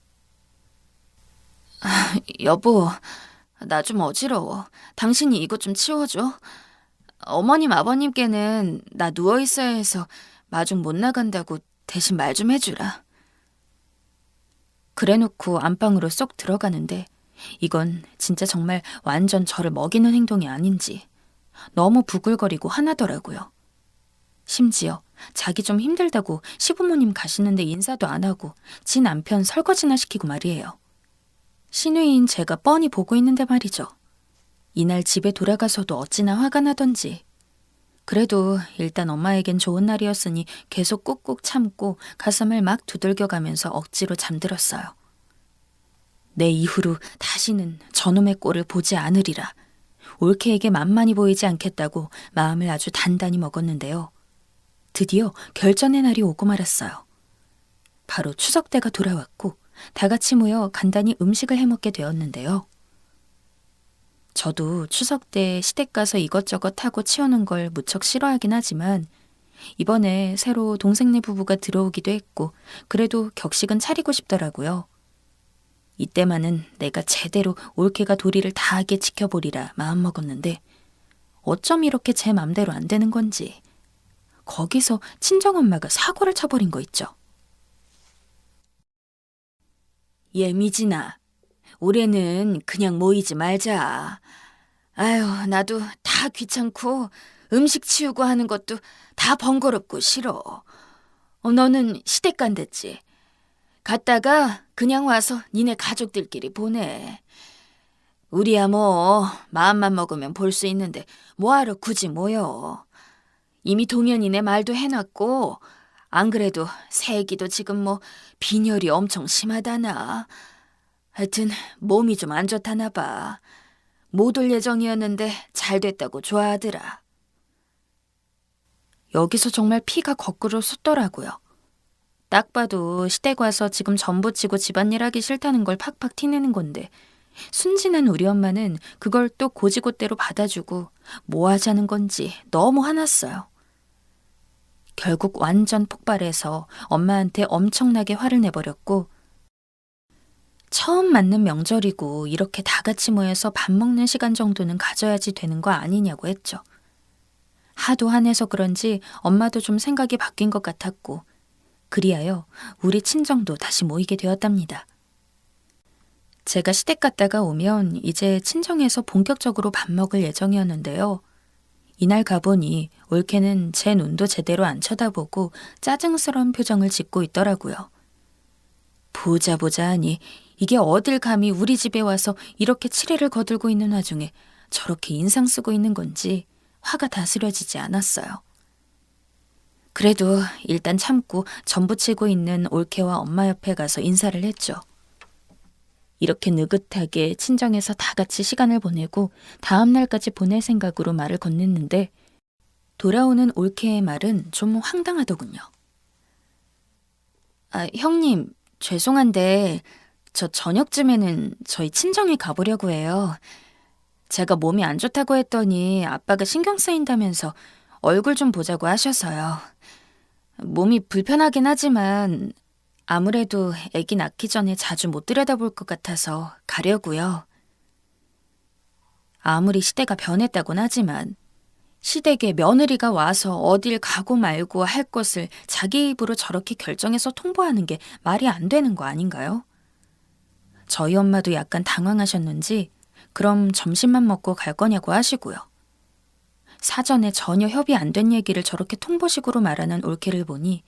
여보, 나 좀 어지러워. 당신이 이것 좀 치워줘. 어머님 아버님께는 나 누워있어야 해서 마중 못 나간다고 대신 말 좀 해주라. 그래놓고 안방으로 쏙 들어가는데 이건 진짜 정말 완전 저를 먹이는 행동이 아닌지 너무 부글거리고 화나더라고요. 심지어 자기 좀 힘들다고 시부모님 가시는데 인사도 안 하고 지 남편 설거지나 시키고 말이에요. 시누이인 제가 뻔히 보고 있는데 말이죠. 이날 집에 돌아가서도 어찌나 화가 나던지. 그래도 일단 엄마에겐 좋은 날이었으니 계속 꾹꾹 참고 가슴을 막 두들겨가면서 억지로 잠들었어요. 내 이후로 다시는 저놈의 꼴을 보지 않으리라. 올케에게 만만히 보이지 않겠다고 마음을 아주 단단히 먹었는데요. 드디어 결전의 날이 오고 말았어요. 바로 추석 때가 돌아왔고 다 같이 모여 간단히 음식을 해먹게 되었는데요. 저도 추석 때 시댁 가서 이것저것 하고 치우는 걸 무척 싫어하긴 하지만 이번에 새로 동생네 부부가 들어오기도 했고 그래도 격식은 차리고 싶더라고요. 이때만은 내가 제대로 올케가 도리를 다하게 지켜보리라 마음먹었는데 어쩜 이렇게 제 맘대로 안 되는 건지 거기서 친정엄마가 사고를 쳐버린 거 있죠. 예미진아, 올해는 그냥 모이지 말자. 아유, 나도 다 귀찮고 음식 치우고 하는 것도 다 번거롭고 싫어. 너는 시댁 간댔지. 갔다가 그냥 와서 니네 가족들끼리 보내. 우리야 뭐 마음만 먹으면 볼 수 있는데 뭐하러 굳이 모여. 이미 동현이네 말도 해놨고 안 그래도 새애기도 지금 뭐 빈혈이 엄청 심하다나. 하여튼 몸이 좀 안 좋다나 봐. 못 올 예정이었는데 잘 됐다고 좋아하더라. 여기서 정말 피가 거꾸로 솟더라고요. 딱 봐도 시댁 와서 지금 전부치고 집안일 하기 싫다는 걸 팍팍 티내는 건데 순진한 우리 엄마는 그걸 또 고지고대로 받아주고 뭐 하자는 건지 너무 화났어요. 결국 완전 폭발해서 엄마한테 엄청나게 화를 내버렸고 처음 맞는 명절이고 이렇게 다 같이 모여서 밥 먹는 시간 정도는 가져야지 되는 거 아니냐고 했죠. 하도 화내서 그런지 엄마도 좀 생각이 바뀐 것 같았고 그리하여 우리 친정도 다시 모이게 되었답니다. 제가 시댁 갔다가 오면 이제 친정에서 본격적으로 밥 먹을 예정이었는데요. 이날 가보니 올케는 제 눈도 제대로 안 쳐다보고 짜증스러운 표정을 짓고 있더라고요. 보자 하니 이게 어딜 감히 우리 집에 와서 이렇게 치레를 거들고 있는 와중에 저렇게 인상 쓰고 있는 건지 화가 다스려지지 않았어요. 그래도 일단 참고 전부치고 있는 올케와 엄마 옆에 가서 인사를 했죠. 이렇게 느긋하게 친정에서 다 같이 시간을 보내고 다음 날까지 보낼 생각으로 말을 건넸는데 돌아오는 올케의 말은 좀 황당하더군요. 형님, 죄송한데 저 저녁쯤에는 저희 친정에 가보려고 해요. 제가 몸이 안 좋다고 했더니 아빠가 신경 쓰인다면서 얼굴 좀 보자고 하셔서요. 몸이 불편하긴 하지만 아무래도 아기 낳기 전에 자주 못 들여다볼 것 같아서 가려고요. 아무리 시대가 변했다곤 하지만 시댁에 며느리가 와서 어딜 가고 말고 할 것을 자기 입으로 저렇게 결정해서 통보하는 게 말이 안 되는 거 아닌가요? 저희 엄마도 약간 당황하셨는지 그럼 점심만 먹고 갈 거냐고 하시고요. 사전에 전혀 협의 안 된 얘기를 저렇게 통보식으로 말하는 올케를 보니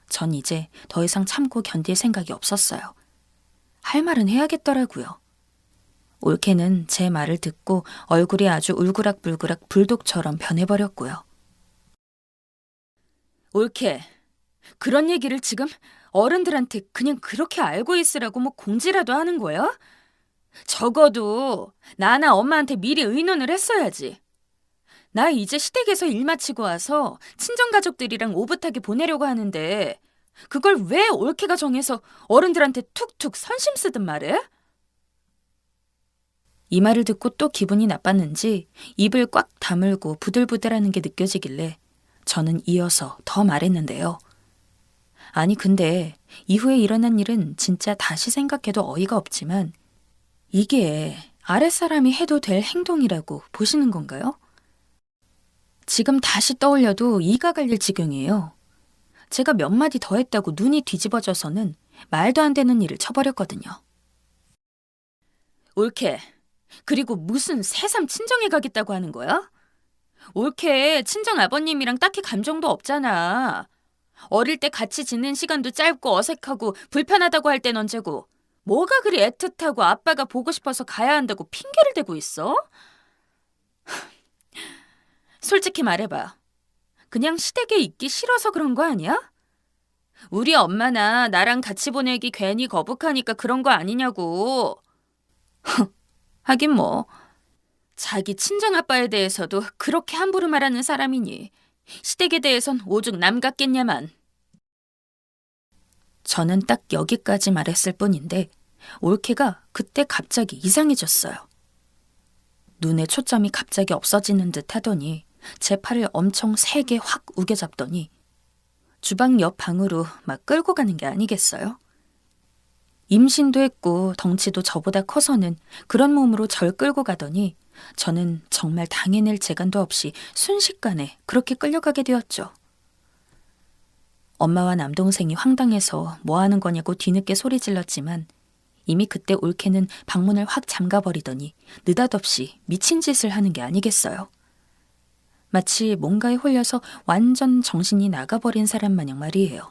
전 이제 더 이상 참고 견딜 생각이 없었어요. 할 말은 해야겠더라고요. 올케는 제 말을 듣고 얼굴이 아주 울그락불그락 불독처럼 변해버렸고요. 올케, 그런 얘기를 지금 어른들한테 그냥 그렇게 알고 있으라고 뭐 공지라도 하는 거야? 적어도 나나 엄마한테 미리 의논을 했어야지. 나 이제 시댁에서 일 마치고 와서 친정가족들이랑 오붓하게 보내려고 하는데 그걸 왜 올케가 정해서 어른들한테 툭툭 선심 쓰든 말해? 이 말을 듣고 또 기분이 나빴는지 입을 꽉 다물고 부들부들하는 게 느껴지길래 저는 이어서 더 말했는데요. 아니 근데 이후에 일어난 일은 진짜 다시 생각해도 어이가 없지만 이게 아랫사람이 해도 될 행동이라고 보시는 건가요? 지금 다시 떠올려도 이가 갈릴 지경이에요. 제가 몇 마디 더 했다고 눈이 뒤집어져서는 말도 안 되는 일을 쳐버렸거든요. 올케, 그리고 무슨 새삼 친정에 가겠다고 하는 거야? 올케 친정 아버님이랑 딱히 감정도 없잖아. 어릴 때 같이 지낸 시간도 짧고 어색하고 불편하다고 할 땐 언제고 뭐가 그리 애틋하고 아빠가 보고 싶어서 가야 한다고 핑계를 대고 있어? 솔직히 말해봐. 그냥 시댁에 있기 싫어서 그런 거 아니야? 우리 엄마나 나랑 같이 보내기 괜히 거북하니까 그런 거 아니냐고. 하긴 뭐 자기 친정아빠에 대해서도 그렇게 함부로 말하는 사람이니 시댁에 대해선 오죽 남 같겠냐만. 저는 딱 여기까지 말했을 뿐인데 올케가 그때 갑자기 이상해졌어요. 눈에 초점이 갑자기 없어지는 듯 하더니 제 팔을 엄청 세게 확 우겨잡더니 주방 옆 방으로 막 끌고 가는 게 아니겠어요? 임신도 했고 덩치도 저보다 커서는 그런 몸으로 절 끌고 가더니 저는 정말 당해낼 재간도 없이 순식간에 그렇게 끌려가게 되었죠. 엄마와 남동생이 황당해서 뭐 하는 거냐고 뒤늦게 소리 질렀지만 이미 그때 올케는 방문을 확 잠가버리더니 느닷없이 미친 짓을 하는 게 아니겠어요. 마치 뭔가에 홀려서 완전 정신이 나가버린 사람 마냥 말이에요.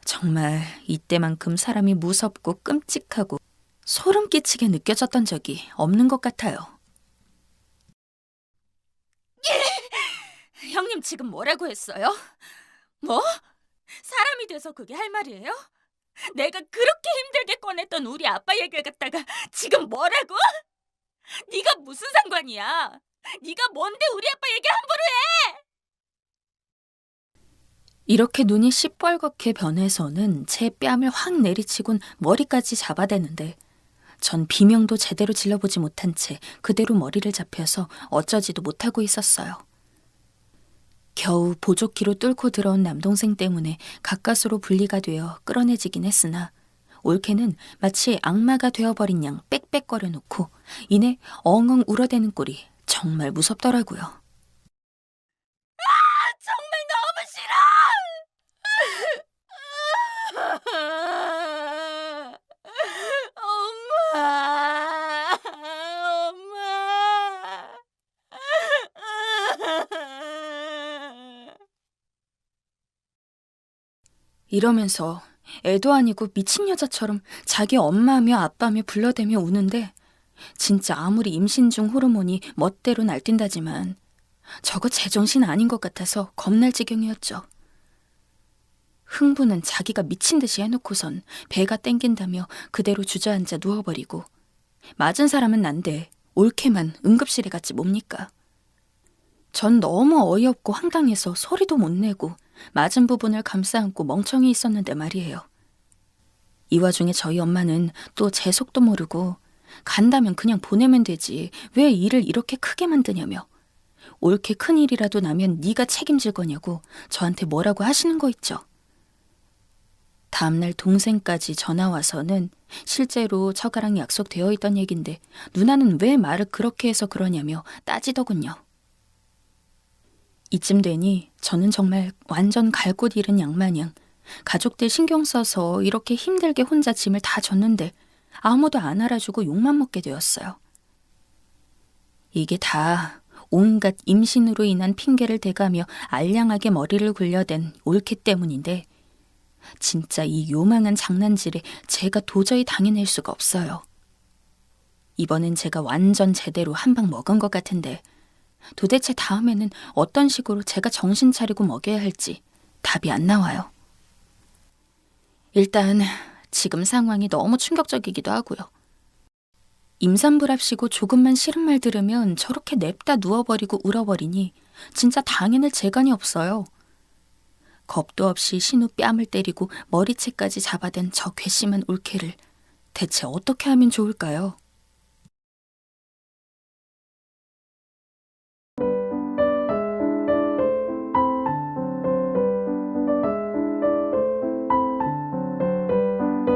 정말 이때만큼 사람이 무섭고 끔찍하고 소름 끼치게 느껴졌던 적이 없는 것 같아요. 형님 지금 뭐라고 했어요? 뭐? 사람이 돼서 그게 할 말이에요? 내가 그렇게 힘들게 꺼냈던 우리 아빠 얘기를 갖다가 지금 뭐라고? 네가 무슨 상관이야? 네가 뭔데 우리 아빠 얘기 함부로 해? 이렇게 눈이 시뻘겋게 변해서는 제 뺨을 확 내리치곤 머리까지 잡아대는데 전 비명도 제대로 질러보지 못한 채 그대로 머리를 잡혀서 어쩌지도 못하고 있었어요. 겨우 보조키로 뚫고 들어온 남동생 때문에 가까스로 분리가 되어 끌어내지긴 했으나 올케는 마치 악마가 되어버린 양 빽빽거려 놓고 이내 엉엉 울어대는 꼴이 정말 무섭더라고요. 정말 너무 싫어! 엄마! 엄마! 이러면서 애도 아니고 미친 여자처럼 자기 엄마며 아빠며 불러대며 우는데 진짜 아무리 임신 중 호르몬이 멋대로 날뛴다지만 저거 제정신 아닌 것 같아서 겁날 지경이었죠. 흥부는 자기가 미친 듯이 해놓고선 배가 땡긴다며 그대로 주저앉아 누워버리고 맞은 사람은 난데 올케만 응급실에 갔지 뭡니까. 전 너무 어이없고 황당해서 소리도 못 내고 맞은 부분을 감싸안고 멍청이 있었는데 말이에요. 이 와중에 저희 엄마는 또 제 속도 모르고 간다면 그냥 보내면 되지 왜 일을 이렇게 크게 만드냐며 옳게 큰일이라도 나면 네가 책임질 거냐고 저한테 뭐라고 하시는 거 있죠. 다음날 동생까지 전화 와서는 실제로 처가랑 약속되어 있던 얘긴데 누나는 왜 말을 그렇게 해서 그러냐며 따지더군요. 이쯤 되니 저는 정말 완전 갈 곳 잃은 양마냥 가족들 신경 써서 이렇게 힘들게 혼자 짐을 다 졌는데 아무도 안 알아주고 욕만 먹게 되었어요. 이게 다 온갖 임신으로 인한 핑계를 대가며 알량하게 머리를 굴려댄 올케 때문인데 진짜 이 요망한 장난질에 제가 도저히 당해낼 수가 없어요. 이번엔 제가 완전 제대로 한 방 먹은 것 같은데 도대체 다음에는 어떤 식으로 제가 정신 차리고 먹여야 할지 답이 안 나와요. 일단 지금 상황이 너무 충격적이기도 하고요. 임산부랍시고 조금만 싫은 말 들으면 저렇게 냅다 누워버리고 울어버리니 진짜 당해낼 재간이 없어요. 겁도 없이 신우 뺨을 때리고 머리채까지 잡아댄 저 괘씸한 올케를 대체 어떻게 하면 좋을까요?